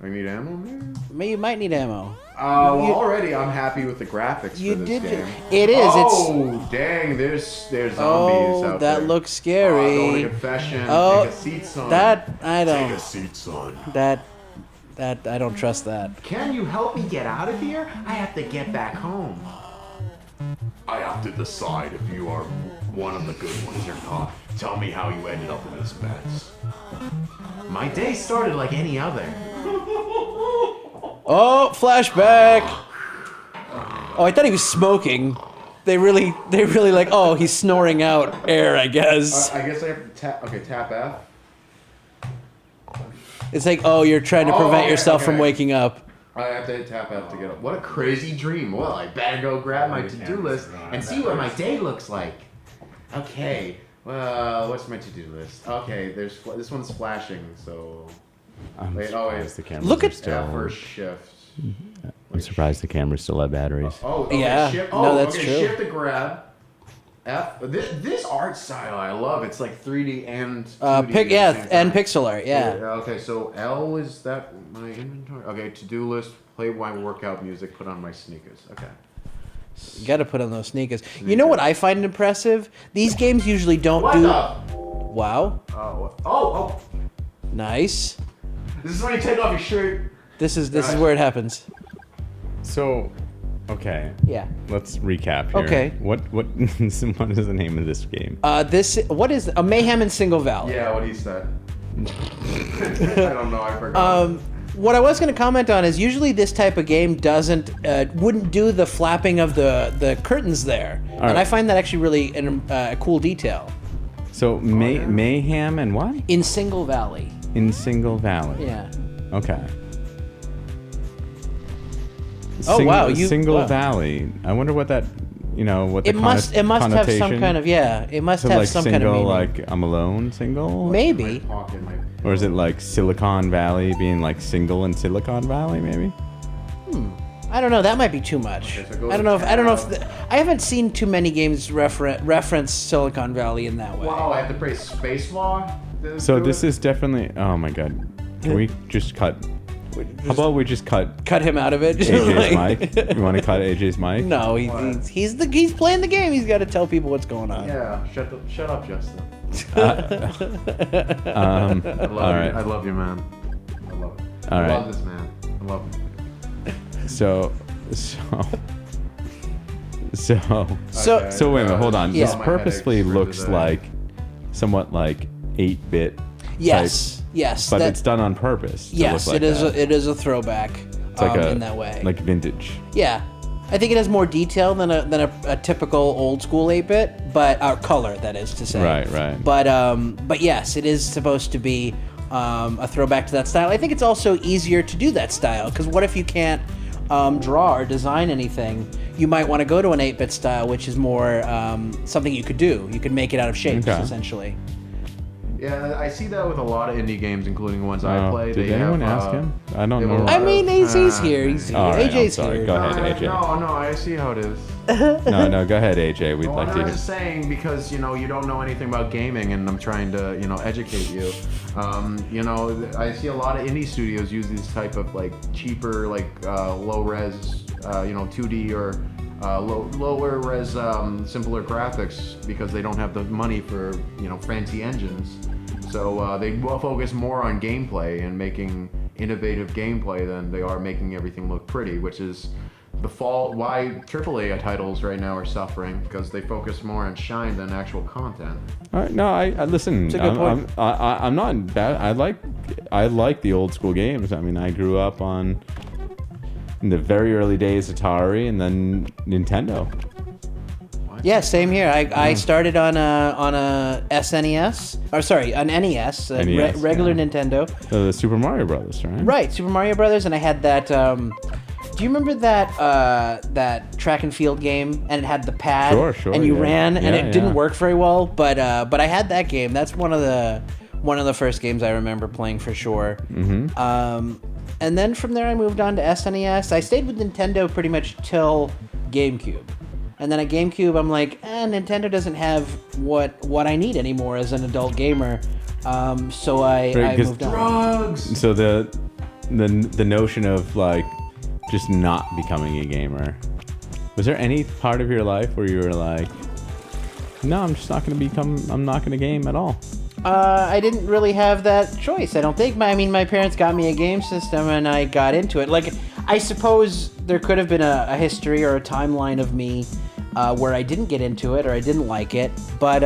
I need ammo, man. You might need ammo. Well, You- already I'm happy with the graphics You for this did. game. It is. Oh, dang! There's zombies Oh, out that there. looks Oh, scary. going to confession. Oh, Take a seat, son. That I Take a don't. seat, son. That I don't trust that. Can you help me get out of here? I have to get back home. I have to decide if you are one of the good ones or not. Tell me how you ended up in this mess. My day started like any other. Oh, flashback. Oh, I thought he was smoking. They really like, oh, he's snoring out air, I guess. I guess I have to tap. Okay, tap F. It's like, oh, you're trying to prevent yourself from waking up. I have to hit tap F to get up. What a crazy dream. Well, I better go grab my to-do list and see what my day looks like. Okay. Well, what's my to-do list? Okay, this one's flashing, so... Wait, The cameras Look at- are still, F for shift. I'm surprised the cameras still have batteries. Oh, okay, Yeah. shift. No, Oh, that's okay, true. shift to grab. F. This art style I love. It's like 3D and 2D at the same and time. pixel art, yeah. Okay, so L is that my inventory? Okay, to-do list, play my workout music, put on my sneakers. Okay. You gotta put on those sneakers. You know what I find impressive? These games usually don't do... Wow. Oh. Nice. This is when you take off your shirt. This is where it happens. So, okay. Yeah. Let's recap here. Okay. What is the name of this game? What is a Mayhem in Single Valley? Yeah, what he said. I don't know, I forgot. What I was going to comment on is usually this type of game wouldn't do the flapping of the curtains there, and right. I find that actually really a cool detail. So Mayhem and what? In Single Valley. In Single Valley. Yeah. Okay. Oh, wow, Single wow. Valley. I wonder what that, what the It must have some connotation- kind of It must So have like some single, kind of meaning. like I'm alone, single. Maybe. Or is it like Silicon Valley being like single in Silicon Valley? Maybe. I don't know. That might be too much. Okay, so go I don't to know if tab. I haven't seen too many games reference Silicon Valley in that way. Wow, I have to press spacebar? So this is definitely. Oh my god. Can we just cut? How about we just cut Cut him out of it. AJ's mic? You want to cut AJ's mic? No, he's playing the game. He's got to tell people what's going on. Yeah, shut up, Justin. All right. I love you, man. I love it. All I right. love this man. I love him. So So wait a minute. Hold on. Yeah. This My purposefully headaches for looks today. like somewhat like 8-bit. yes, But that- it's done on purpose. to yes, look like it is. that. It is a throwback. It's like in that way. like vintage. Yeah, I think it has more detail than a typical old school 8-bit, but color, that is to say. Right. But yes, it is supposed to be a throwback to that style. I think it's also easier to do that style because what if you can't draw or design anything? You might want to go to an 8-bit style, which is more something you could do. You could make it out of shapes, Okay. essentially. Yeah, I see that with a lot of indie games, incling ones I play. Did They anyone have, ask him? I don't they have a know. lot I mean, AJ's of- here. He's here. All right, I'm AJ's sorry. here. Go ahead, AJ. No, I see how it is. No, go ahead, AJ. We'd Well, like I'm to not hear. just saying because you don't know anything about gaming, and I'm trying to educate you. I see a lot of indie studios use these type of like cheaper, like low res, 2D or lower res, simpler graphics because they don't have the money for fancy engines. So they will focus more on gameplay and making innovative gameplay than they are making everything look pretty, which is the fault why AAA titles right now are suffering because they focus more on shine than actual content. All right, no, I listen. It's a good point. I'm not bad. I like the old school games. I mean, I grew up in the very early days Atari and then Nintendo. Yeah, same here. I started on a SNES, or sorry, an NES, NES, regular yeah. Nintendo. The Super Mario Brothers, right? Right, Super Mario Brothers, and I had that. Do you remember that track and field game? And it had the pad, Sure, and you yeah. ran, and Yeah, it didn't yeah. work very well. But I had that game. That's one of the first games I remember playing for sure. Mm-hmm. And then from there, I moved on to SNES. I stayed with Nintendo pretty much till GameCube. And then at GameCube, I'm like, Nintendo doesn't have what I need anymore as an adult gamer. So I 'cause moved on. Drugs. So the notion of like just not becoming a gamer, was there any part of your life where you were like, no, I'm not going to game at all? I didn't really have that choice. I don't think. My parents got me a game system, and I got into it. Like, I suppose there could have been a history or a timeline of me where I didn't get into it or I didn't like it. But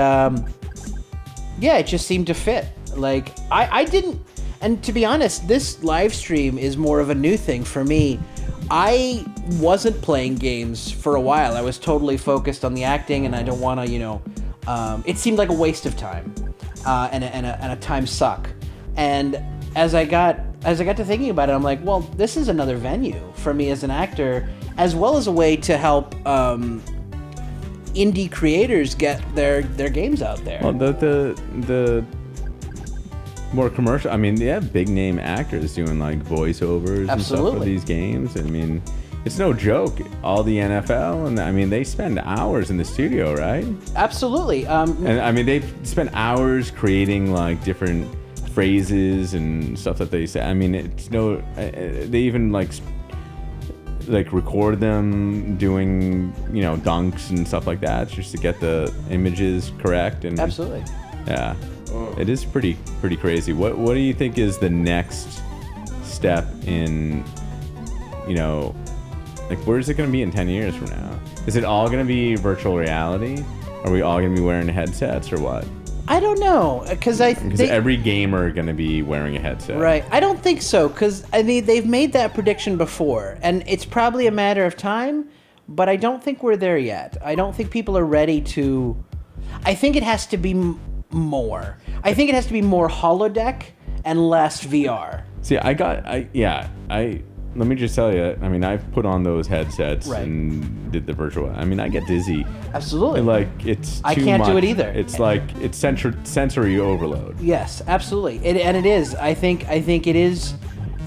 yeah, it just seemed to fit. Like I didn't, and to be honest, this live stream is more of a new thing for me. I wasn't playing games for a while. I was totally focused on the acting, and I don't want to, it seemed like a waste of time, and a time suck. And as I got to thinking about it, I'm like, well, this is another venue for me as an actor, as well as a way to help indie creators get their games out there. Well, the more commercial. I mean, they have big name actors doing like voiceovers and stuff for these games. I mean, it's no joke. All the NFL, and I mean, they spend hours in the studio, right? Absolutely. And I mean, they spend hours creating like different phrases and stuff that they say. I mean, it's no. They even like record them doing, you know, dunks and stuff like that, just to get the images correct. And absolutely. Yeah. It is pretty crazy. What do you think is the next step in, you know, like where's it going to be in 10 years from now? Is it all going to be virtual reality? Are we all going to be wearing headsets or what? I don't know, because every gamer going to be wearing a headset. Right. I don't think so, because I mean they've made that prediction before, and it's probably a matter of time. But I don't think we're there yet. I don't think people are ready to. I think it has to be more. I think it has to be more holodeck and less VR. See, let me just tell you, I mean, I've put on those headsets and did the virtual. I mean, I get dizzy. Absolutely. Like, it's too I can't much. do it either. It's like, it's sensory overload. Yes, absolutely. It is. I think it is.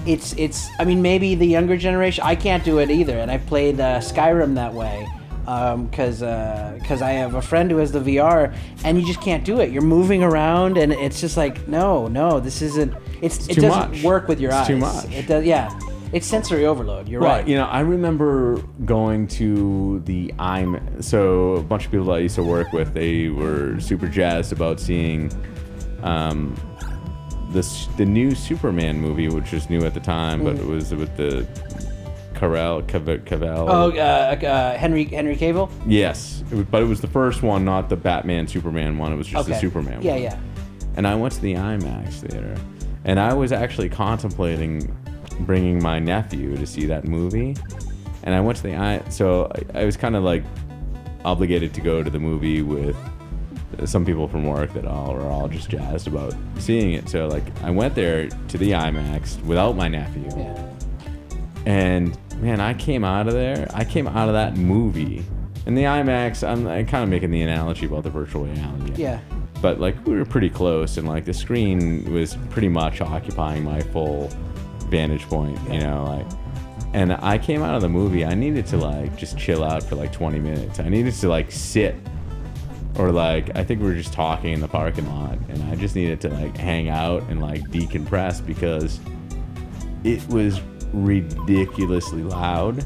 It's. I mean, maybe the younger generation. I can't do it either, and I've played Skyrim that way. Because I have a friend who has the VR, and you just can't do it. You're moving around, and it's just like, no, this isn't. It doesn't work with your eyes. Too much. It does. Yeah, it's sensory overload. You're right. You know, I remember going to the IMAX. So a bunch of people that I used to work with, they were super jazzed about seeing the new Superman movie, which was new at the time, but it was with the Cavill. Oh, Henry Cavill? Yes, but it was the first one, not the Batman Superman one. It was just the Superman one. Yeah. And I went to the IMAX theater, and I was actually contemplating bringing my nephew to see that movie. And I went to so I was kind of like obligated to go to the movie with some people from work that were all just jazzed about seeing it. So like I went there to the IMAX without my nephew. Yeah. And man, I came out of that movie. In the IMAX, I'm kind of making the analogy about the virtual reality. Yeah. But like we were pretty close, and like the screen was pretty much occupying my full vantage point, you know, like. And I came out of the movie, I needed to like just chill out for like 20 minutes. I needed to like sit, or like I think we were just talking in the parking lot, and I just needed to like hang out and like decompress because it was ridiculously loud.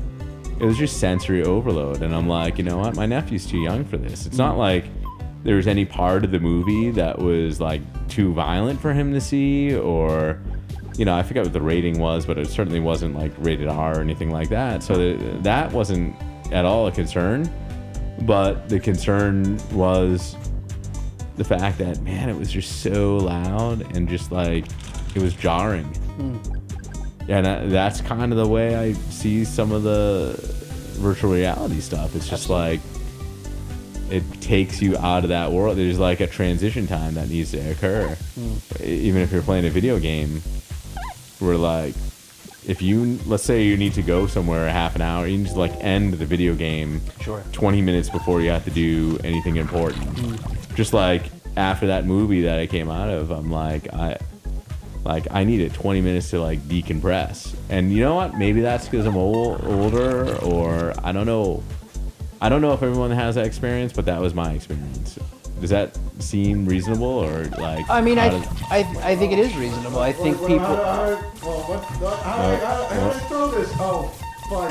It was just sensory overload, and I'm like, you know what, my nephew's too young for this. It's not like there was any part of the movie that was like too violent for him to see, or you know, I forget what the rating was, but it certainly wasn't like rated R or anything like that. So that wasn't at all a concern. But the concern was the fact that, man, it was just so loud and just like it was jarring. And that's kind of the way I see some of the virtual reality stuff. It's just like it takes you out of that world. There's like a transition time that needs to occur. Even if you're playing a video game, where like let's say you need to go somewhere a half an hour, you can just like end the video game 20 minutes before you have to do anything important. Just like after that movie that I came out of, I'm like, I needed 20 minutes to like decompress. And you know what? Maybe that's because I'm older, or I don't know. I don't know if everyone has that experience, but that was my experience. Does that seem reasonable, or like? I mean, I think it is reasonable. I think people. How do I throw this? Oh, fudge.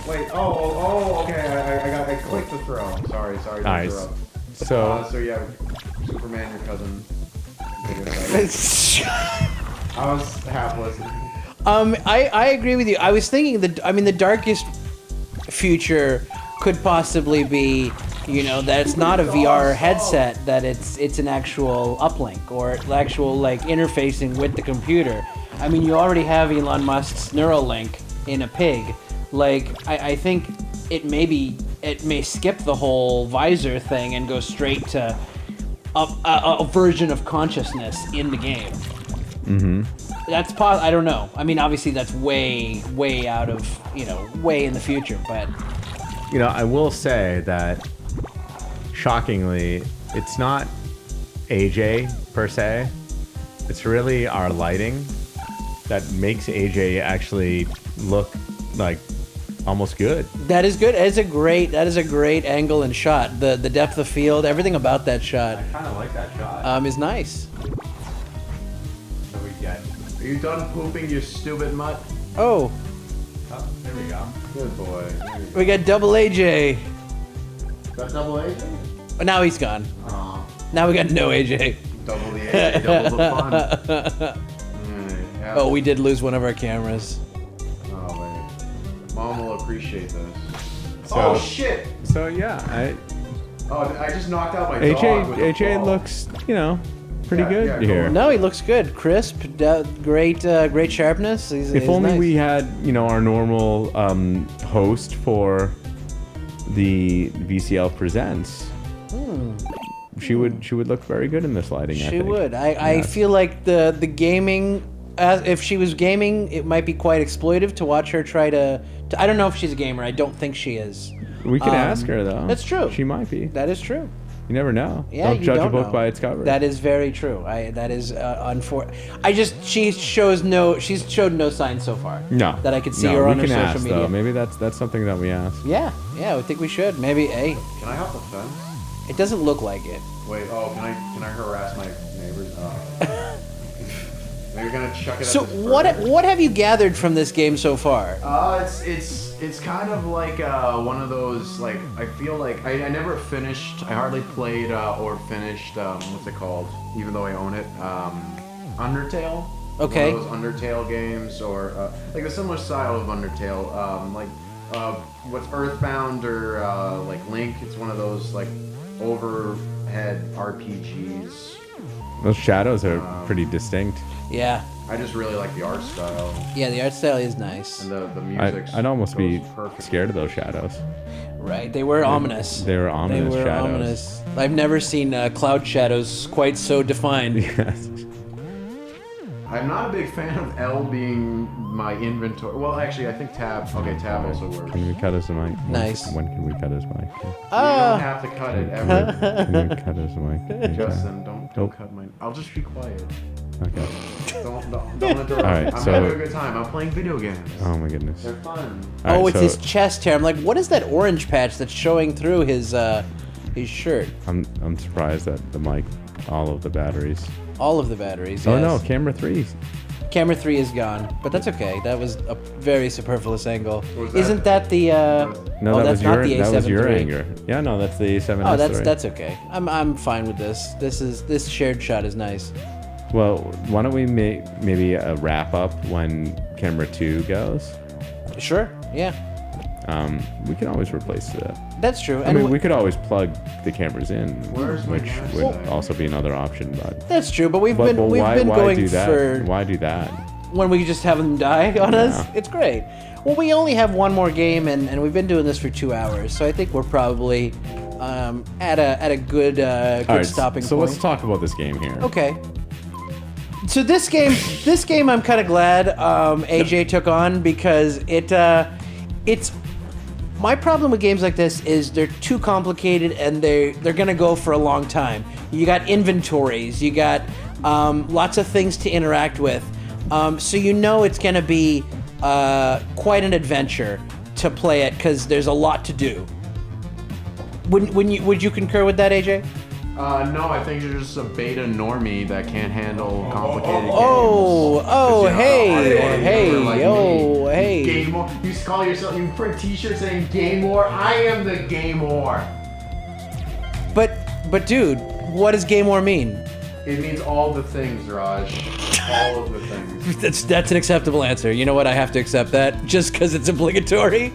Wait. Oh. Okay. I clicked the throw. Sorry. Nice. Throw. So yeah, Superman, your cousin. I was half listening. I agree with you. I was thinking the darkest future could possibly be You know, that it's not a VR headset, that it's an actual uplink or actual like interfacing with the computer. I mean, you already have Elon Musk's Neuralink in a pig. Like, I think it may skip the whole visor thing and go straight to a version of consciousness in the game. Mm-hmm. That's I don't know. I mean, obviously that's way out of, way in the future, but... I will say that, shockingly, it's not AJ per se. It's really our lighting that makes AJ actually look like almost good. That is good. That is a great angle and shot. The depth of field, everything about that shot I kind of like that shot. is nice. So we get. Are you done pooping, you stupid mutt? Oh, Oh, there we go. Good boy. There you go. we got double AJ. Got double AJ? Oh, now he's gone. Now we got no AJ. Double the AJ, double the fun. Yeah. Oh, we did lose one of our cameras. Oh, wait. Mom will appreciate this. Oh shit! So yeah, I just knocked out my AJ dog with a AJ ball. looks, pretty Yeah, good yeah, here. No, he looks good. Crisp, great sharpness. He's If only nice. we had, our normal host for the VCL Presents. She would look very good in this lighting. I She think. would. I feel like the gaming, if she was gaming, it might be quite exploitive to watch her try to. I don't know if she's a gamer. I don't think she is. We can ask her though. That's true. She might be. That is true. You never know. Yeah, Don't you judge don't a book know. by its cover. That is very true. That is she's showed no signs so far. no. That I could see no, her on we her can social ask, media. Though. Maybe that's something that we ask. Yeah, I think we should. Maybe. Hey, Can I hop the fence? it doesn't look like it. Wait. Oh, can I harass my neighbors? Maybe gonna chuck it. So at this what have you gathered from this game so far? It's kind of like one of those, like, I feel like I never finished, I hardly played or finished, what's it called, even though I own it, Undertale. Okay. One of those Undertale games, or like a similar style of Undertale, like what's Earthbound or like Link. It's one of those like overhead RPGs. Those shadows are pretty distinct. Yeah, I just really like the art style yeah, the art style is nice. and the music. I'd almost be perfect. scared of those shadows. Right, they were ominous. They were ominous They were shadows. ominous. I've never seen cloud shadows quite so defined. Yes. I'm not a big fan of L being my inventory. Well, actually, I think tab. Okay, tab also works. Can we cut his mic? Nice. When can we cut his mic? You don't have to cut it ever. Can we cut his mic? Justin, don't cut mine. I'll just be quiet. Okay. Don't interrupt. All right, I'm so- having a good time. I'm playing video games. Oh my goodness. They're fun. All Oh, right, it's so his chest hair. I'm like, what is that orange patch that's showing through his shirt? I'm surprised that the mic, all of the batteries. All of the batteries. Oh yes. no, camera 3. Camera 3 is gone, but that's okay. That was a very superfluous angle. was that? Isn't that the? No, oh, that that's was not your the that was your A7 III. anger. Yeah, no, that's the A7S Oh, III. that's okay. I'm fine with this. This shared shot is nice. Well, why don't we make maybe a wrap up when camera 2 goes? Sure. Yeah, We can always replace that. that's true. I And mean, we could always plug the cameras in, Where's my which mouse? would Well- also be another option. But that's true. But we've but been why going do that? for Why do that? when we just have them die on us. Yeah. It's great. Well, we only have one more game, and we've been doing this for 2 hours, so I think we're probably at a good All right, stopping so point. let's talk about this game here. Okay. So this game, I'm kind of glad AJ took on because it's my problem with games like this is they're too complicated and they're gonna go for a long time. You got inventories, you got lots of things to interact with, so it's gonna be quite an adventure to play it because there's a lot to do. Would you concur with that, AJ? No, I think you're just a beta normie that can't handle complicated games. Oh, 'Cause you're not hey, a hardcore hey, gamer like oh, me. hey. Gamor. You call yourself, you print t-shirts saying Gamor. I am the Gamor. But dude, what does Game War mean? It means all the things, Raj. All of the things. That's an acceptable answer. You know what? I have to accept that just because it's obligatory.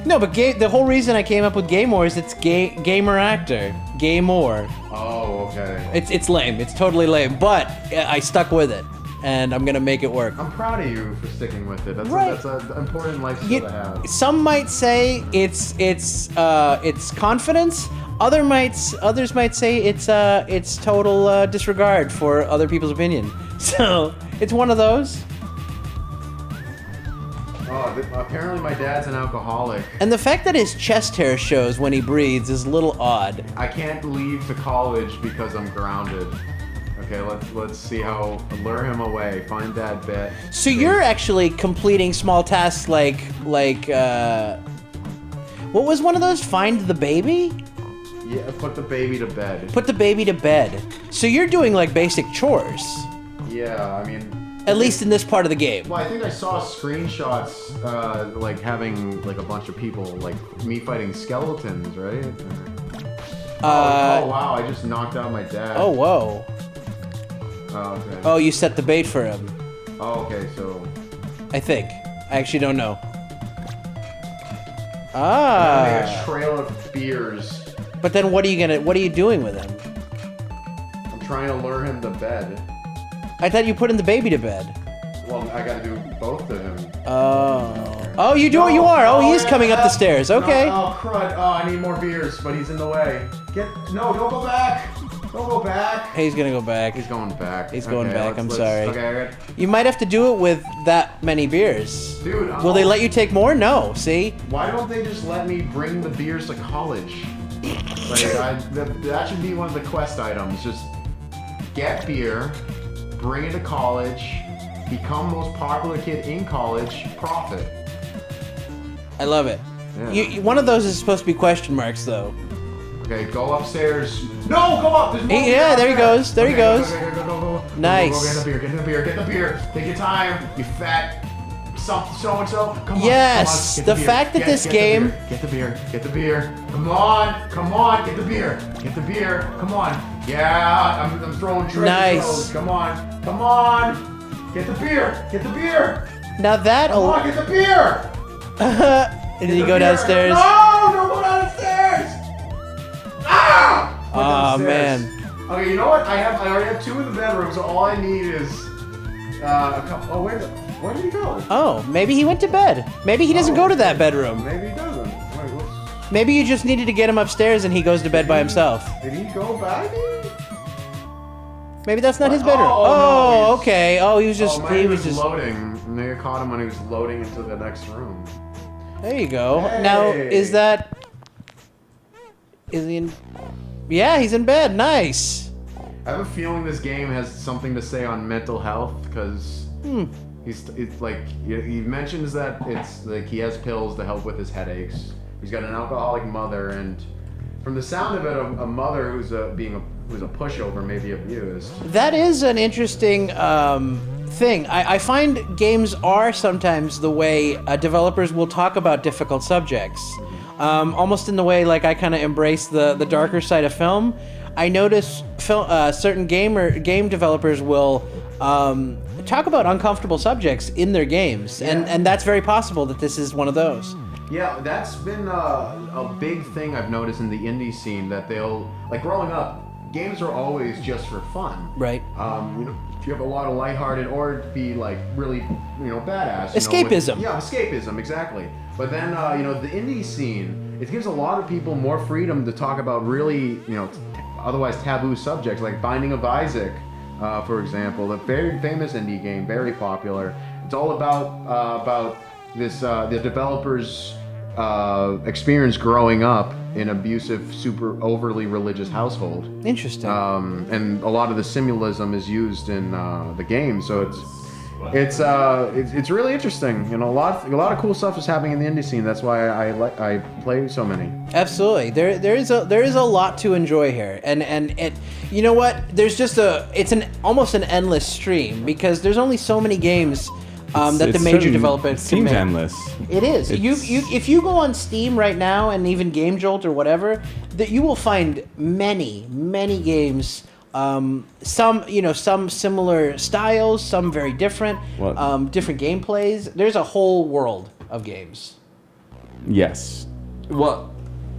No, but the whole reason I came up with Gamor is it's gamer actor. Gamor. Oh, okay. It's lame. It's totally lame. But I stuck with it, and I'm gonna make it work. I'm proud of you for sticking with it. That's Right. that's an important life skill to have. Some might say it's confidence. Others might say it's total disregard for other people's opinion. So it's one of those. Oh, apparently my dad's an alcoholic. And the fact that his chest hair shows when he breathes is a little odd. I can't leave to college because I'm grounded. Okay, let's see how lure him away. Find that bit. So you're actually completing small tasks like what was one of those? Find the baby? Yeah, put the baby to bed. Put the baby to bed. So you're doing like basic chores. Yeah, I mean. At least in this part of the game. Well, I think I saw screenshots, like having like a bunch of people, like me fighting skeletons, right? Oh wow! I just knocked out my dad. Oh whoa. Oh, okay. Oh, you set the bait for him. Oh, okay. So. I think. I actually don't know. I made a trail of beers. But then what are you doing with him? I'm trying to lure him to bed. I thought you put in the baby to bed. Well, I gotta do both of him. Oh. Oh, you do. You are. Oh, he's coming up the stairs. Okay. Oh crud! Oh, I need more beers, but he's in the way. No! Don't go back! Don't go back! Hey, he's gonna go back. He's going back. He's going back. I'm let's- sorry. Okay. You might have to do it with that many beers. Dude, Will they let you take more? No. See? Why don't they just let me bring the beers to college? Like, that should be one of the quest items. Just get beer, bring it to college, become most popular kid in college, profit. I love it. Yeah. One of those is supposed to be question marks, though. Okay, go upstairs. No, go up. There's more beer Yeah, up there he goes. There he goes. Go. Nice. Go, get the beer. Take your time, you fat so-and-so. Come on. Yes, come on, the beer. fact that this game- Get the beer. Come on, get the beer. Come on. Yeah, I'm throwing treasure Nice. throws. Come on. Get the beer. Now that. Come on, get the beer. Did he go downstairs? No, don't go downstairs. Ah! Went Oh downstairs. man. Okay, you know what? I already have 2 in the bedroom, so all I need is a couple. Oh, where did he go? Oh, maybe he went to bed. Maybe he doesn't go to that bedroom. Maybe he doesn't. Wait, what's... Maybe you just needed to get him upstairs and he goes to bed by himself. Did he go back? Maybe that's not his What? bedroom. Oh, Oh, no, okay. Oh, he was just. He was just. loading. And they caught him when he was loading into the next room. There you go. Hey. Now, is he in? Yeah, he's in bed. Nice. I have a feeling this game has something to say on mental health because it's like he mentions that it's like he has pills to help with his headaches. He's got an alcoholic mother, and from the sound of it, a mother who's a pushover, maybe abused. That is an interesting thing. I find games are sometimes the way developers will talk about difficult subjects. Almost in the way like I kind of embrace the darker side of film. I notice certain game developers will talk about uncomfortable subjects in their games, and that's very possible that this is one of those. Yeah, that's been a big thing I've noticed in the indie scene, that they'll, like growing up, games are always just for fun. Right. If you have a lot of lighthearted or be like really, badass. Escapism. Escapism, exactly. But then, the indie scene, it gives a lot of people more freedom to talk about really, otherwise taboo subjects, like Binding of Isaac, for example, a very famous indie game, very popular. It's all about this the developers' experience growing up in abusive, super overly religious household. Interesting. And a lot of the symbolism is used in the game, so it's really interesting. A lot of cool stuff is happening in the indie scene. That's why I play so many. Absolutely, there is a lot to enjoy here, and it, you know what? There's just it's almost an endless stream because there's only so many games. That the major developers seems can make. endless. It is. If you go on Steam right now and even Game Jolt or whatever, that you will find many games. Some similar styles, some very different. Different gameplays. There's a whole world of games. Yes. Well,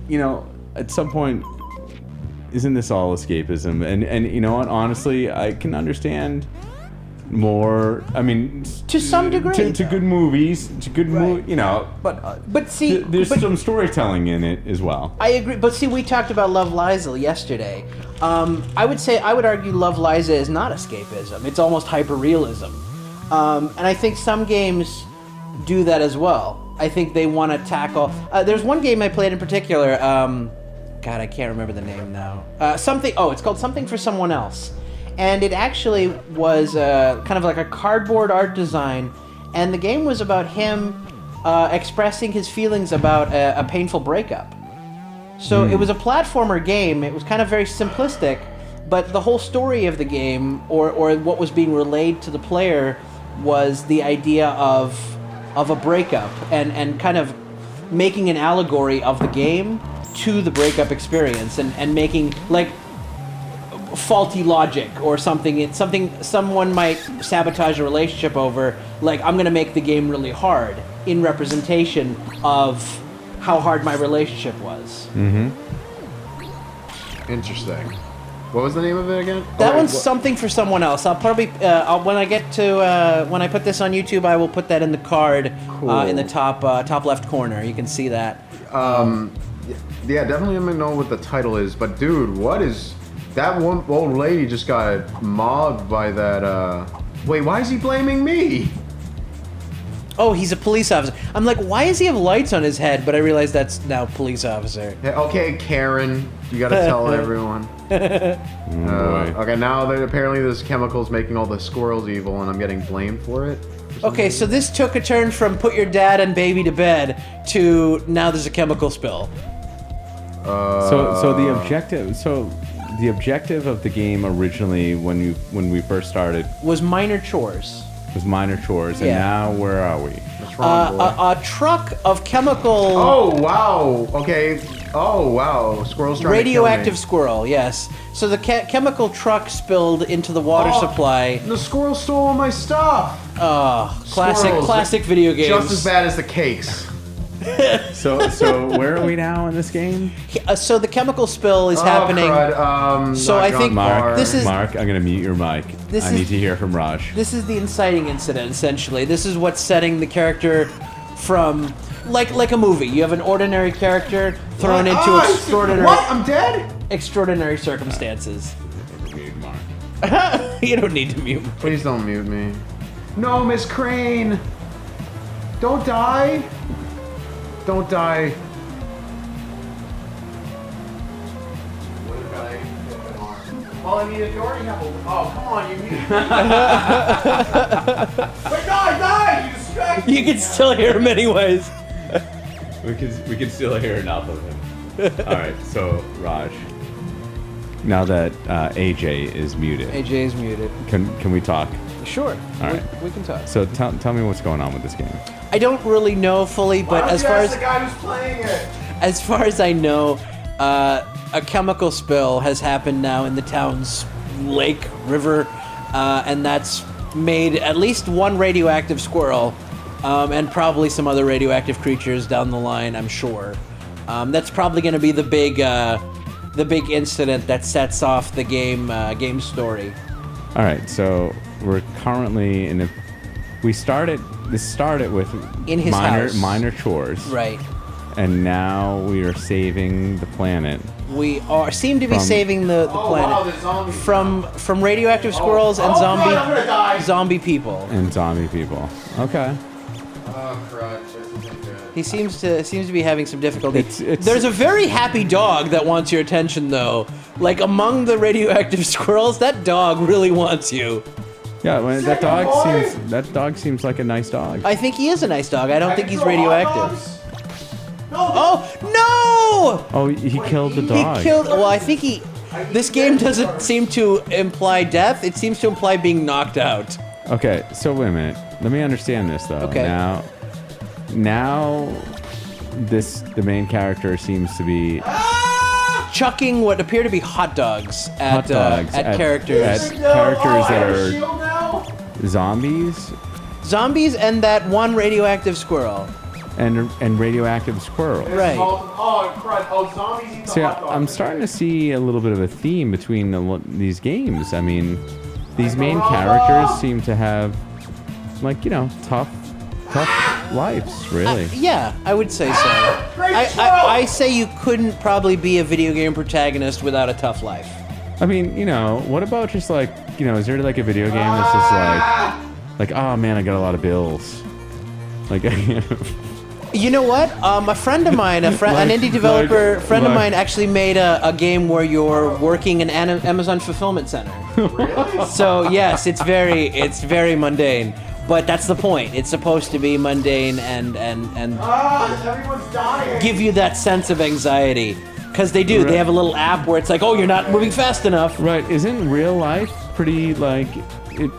you know, at some point, isn't this all escapism? And you know what? Honestly, I can understand more. I mean, To some degree, to good movies, to good you know. But see, There's some storytelling in it as well. I agree. But see, we talked about Love Liza yesterday. I would argue Love Liza is not escapism. It's almost hyperrealism. And I think some games do that as well. I think they want to tackle. There's one game I played in particular. God, I can't remember the name now. It's called Something for Someone Else. And it actually was kind of like a cardboard art design. And the game was about him expressing his feelings about a painful breakup. So it was a platformer game. It was kind of very simplistic. But the whole story of the game, or what was being relayed to the player, was the idea of a breakup and kind of making an allegory of the game to the breakup experience and making like faulty logic or something. It's something someone might sabotage a relationship over. Like, I'm going to make the game really hard in representation of how hard my relationship was. Mm-hmm. Interesting. What was the name of it again? That one's Something for Someone Else. I'll probably when I get to when I put this on YouTube, I will put that in the card in the top left corner. You can see that. Yeah, definitely let me know what the title is. But dude, what is that one old lady just got mobbed by that? Wait, why is he blaming me? Oh, he's a police officer. I'm like, why does he have lights on his head? But I realize that's now police officer. Yeah, okay, Karen, you gotta tell everyone. Okay, now that apparently this chemical's making all the squirrels evil, and I'm getting blamed for it. Okay, so this took a turn from put your dad and baby to bed to now there's a chemical spill. So the objective of the game originally, when we first started, was minor chores. Was minor chores, and now where are we? What's wrong, boy? A truck of chemical. Oh wow! Okay. Oh wow! Squirrels trying radioactive to kill me. squirrel. Yes. So the chemical truck spilled into the water supply. The squirrel stole all my stuff. Oh, Squirrels, classic video games. Just as bad as the cakes. So where are we now in this game? So the chemical spill is happening. Crud. So I think Mark, this is Mark, I'm gonna mute your mic. I need to hear from Raj. This is the inciting incident, essentially. This is what's setting the character from like a movie. You have an ordinary character thrown into extraordinary. What? I'm dead? Extraordinary circumstances. Mute Mark. You don't need to mute. Please don't mute me. No, Miss Crane. Don't die. Don't die. Well, I mean, if you already have a... Oh, come on, you muted me. Wait, die! You distracted me. You can still hear him anyways. We can still hear enough of him. All right, so Raj, now that AJ is muted, AJ is muted. can we talk? Sure. All right. We can talk. So tell me what's going on with this game. I don't really know fully, but as far as the guy who's playing it. as far as I know, a chemical spill has happened now in the town's lake, river, and that's made at least one radioactive squirrel, and probably some other radioactive creatures down the line, I'm sure. That's probably going to be the big incident that sets off the game story. All right, so we're currently in a. This started with In his house. minor chores, Right. and now we are saving the planet. We seem to be From- saving the Oh, planet wow, there's zombies. from radioactive squirrels and God, I'm gonna die. zombie people. And zombie people. Okay. Oh, crud. This isn't good. He seems to be having some difficulty. It's- There's a very happy dog that wants your attention, though. Like among the radioactive squirrels, that dog really wants you. Yeah, well, that Second dog seems like a nice dog. I think he is a nice dog. I don't think he's Throw hot radioactive. dogs? Oh no! Oh, he killed the dog. He killed. Well, I think he. This game doesn't seem to imply death. It seems to imply being knocked out. Okay, so wait a minute. Let me understand this though. Okay. Now, the main character seems to be Chucking what appear to be hot dogs at characters. At characters that are Shield now? zombies. Zombies and that one radioactive squirrel. and radioactive squirrels. Right. Zombies eat See, I'm starting to see a little bit of a theme between these games. I mean, these main characters seem to have, like, you know, tough lives, really. Yeah, I would say so. I say you couldn't probably be a video game protagonist without a tough life. I mean, you know, what about just like, you know, is there like a video game that's just like, oh man, I got a lot of bills. Like, You know what? A friend of mine, an indie developer, friend of mine actually made a game where you're working an Amazon fulfillment center. So yes, it's very mundane. But that's the point. It's supposed to be mundane and everyone's dying. give you that sense of anxiety. Because they do. Right. They have a little app where it's like, oh, you're not moving fast enough. Right. Isn't real life pretty, like,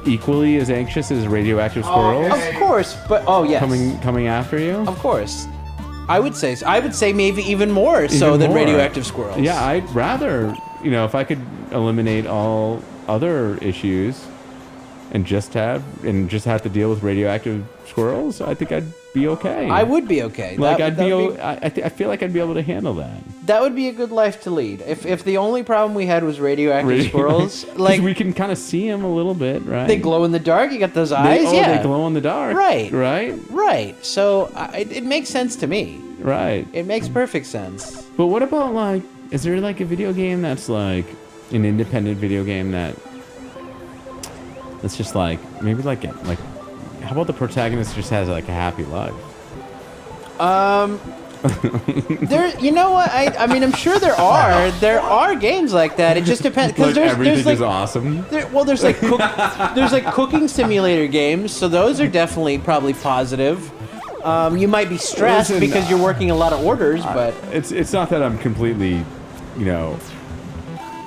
equally as anxious as radioactive squirrels? Of course. But, oh, yes. Coming after you? Of course. I would say maybe even more so than radioactive squirrels. Yeah, I'd rather, you know, if I could eliminate all other issues and just have to deal with radioactive squirrels, I think I'd be okay. I would be okay. Like I feel like I'd be able to handle that. That would be a good life to lead. If the only problem we had was radioactive squirrels, like we can kind of see them a little bit, right? They glow in the dark. You got those eyes. They glow in the dark. Right. So it makes sense to me. Right. It makes perfect sense. But what about, like, is there like a video game that's like an independent video game that's just like maybe like how about the protagonist just has like a happy life? You know what? I mean, I'm sure there are games like that. It just depends because like everything there's is awesome. There's like cooking simulator games, so those are definitely probably positive. You might be stressed because you're working a lot of orders, but it's not that I'm completely, you know.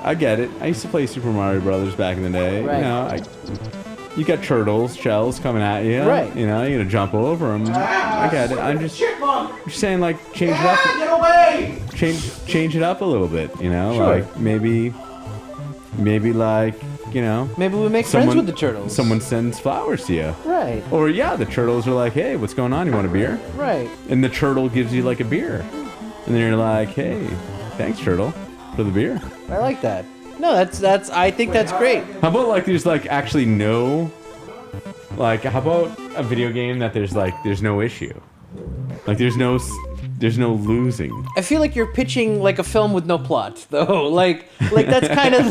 I get it. I used to play Super Mario Brothers back in the day. Right. You know, you got shells coming at you. Right. You know, you gotta jump over them. I get it. I'm just saying, like, change it up. Get away! Change it up a little bit. You know, Sure. like maybe like, you know. Maybe we make friends with the turtles. Someone sends flowers to you. Right. Or yeah, the turtles are like, hey, what's going on? You want a beer? Right. And the turtle gives you like a beer, and then you're like, hey, thanks, turtle, for the beer. I like that. No, that's. I think that's great. How about like there's like actually no, like how about a video game that there's no issue, like there's no losing. I feel like you're pitching like a film with no plot, though. Like that's kind of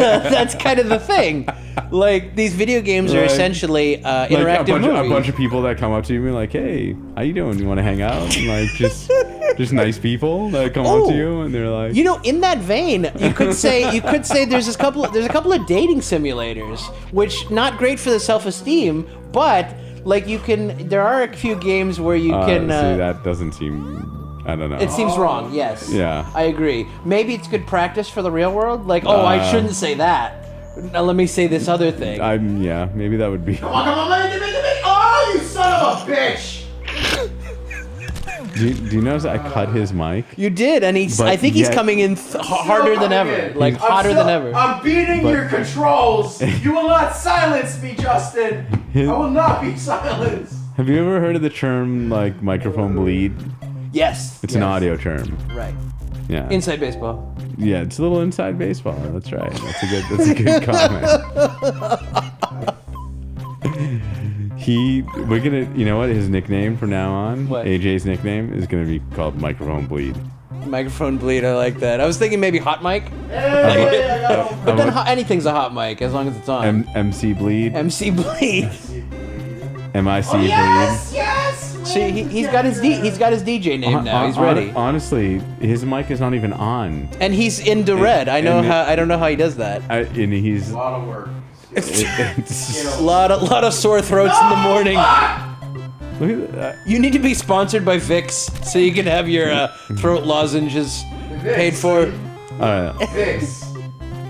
the thing. Like these video games are essentially interactive movies. A bunch of people that come up to you and be like, "Hey, how you doing? You want to hang out?" And like just nice people that come up to you and they're like, you know, in that vein, you could say there's a couple of dating simulators, which not great for the self-esteem, but like there are a few games where you can. See, that doesn't seem. I don't know. It seems wrong, yes. Yeah. I agree. Maybe it's good practice for the real world. Like, I shouldn't say that. Now let me say this other thing. Yeah, maybe that would be. Come on, make it. Oh, you son of a bitch! Do you notice I cut his mic? You did, and I think he's coming in harder than ever. Like, hotter than ever. I'm beating your controls. You will not silence me, Justin. I will not be silenced. Have you ever heard of the term, like, microphone bleed? Yes. It's an audio term. Right. Yeah. Inside baseball. Yeah, it's a little inside baseball. That's right. That's a good comment. We're gonna, you know what? His nickname from now on, what? AJ's nickname is gonna be called Microphone Bleed. Microphone bleed. I like that. I was thinking maybe hot mic. But then anything's a hot mic as long as it's on. MC Bleed. MC bleed. MIC Bleed. Yes. See, he's got his DJ name now. He's ready. Honestly, his mic is not even on. And he's into red. I don't know how he does that. And he's A lot of work. A lot of sore throats in the morning. Look at that. You need to be sponsored by Vicks so you can have your throat lozenges paid for. Vicks.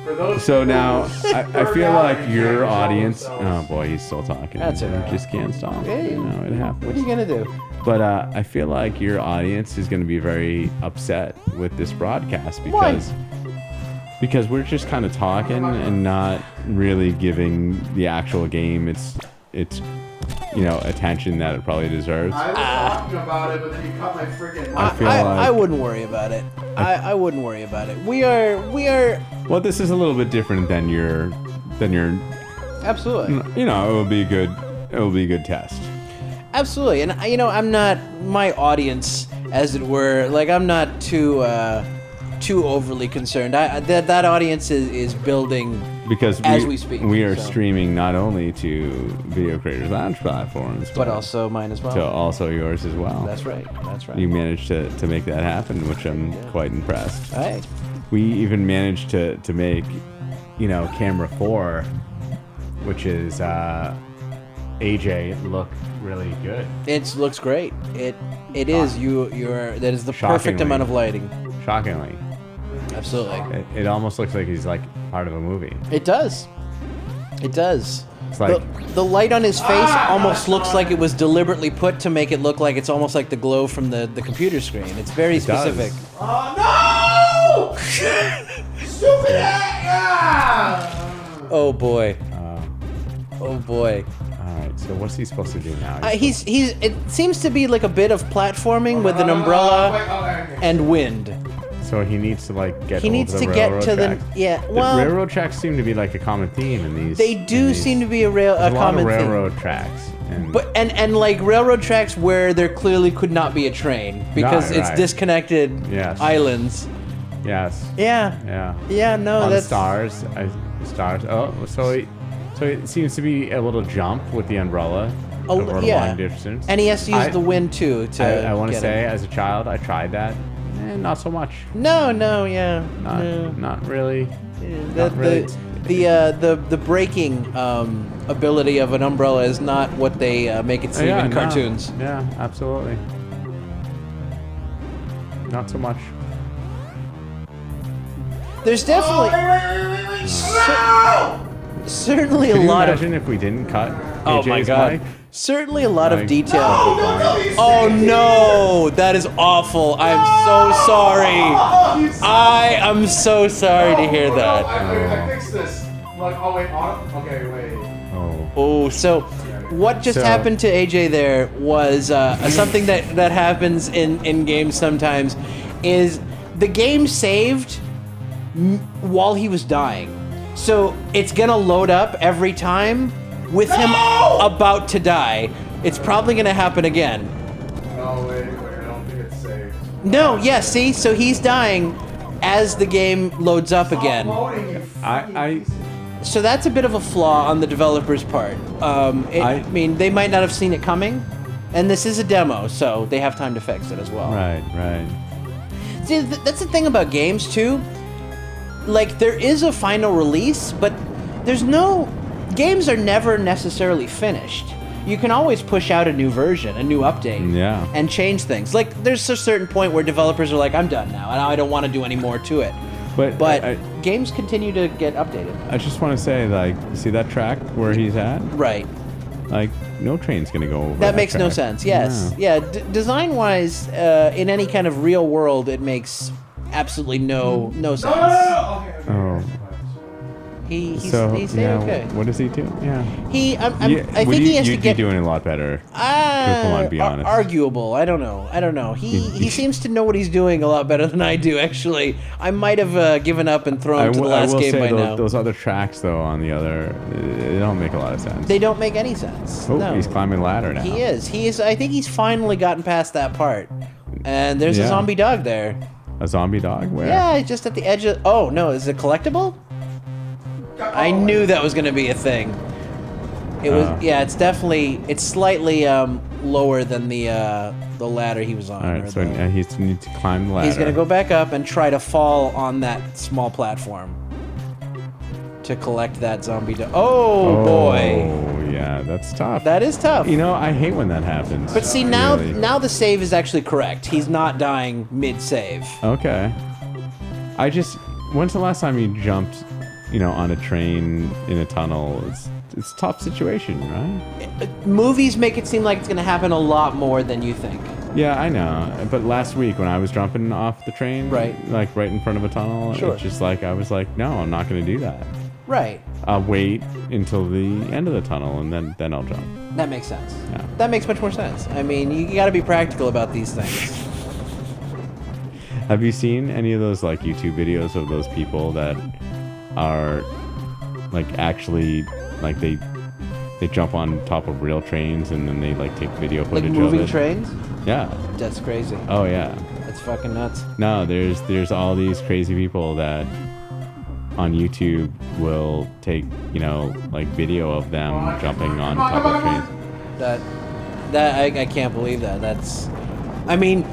For those So now, I feel like your audience. Oh boy, he's still talking. That's all right. Just can't stop. Hey, You know, it happens. What are you gonna do? But I feel like your audience is going to be very upset with this broadcast Why? because we're just kind of talking and not really giving the actual game its attention that it probably deserves. I was talking about it, but then you cut my freaking. I wouldn't worry about it. I wouldn't worry about it. We are. Well, this is a little bit different than your. Absolutely. It will be a good test. Absolutely, and I'm not my audience, as it were. Like I'm not too overly concerned. That audience is building because as we speak. We are streaming not only to video creators on platforms, but also mine as well. To also yours as well. That's right. That's right. You managed to make that happen, which I'm quite impressed. Hey. We even managed to make, camera 4, which is AJ, look really good. It looks great. It is. That is the perfect amount of lighting. Shockingly. Absolutely. It almost looks like he's like part of a movie. It does. It does. It's like the light on his face almost looks like it was deliberately put to make it look like it's almost like the glow from the computer screen. It's very specific. Oh no! Stupid ass! Oh boy. Oh boy. Alright, so what's he supposed to do now? It seems to be like a bit of platforming with an umbrella and wind. So he needs to get. He needs to get to the the railroad tracks seem to be like a common theme in these. They do seem to be a common common theme. Railroad tracks. And like railroad tracks where there clearly could not be a train because it's disconnected islands. Yes. Yeah. Yeah. Yeah. No, on that's stars. Oh, so it seems to be able to jump with the umbrella over a long distance. And he has to use the wind too. I want to say, as a child, I tried that. Not so much. No, Not really. The braking ability of an umbrella is not what they make it seem in cartoons. Yeah, absolutely. Not so much. There's definitely certainly Can a you lot imagine if we didn't cut AJ's my God. mic? Certainly a lot of detail. No, Oh no, that is awful. I'm so sorry. I am so sorry to hear that. I fixed this. Okay, wait. Oh, so what just happened to AJ there was something that happens in games sometimes is the game saved while he was dying. So it's gonna load up every time with him about to die. It's probably gonna happen again. Oh, wait, I don't think it's saved. No, yeah, see? So he's dying as the game loads up again. So that's a bit of a flaw on the developer's part. I mean, they might not have seen it coming, and this is a demo, so they have time to fix it as well. Right. See, that's the thing about games, too. Like, there is a final release, but there's no... Games are never necessarily finished. You can always push out a new version, a new update, and change things. Like, there's a certain point where developers are like, I'm done now, and I don't want to do any more to it. But games continue to get updated. I just want to say, see that track where he's at? Right. No train's going to go over that makes no sense, yes. No. Yeah, design-wise, in any kind of real world, it makes absolutely no sense. Okay. Oh. He stayed okay. What does he do? Yeah. I think he has to get... You'd be doing a lot better. Come on, be honest. Arguable. I don't know. He seems to know what he's doing a lot better than I do, actually. I might have given up and thrown to the last game by now. Those other tracks, though, on the other, they don't make a lot of sense. They don't make any sense. Oh, no. He's climbing ladder now. He is. I think he's finally gotten past that part. And there's a zombie dog there. A zombie dog? Where? Yeah, just at the edge of... Oh, no. Is it collectible? I knew that was going to be a thing. It was, it's definitely, it's slightly lower than the ladder he was on. All right, so he needs to climb the ladder. He's going to go back up and try to fall on that small platform to collect that zombie dog. Oh boy! Oh yeah, that's tough. That is tough. I hate when that happens. But see, now the save is actually correct. He's not dying mid-save. Okay. When's the last time you jumped? On a train, in a tunnel, it's a tough situation, right? Movies make it seem like it's going to happen a lot more than you think. Yeah, I know. But last week when I was jumping off the train, right in front of a tunnel, it's just I was like, no, I'm not going to do that. Right. I'll wait until the end of the tunnel, and then I'll jump. That makes sense. Yeah. That makes much more sense. I mean, you got to be practical about these things. Have you seen any of those like YouTube videos of those people that are like actually like they jump on top of real trains and then they like take video Like footage moving of it? trains? Yeah. That's crazy. Oh yeah. That's fucking nuts. No, there's all these crazy people that on YouTube will take, you know, like video of them jumping on top of trains. I can't believe that. That's, I mean,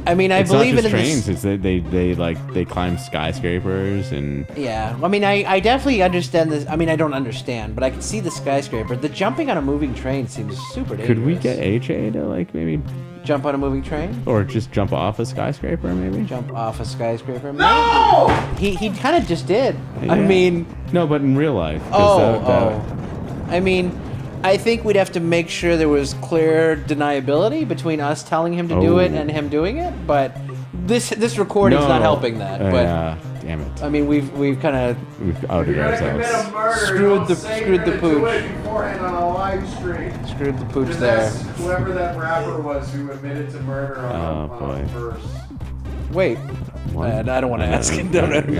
I It's believe not it just in trains. this. It's they climb skyscrapers and Yeah, I mean, I definitely understand this. I mean, I don't understand, but I can see the skyscraper. The jumping on a moving train seems super dangerous. could we get AJ to like maybe jump on a moving train? or just jump off a skyscraper maybe? Jump off a skyscraper? No! He kind of just did. I Yeah. mean, No, but in real life. 'cause I mean, I think we'd have to make sure there was clear deniability between us telling him to do it Oh. and him doing it. But this recording's not helping that. But yeah, damn it. I mean, we've kind of We've outed ourselves. Screwed the pooch. beforehand on a live stream. screwed the pooch Just there. ask whoever that rapper was who admitted to murder on Oh, a boy. verse. Wait, What? I don't want to ask him. No, Never who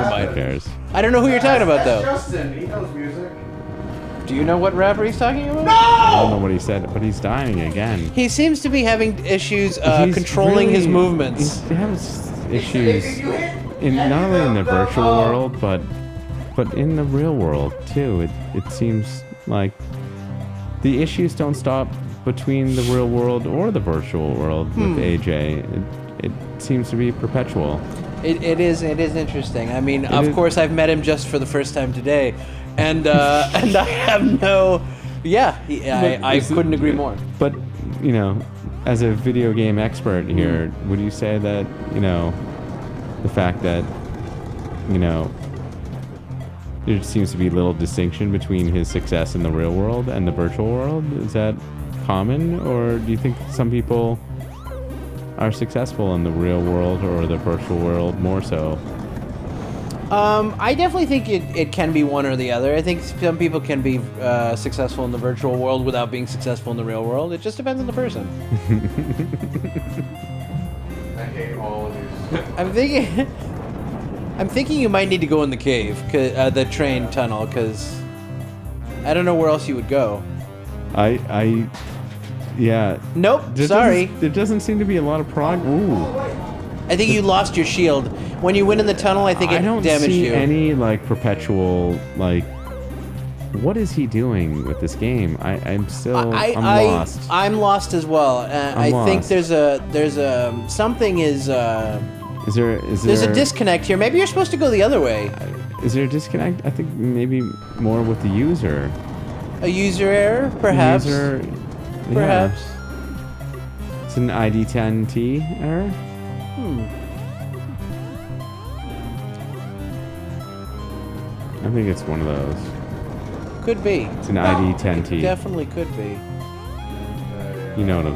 mind. cares? I don't know who you're talking about That's though. Justin, he knows music. Do you know what rapper he's talking about? I don't know what he said, but he's dying again. He seems to be having issues He's controlling his really- movements. He has issues in not only in the virtual world, but in the real world too. It seems like the issues don't stop between the real world or the virtual world with AJ. It seems to be perpetual. It is interesting. I mean, of is- course, I've met him just for the first time today, and and I have no. Yeah, I But couldn't agree more. But, you know, as a video game expert here, would you say that, you know, the fact that, you know, there seems to be little distinction between his success in the real world and the virtual world, is that common? Or do you think some people are successful in the real world or the virtual world more so? I definitely think it can be one or the other. I think some people can be successful in the virtual world without being successful in the real world. It just depends on the person. I hate all of these. I'm thinking you might need to go in the cave, the train tunnel, because I don't know where else you would go. Yeah. Nope, sorry. There doesn't seem to be a lot of Ooh. I think you lost your shield. When you went in the tunnel, I think it I don't damaged see you. any like perpetual like. What is he doing with this game? I'm lost. I'm lost as well. I think lost. there's a something is Is there there's a disconnect here. Maybe you're supposed to go the other way. Is there a disconnect? I think maybe more with the user. A user error, perhaps. User, yeah. Perhaps. It's an ID10T error. I think it's one of those. Could be. It's an ID10T. Definitely could be. You know what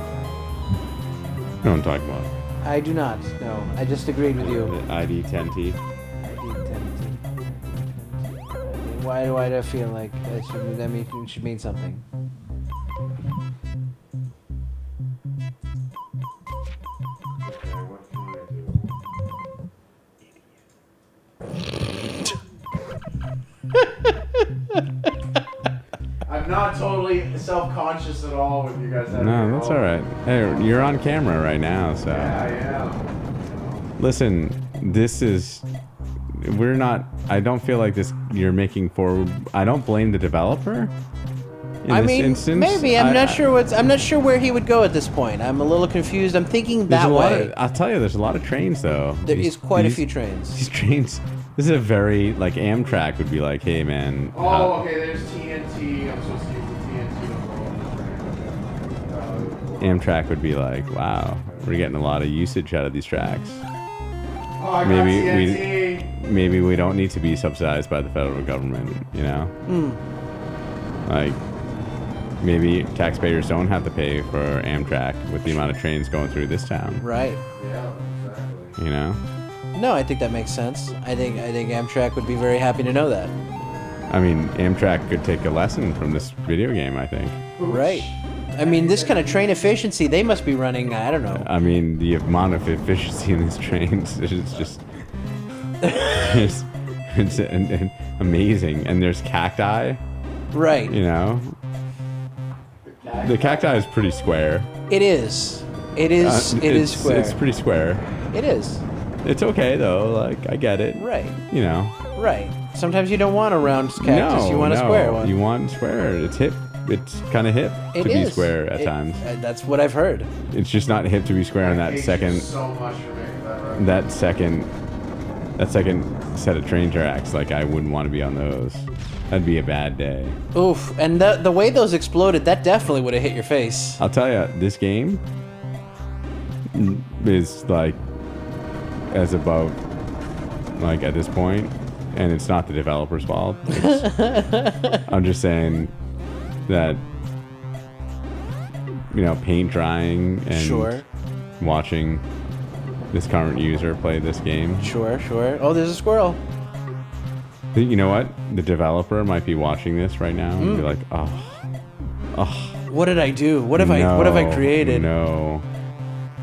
I'm talking about. I do not. No, I just agreed with you. The ID10T. Why do I feel like it should mean something? I'm not totally self-conscious at all with you guys. No, that's all right. Hey, you're on camera right now, so. Yeah, I am. Listen, this is. We're not. I don't feel like this. You're making forward. I don't blame the developer. In I this mean, instance, maybe I'm not sure I'm not sure where he would go at this point. I'm a little confused. I'm thinking There's that a lot way. of, I'll tell you, there's a lot of trains though. There is quite a few trains. These trains. This is a very like Amtrak would be like, hey man. Oh, okay. There's TNT. I'm supposed to use the TNT. Amtrak would be like, wow, we're getting a lot of usage out of these tracks. Oh, I got TNT. Maybe we don't need to be subsidized by the federal government, you know? Like, maybe taxpayers don't have to pay for Amtrak with the amount of trains going through this town, Right. Yeah, exactly. you know? No, I think that makes sense. I think Amtrak would be very happy to know that. I mean, Amtrak could take a lesson from this video game, I think. Right. I mean, this kind of train efficiency, they must be running, I don't know. I mean, the amount of efficiency in these trains is just it's amazing. And there's cacti, Right. you know. The cacti is pretty square. It is. It is. It is square. It's pretty square. It is. It's okay though. Like I get it. Right. You know. Right. Sometimes you don't want a round cactus. You want a square one. You want square. It's hip. It's kind of hip It to be is. square at times. That's what I've heard. It's just not hip to be square on that second. So much for making that right. That second set of train tracks. Like I wouldn't want to be on those. That'd be a bad day. Oof. And the way those exploded, that definitely would have hit your face. I'll tell you, this game is like as above, like at this point, and it's not the developer's fault. I'm just saying that, you know, paint drying and Sure. watching this current user play this game. Sure. Oh, there's a squirrel. You know what? The developer might be watching this right now and be like, oh, What did I do? What have I created? No.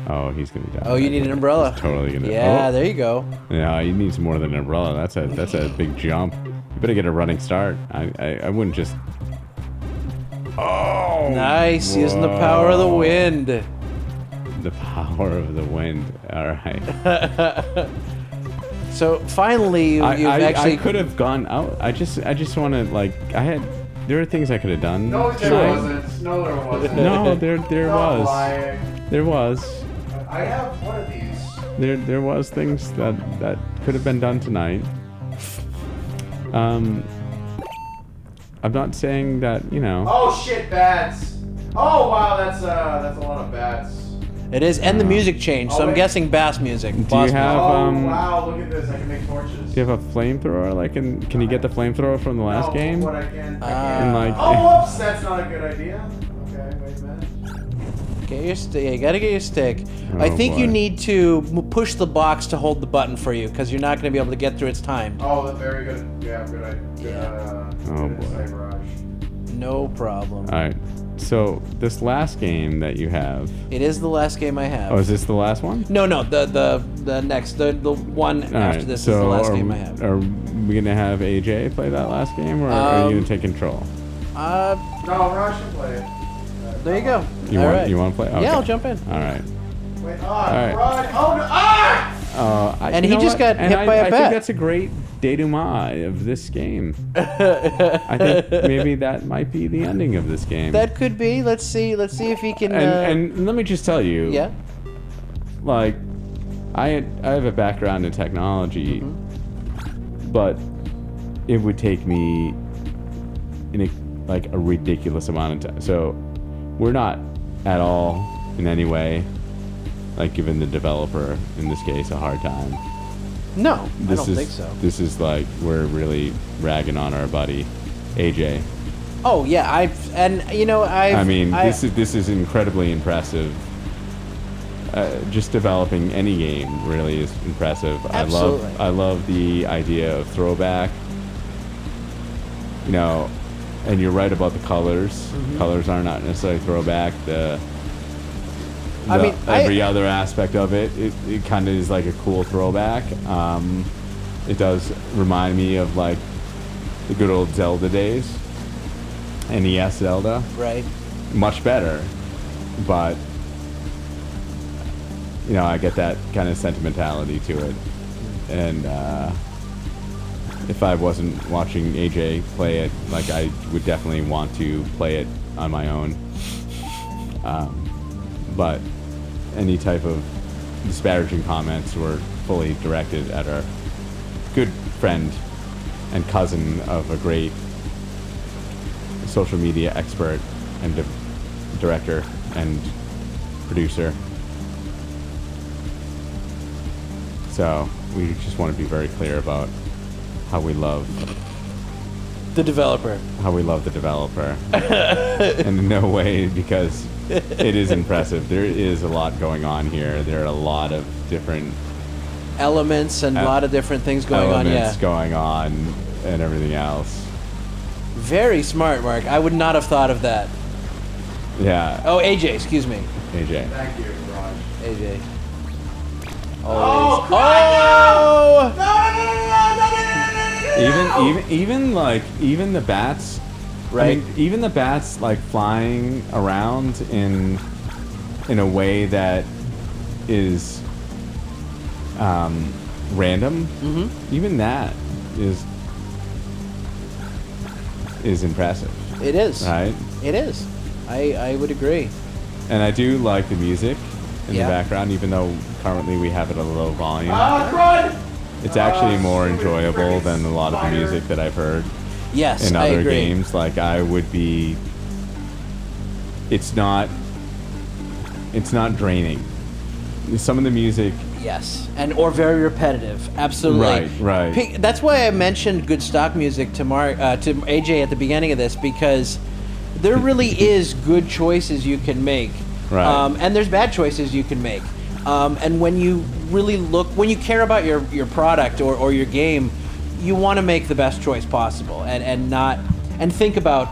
Oh, he's gonna die. Oh, you need an umbrella. He's totally gonna. Yeah, Oh. there you go. Yeah, he needs more than an umbrella. That's a big jump. You better get a running start. I wouldn't just. Oh. Nice, using the power of the wind. The power of the wind. All right. So finally, you've I actually. could have gone out. I just want to like. There are things I could have done. No, there tonight. wasn't. No, there wasn't. No, there Stop was. lying. There was. I have one of these. There was things that could have been done tonight. I'm not saying that, you know. Oh shit, bats. Oh wow, that's a lot of bats. It is, and the music changed, so I'm wait. guessing bass music. Do Boss you have Oh wow, look at this. I can make torches. do you have a flamethrower? Like, can you get the flamethrower from the last game? What I can. And like, Oh whoops, that's not a good idea. Okay, wait a minute. Get your stick. You gotta get your stick. Oh, I think you boy. need to push the box to hold the button for you, because you're not gonna be able to get through its time. Oh, that's very good. Yeah, good idea. Oh, Good boy. insight, Raj. No problem. all right. So this last game that you have. It is the last game I have. Oh, is this the last one? No, the next, the one All after right, this so is the last are, game I have. Are we gonna have AJ play that last game, or are you gonna take control? No, Raj should play it. There you go. You All want right. you want to play? Okay. Yeah, I'll jump in. All right. Wait, right. Raj. Oh no! Ah! And you he know just what? got hit by a I bat. think that's a great denouement of this game. I think maybe that might be the ending of this game. That could be. Let's see if he can. and let me just tell you, yeah. like I have a background in technology, but it would take me a ridiculous amount of time. So we're not at all in any way like giving the developer in this case a hard time. No, I This don't is think so. this is like we're really ragging on our buddy AJ. Oh yeah, I mean, this is incredibly impressive. Just developing any game really is impressive. Absolutely. I love the idea of throwback. You know, and you're right about the colors. Mm-hmm. Colors are not necessarily throwback. Every other aspect of it kind of is like a cool throwback. It does remind me of like the good old Zelda days. NES Zelda. right. Much better, but you know, I get that kind of sentimentality to it. And if I wasn't watching AJ play it, like I would definitely want to play it on my own. But any type of disparaging comments were fully directed at our good friend and cousin of a great social media expert and director and producer. So we just want to be very clear about how we love The developer. And in no way, because it is impressive. There is a lot going on here. There are a lot of different Elements and a lot of different things going on. Yeah. elements going on and everything else. Very smart, Mark. I would not have thought of that. Yeah. Oh, AJ, excuse me. AJ. Thank you, Raj. AJ. Oh, Even the bats, Right. I mean, even the bats like flying around in a way that is random. Mm-hmm. Even that is impressive, It is. right? It is. I would agree. And I do like the music in Yeah. the background, even though currently we have it at a low volume. Run! It's actually more enjoyable than a lot of the music that I've heard Yes, in I other agree. games. Like I would be, it's not draining. Some of the music, Yes, or very repetitive. Absolutely. Right. That's why I mentioned good stock music to AJ at the beginning of this, because there really is good choices you can make, Right. and there's bad choices you can make. And when you really when you care about your product or your game, you want to make the best choice possible, and think about,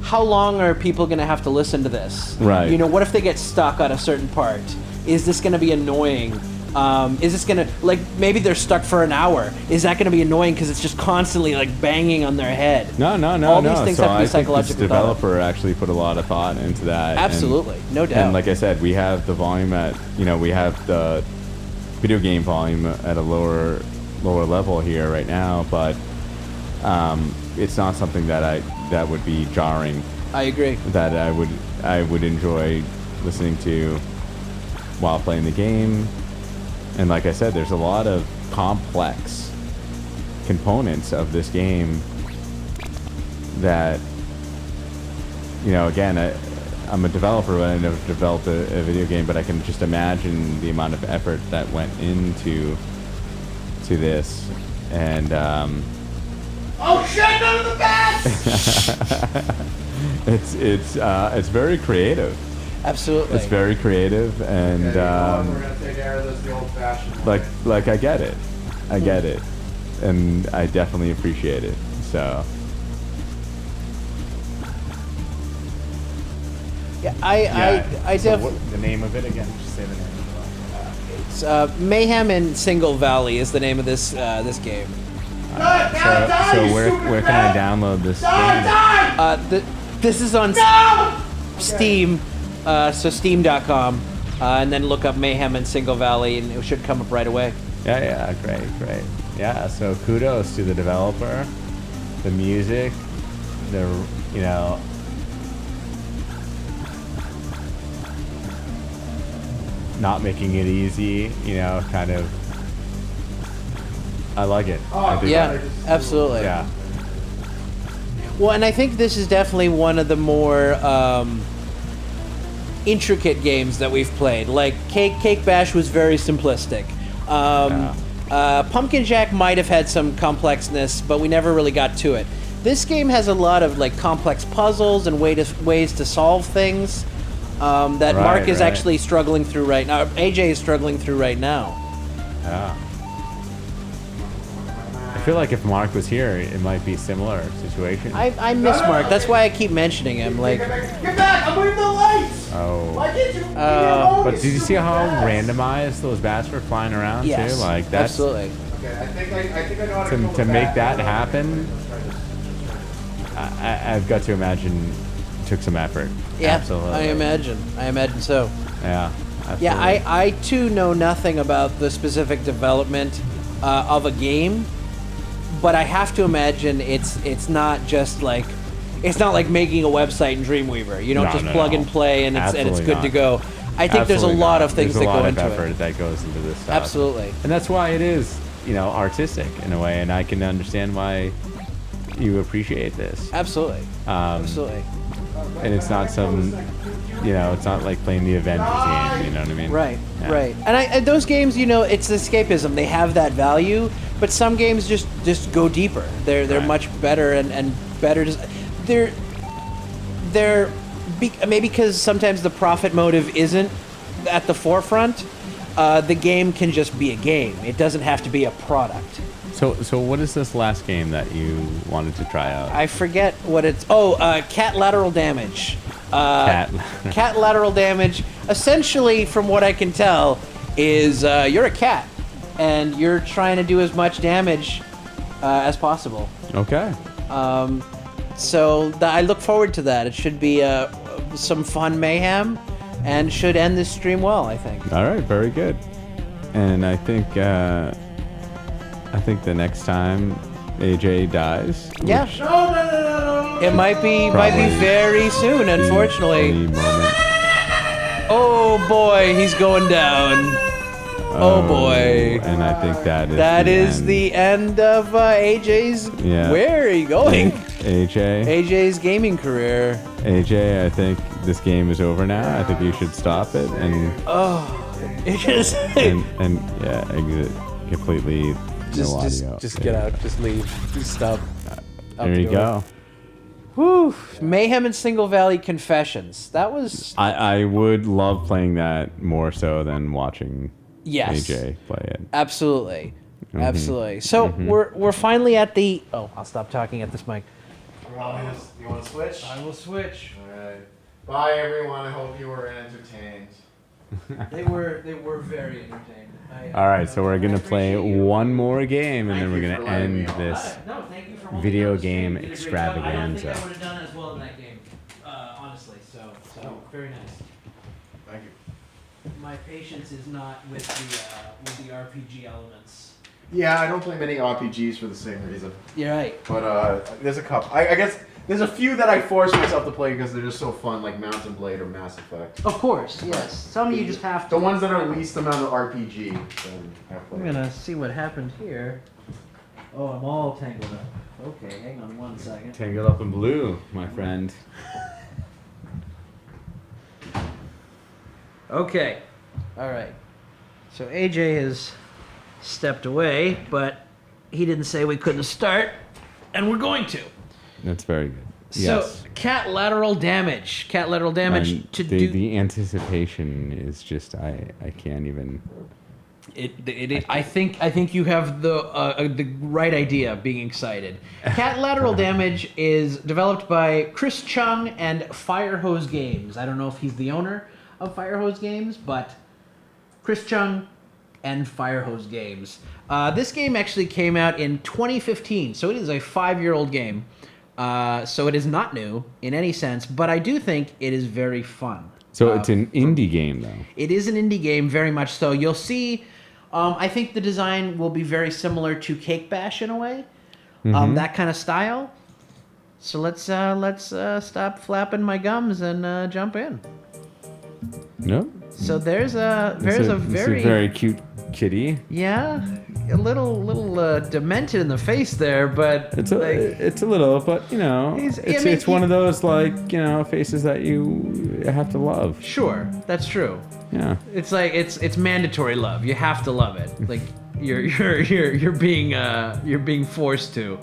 how long are people going to have to listen to this? Right. You know, what if they get stuck on a certain part? Is this going to be annoying? Is this going to, maybe they're stuck for an hour. Is that going to be annoying because it's just constantly, banging on their head? No. All these things so have to be I think this psychologically thought of. developer actually put a lot of thought into that. Absolutely, no doubt. And like I said, we have the volume we have the video game volume at a lower level here right now, but it's not something that would be jarring. I agree. That I would enjoy listening to while playing the game. And like I said, there's a lot of complex components of this game that, again, I'm a developer, but I never developed a video game, but I can just imagine the amount of effort that went into this. And Oh shit, none of the bats! it's very creative. Absolutely. It's very creative, and We're gonna take care of this the old-fashioned way. like I get it, and I definitely appreciate it. So Yeah, I definitely. the name of it again? Just say the name. Mayhem in Single Valley is the name of this game. So where can I download this game? This is on Steam, so steam.com, and then look up Mayhem in Single Valley, and it should come up right away. Yeah, great. Yeah, so kudos to the developer, the music, not making it easy, kind of. I like it. I do Yeah, like it. absolutely. Yeah. Well, and I think this is definitely one of the more intricate games that we've played. Like Cake Bash was very simplistic. Pumpkin Jack might have had some complexness, but we never really got to it. This game has a lot of complex puzzles and ways to solve things that Mark is actually struggling through right now. AJ is struggling through right now. Yeah. I feel like if Mark was here, it might be a similar situation. I miss Mark. That's why I keep mentioning him. Get back! I'm moving the lights! Oh. Why can't you But did you see how randomized those bats were flying around Yes, too? Like that's absolutely. Okay, I think I know how to control to the make bat. that happen. I've got to imagine it took some effort. Yeah, Absolutely. I imagine so. Yeah. Absolutely. Yeah, I too know nothing about the specific development of a game, but I have to imagine it's not just like it's not like making a website in Dreamweaver. You don't No, just no, plug no. and play and it's Absolutely good not. to go. I think there's a Absolutely lot not. of things There's that a lot go of into effort it. that goes into this stuff. Absolutely. And that's why it is, artistic in a way, and I can understand why you appreciate this. Absolutely. Absolutely. And it's not some, it's not like playing the Avengers game, you know what I mean? Right, Yeah. right. And those games, it's escapism. They have that value, but some games just go deeper. They're Right. much better and better. Maybe because sometimes the profit motive isn't at the forefront. The game can just be a game. It doesn't have to be a product. So what is this last game that you wanted to try out? I forget what it's. Oh, cat lateral damage. Cat lateral damage. Essentially, from what I can tell, is you're a cat, and you're trying to do as much damage as possible. Okay. So I look forward to that. It should be some fun mayhem, and should end this stream well, I think. All right, very good. And I think the next time AJ dies, Yeah. It might be very soon, unfortunately. any moment. Oh boy, he's going down. Oh boy. And I think That is the end of AJ's. Yeah. Where are you going? AJ. AJ's gaming career. AJ, I think this game is over now. I think you should stop it and It is. and yeah, exit completely. No audio. Just get out. Just leave. Just stop. There you go. Whew. Mayhem and Single Valley Confessions. That was. I would love playing that more so than watching Yes. AJ play it. Absolutely. Absolutely. So we're finally at the. Oh, I'll stop talking at this mic. You want to switch? I will switch. All right. Bye, everyone. I hope you were entertained. They were very entertained. All right, so we're gonna play one more game, and then we're gonna end this No, thank you for holding video down the stream. game You did a great job. I don't think extravaganza. I would have done as well in that game, honestly. So very nice. Thank you. My patience is not with the RPG elements. Yeah, I don't play many RPGs for the same reason. You're right. But there's a couple. I guess there's a few that I force myself to play because they're just so fun, like Mountain Blade or Mass Effect. Of course, yes. Some you just have to. The ones that are least amount of RPG, then I play. I'm gonna see what happened here. Oh, I'm all tangled up. Okay, hang on one second. Tangled up in blue, my friend. Okay. All right. So AJ has stepped away, but he didn't say we couldn't start, and we're going to. That's very good. Yes. So, cat lateral damage. Cat lateral damage And to the, do. the anticipation is just I can't even. I think you have the right idea of being excited. Cat lateral damage is developed by Chris Chung and Firehose Games. I don't know if he's the owner of Firehose Games, but Chris Chung and Firehose Games. This game actually came out in 2015, so it is a 5-year-old game. So it is not new in any sense, but I do think it is very fun. So it's an indie game, though. It is an indie game, very much so. You'll see, I think the design will be very similar to Cake Bash in a way, that kind of style. So let's stop flapping my gums and jump in. No. So there's a It's a very cute kitty. yeah, a little demented in the face there, but It's a little, but it's one of those faces that you have to love. sure, that's true. Yeah. It's like it's mandatory love. You have to love it. Like you're being forced to.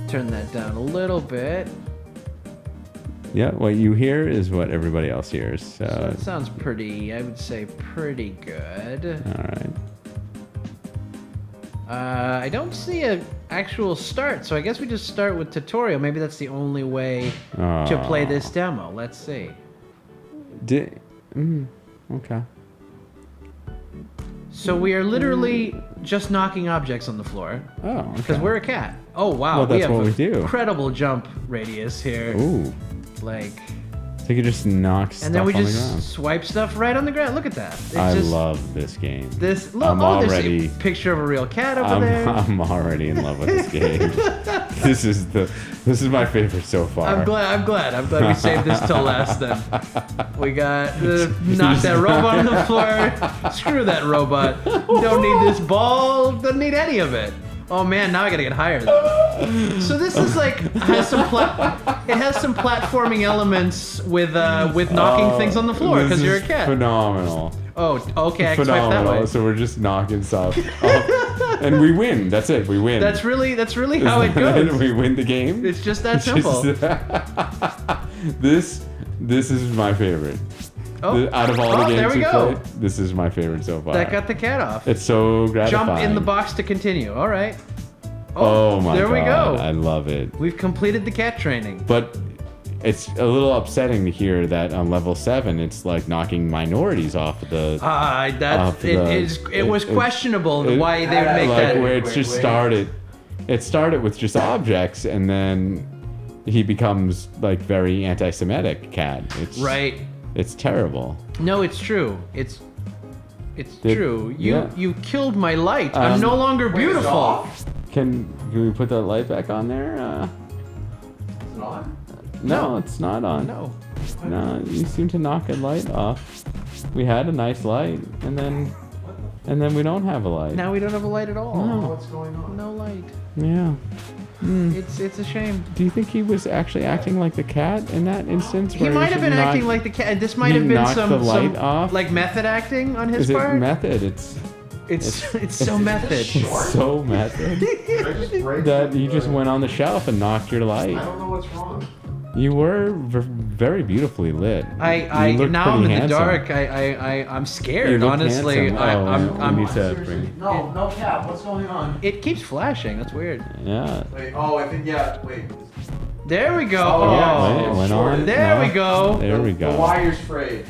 Turn that down a little bit. Yeah. What you hear is what everybody else hears. So So. it sounds pretty. I would say pretty good. All right. I don't see a actual start, so I guess we just start with tutorial. Maybe that's the only way to play this demo. Let's see. Okay. So we are literally just knocking objects on the floor Oh. Okay. because we're a cat. Oh wow, Well, that's we have what we do. incredible jump radius here. Ooh. Like, So you can just knock stuff and then we on the just ground. swipe stuff right on the ground. Look at that. It's I just, love this game. this. Look, I'm there's already- a picture of a real cat over there. I'm already in love with this game. This is my favorite so far. I'm glad we saved this till last then. We got knock that robot on the floor. Screw that robot. Don't need this ball. Don't need any of it. Oh man, now I gotta get higher. So this is like it has some platforming elements with knocking things on the floor because you're a cat. Phenomenal. Oh, okay, I expect that Phenomenal. way. So we're just knocking stuff off. And we win. That's it. We win. That's really how it goes. We win the game. It's just that simple. This is my favorite. Oh, Out of all the there games we we go. played, this is my favorite so far. That got the cat off. It's so gratifying. Jump in the box to continue. All right. Oh my there god. we go. I love it. We've completed the cat training. But it's a little upsetting to hear that on level 7 it's like knocking minorities off of the It was questionable why they would make like that. where it's just started. It started with just objects and then he becomes like very anti-Semitic cat. It's Right. It's terrible. No, it's true. It's true. You yeah. killed my light. I'm no longer beautiful. Can we put that light back on there? It's not. No, it's not on. No. No, you seem to knock a light off. We had a nice light, and then we don't have a light. Now we don't have a light at all. No. What's going on? No light. Yeah. It's a shame. Do you think he was actually acting like the cat in that instance? He might have been acting like the cat. This might he have been knocked some the light off? like method acting on his Is it part. method? It's so method. It's so method Did I just break that you just went on the shelf and knocked your light. I don't know what's wrong. You were very beautifully lit. I You look now I'm in pretty the handsome. dark. I'm You scared. look Honestly, handsome. I'm we need to bring. No cap. What's going on? It keeps flashing. That's weird. Yeah. Wait. Oh, I think Wait. There we go. Oh, yeah, Oh, Wait, it went on. there No. we go. There we go. The wire's frayed.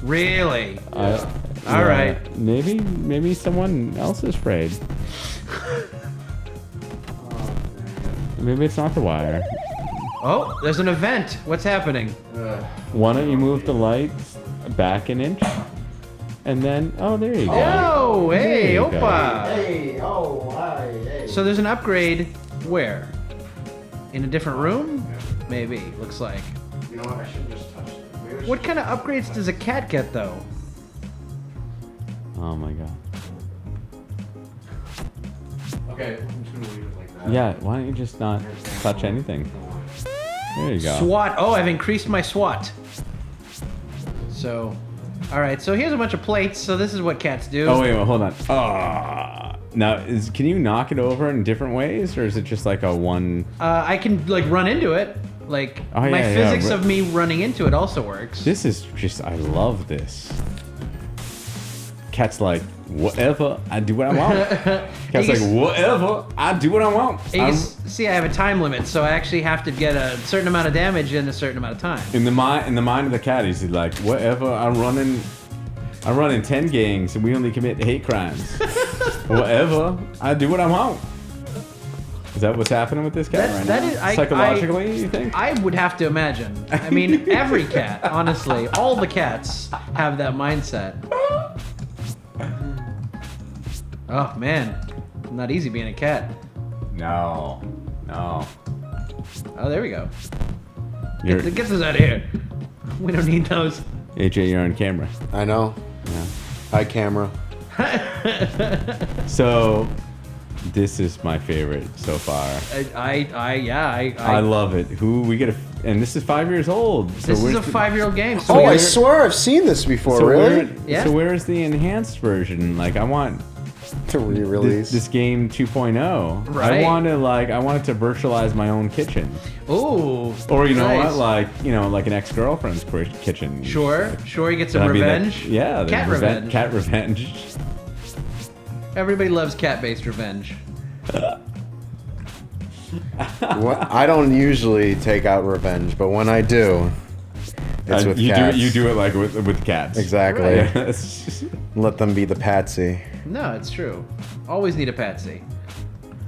Really? All right. Maybe someone else is frayed. Maybe it's not the wire. Oh, there's an event. What's happening? Why don't you move the lights back an inch? And then, oh, there you go. Oh, hey, There you go. Opa. Hey. Oh, hi. Hey. So there's an upgrade where? In a different room? Maybe, looks like. You know what? I shouldn't just touch it. Maybe I What should- kind of upgrades does a cat get, though? Oh my god. Okay. I'm just gonna leave it like that. Yeah, why don't you just not touch anything? There you go. SWAT. Oh, I've increased my SWAT. So, all right. So here's a bunch of plates. So this is what cats do. Oh wait, hold on. Now, can you knock it over in different ways, or is it just like a one? I can like run into it. Like Oh, my yeah, physics yeah. of me running into it also works. This is just, I love this. Cat's like, whatever, I do what I want. Cat's like, whatever, I do what I want. You can see, I have a time limit, so I actually have to get a certain amount of damage in a certain amount of time. In the mind of the cat, he's like, whatever, I'm running 10 gangs and we only commit hate crimes. Whatever, I do what I want. Is that what's happening with this cat right That now? is- Psychologically, you think? I would have to imagine. I mean, every cat, honestly, all the cats have that mindset. Oh man, not easy being a cat. No. Oh, there we go. You're, Get those out of here. We don't need those. AJ, you're on camera. I know. Yeah. Hi, camera. So, this is my favorite so far. I love it. And this is 5 years old. So This is where's a the- 5-year-old game. Oh, I where- swear I've seen this before. So really? Yeah. So where is the enhanced version? Like, I want To re-release. this game 2.0. Right. I want it to virtualize my own kitchen. Ooh. Or you know nice. what, like an ex-girlfriend's kitchen. Sure, you get some That'd be that- revenge. yeah, the Cat revenge. Cat revenge. Everybody loves cat-based revenge. What? I don't usually take out revenge, but when I do, it's with cats. You do it like with cats. Exactly. Yeah, it's just- Let them be the patsy. No, it's true. Always need a patsy.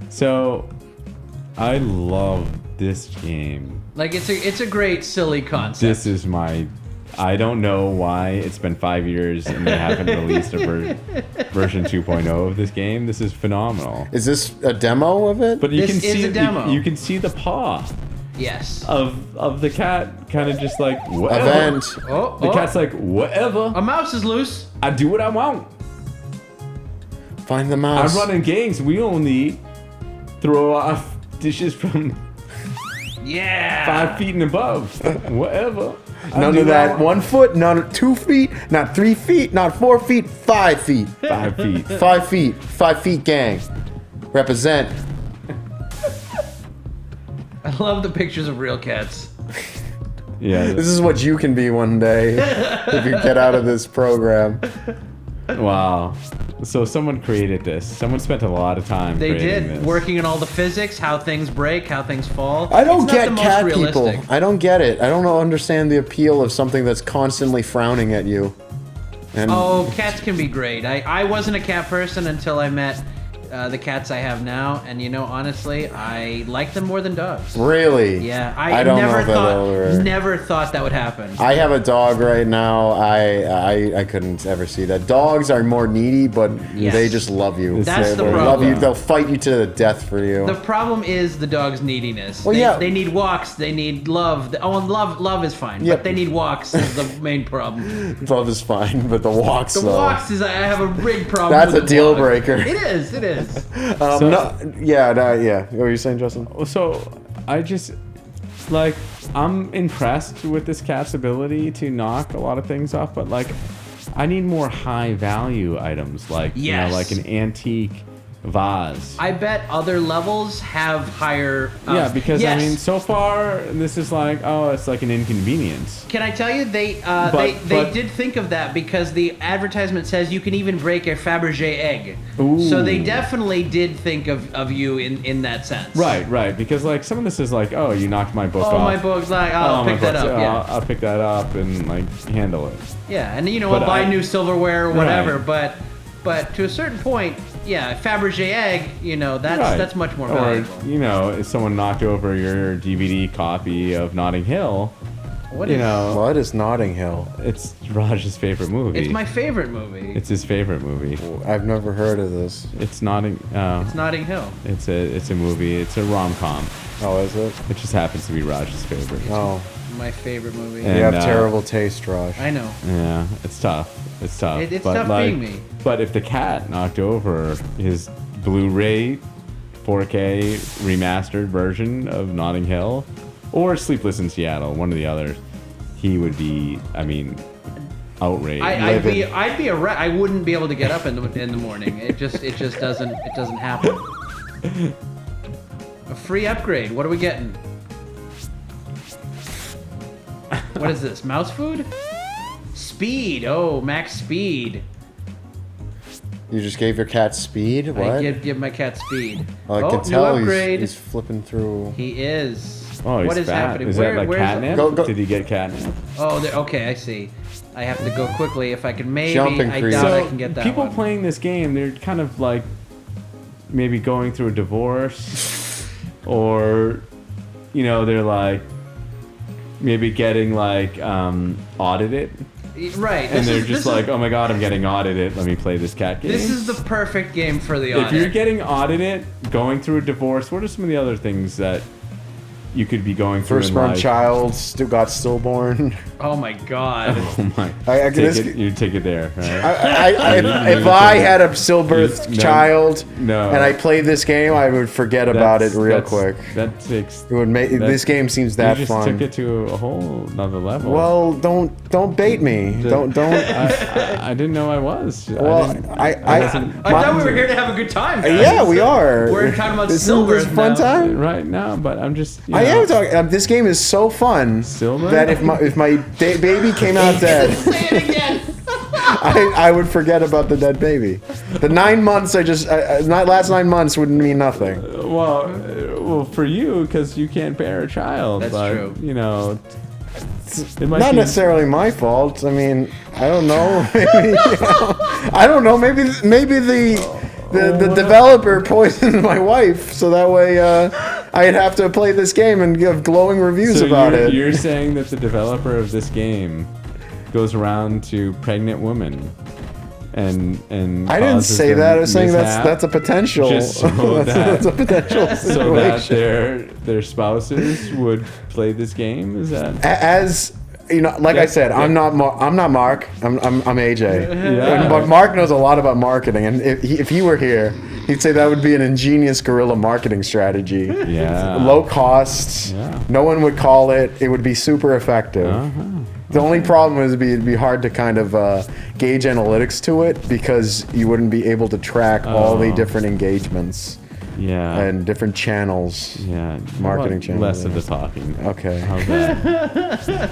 so, I love this game. Like it's a great silly concept. This is I don't know why it's been 5 years and they haven't released a version 2.0 of this game. This is phenomenal. Is this a demo of it? But you This can is see a demo. You can see the paw Yes. of the cat, kind of just like whatever. Event. Oh, The cat's like whatever. a mouse is loose. I do what I want. Find the mouse. I'm running gangs. We only throw off dishes from Yeah. 5 feet and above. Whatever. I None do of what I that. want. 1 foot, not 2 feet, not 3 feet, not 4 feet, 5 feet. 5 feet. 5 feet. 5 feet gang. Represent. I love the pictures of real cats. Yeah. This is what you can be one day if you get out of this program. Wow. So someone created this. Someone spent a lot of time They creating did, this. working in all the physics, how things break, how things fall. I don't It's not get the most cat realistic. people. I don't get it. I don't understand the appeal of something that's constantly frowning at you. And Oh, cats can be great. I wasn't a cat person until I met the cats I have now, and you know, honestly, I like them more than dogs. really? Yeah, I don't know if that'll ever- never thought that would happen. I have a dog right now. I couldn't ever see that. Dogs are more needy, but Yes. they just love you. That's the They love problem. you. They'll fight you to the death for you. The problem is the dog's neediness. Well, they, yeah. they need walks. They need love. Oh, and love is fine, Yeah. but they need walks is the main problem. Love is fine, but the walks The though. walks is I have a big problem. That's with a the deal walks. breaker. It is. It is. No, yeah. What were you saying, Justin? So I just like I'm impressed with this cat's ability to knock a lot of things off, but like I need more high value items, like you know, Yes. like an antique vase. I bet other levels have higher. Yeah, because yes. I mean, so far this is like, oh, it's like an inconvenience. Can I tell you they But- they did think of that because the advertisement says you can even break a Fabergé egg. Ooh. So they definitely did think of you in that sense. Right, because like some of this is like, oh, you knocked my book Oh, off. my book's like I'll Oh, my pick that book's- up. Yeah. I'll pick that up and like handle it. Yeah, and you know, But I'll buy I- new silverware or whatever, Right. but to a certain point, yeah, Fabergé egg, you know, that's Right. that's much more Or valuable. you know, if someone knocked over your DVD copy of Notting Hill, What you is- know, What is Notting Hill? it's Raj's favorite movie. It's my favorite movie. It's his favorite movie. I've never heard of this. It's Notting. It's Notting Hill. It's a movie. It's a rom-com. Oh, is it? It just happens to be Raj's favorite. Oh, My favorite movie. And, you have uh, terrible taste, Raj. I know. Yeah, it's tough. It's tough. It's But, tough like, being me. But if the cat knocked over his Blu-ray 4K remastered version of Notting Hill or Sleepless in Seattle, one or the other, he would be, I mean, outraged. I'd be a wreck. I wouldn't be able to get up in the morning. It just doesn't happen. A free upgrade. What are we getting? What is this? Mouse food? Speed. Oh, max speed. You just gave your cat speed? What? I give my cat speed. Oh, I oh, can tell new upgrade. he's flipping through. He is. Oh, he's what is fat. happening? Is that like where's catnip? Go. Did he get catnip? Oh, okay. I see. I have to go quickly. If I can, maybe Jumping I creep. doubt I So can get that people one. playing this game, they're kind of like maybe going through a divorce, or you know, they're like maybe getting like audited, Right. and this they're is- just this like, is, oh my god, I'm getting audited. Let me play this cat game. this is the perfect game for the if audit. you're getting audited, going through a divorce, what are some of the other things that you could be going through in Firstborn life? child got stillborn. Oh my god. Oh my! I- Take this- it, you take it there, right? If I had a stillbirth No. child No. and I played this game, I would forget about it real quick. That takes. It would make this game seems that you just fun. took it to a whole nother level. Well, don't bait me. Don't. I didn't know I was. Well, I wasn't- I thought we were here to have a good time. Guys. yeah, we are. We're talking about Isn't this stillbirth fun now. time? right now, but I'm just. You I know, am talking. This game is so fun Stillbirth? that if my baby came out dead, Say it again. I would forget about the dead baby. The 9 months last 9 months would mean nothing. Well, for you, because you can't bear a child. That's but, true. You know, it might Not be, necessarily my fault. I mean, I don't know. Maybe, I don't know. Maybe the developer poisoned my wife, so that way I'd have to play this game and give glowing reviews So about it. you're saying that the developer of this game goes around to pregnant women and I didn't causes say them that. I was saying mishap that's a potential. just so that's a potential so that situation. their spouses would play this game. Is that As you know, like I said, yeah. I'm not Mark. I'm AJ. Yeah. But Mark knows a lot about marketing, and if he were here, he'd say that would be an ingenious guerrilla marketing strategy. Yeah. Low cost. Yeah. No one would call it. It would be super effective. The only problem is it'd be hard to kind of gauge analytics to it because you wouldn't be able to track all the different engagements. Yeah. and different channels. Yeah. Marketing channels. Less of the talking. Okay. How's that?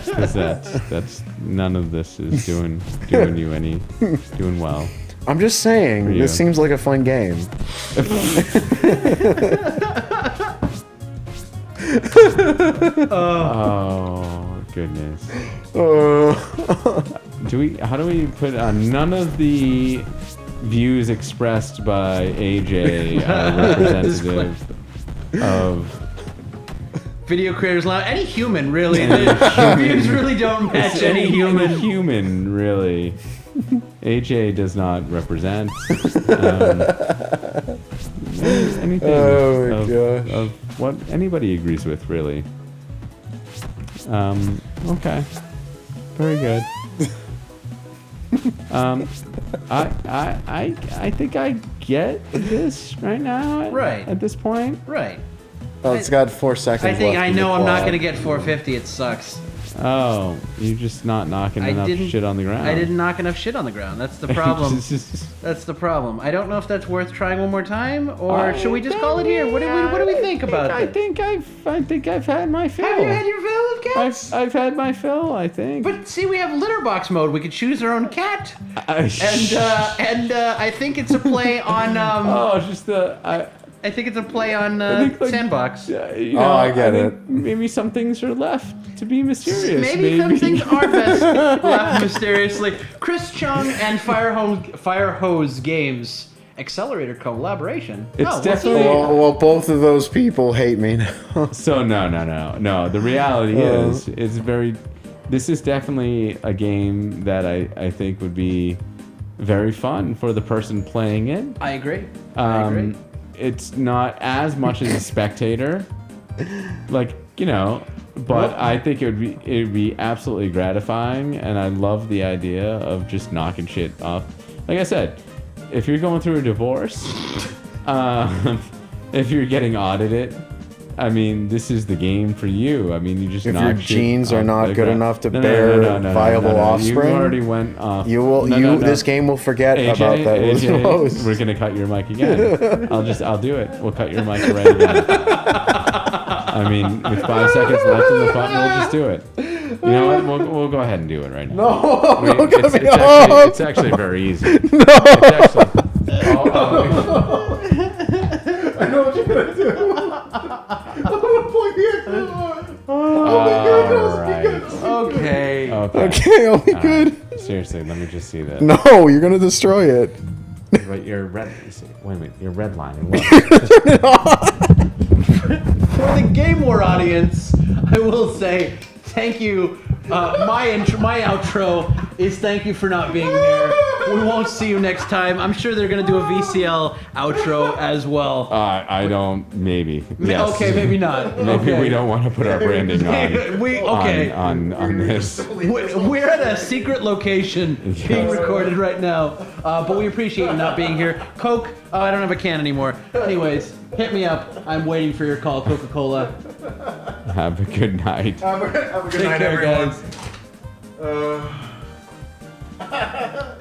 Because that's none of this is doing you any doing well. I'm just saying, you. this seems like a fun game. Oh goodness. How do we put none of the views expressed by AJ are representative of Video creators loud. Any human, really. The views really don't match any human. Human, really. AJ does not represent anything of what anybody agrees with, really. Okay. Very good. I think I get this right now. Right. At this point. Right. Oh, it's got 4 seconds I think left I in the know I'm not quad. going to get 450. It sucks. Oh, you're just not knocking enough shit on the ground. I didn't knock enough shit on the ground. That's the problem. That's the problem. I don't know if that's worth trying one more time, or should we just call it here? What do we think about it? I think I've had my fill. Have you had your fill of cats? I've had my fill, I think. But see, we have litter box mode. We could choose our own cat, and I think it's a play on. I think it's a play on Sandbox. I get it. Maybe some things are left to be mysterious. Maybe some things are best left mysteriously. Chris Chung and Fire Hose Games Accelerator collaboration. It's definitely. Well, both of those people hate me now. So no. The reality is, this is definitely a game that I think would be very fun for the person playing it. I agree. I agree. It's not as much as a spectator, but I think it would be absolutely gratifying, and I love the idea of just knocking shit off. Like I said, if you're going through a divorce, if you're getting audited, I mean, this is the game for you. I mean, you just If knock your shit genes are off not the good ground. enough to bear viable offspring, You already went off. This game will forget about that. AJ, we're gonna cut your mic again. I'll do it. We'll cut your mic right again. I mean, with 5 seconds left in the fun, we'll just do it. You know what? We'll go ahead and do it right now. No, it's actually very easy. No. It's actually, I know what you're gonna do. I'm gonna point the Okay. Okay, I'll be good. Seriously, let me just see that. No, you're gonna destroy it. But your red. Wait a minute. Your red line. What? For the Game War audience, I will say thank you. My outro is thank you for not being here. We won't see you next time. I'm sure they're gonna do a VCL outro as well. I don't. Maybe. Yes. Okay, maybe not. Maybe Okay. we don't want to put our branding on on this. We're at a secret location being recorded right now, but we appreciate you not being here. Coke. Oh, I don't have a can anymore. Anyways, hit me up. I'm waiting for your call, Coca-Cola. Have a good night. Have a good Take night, care, everyone. guys.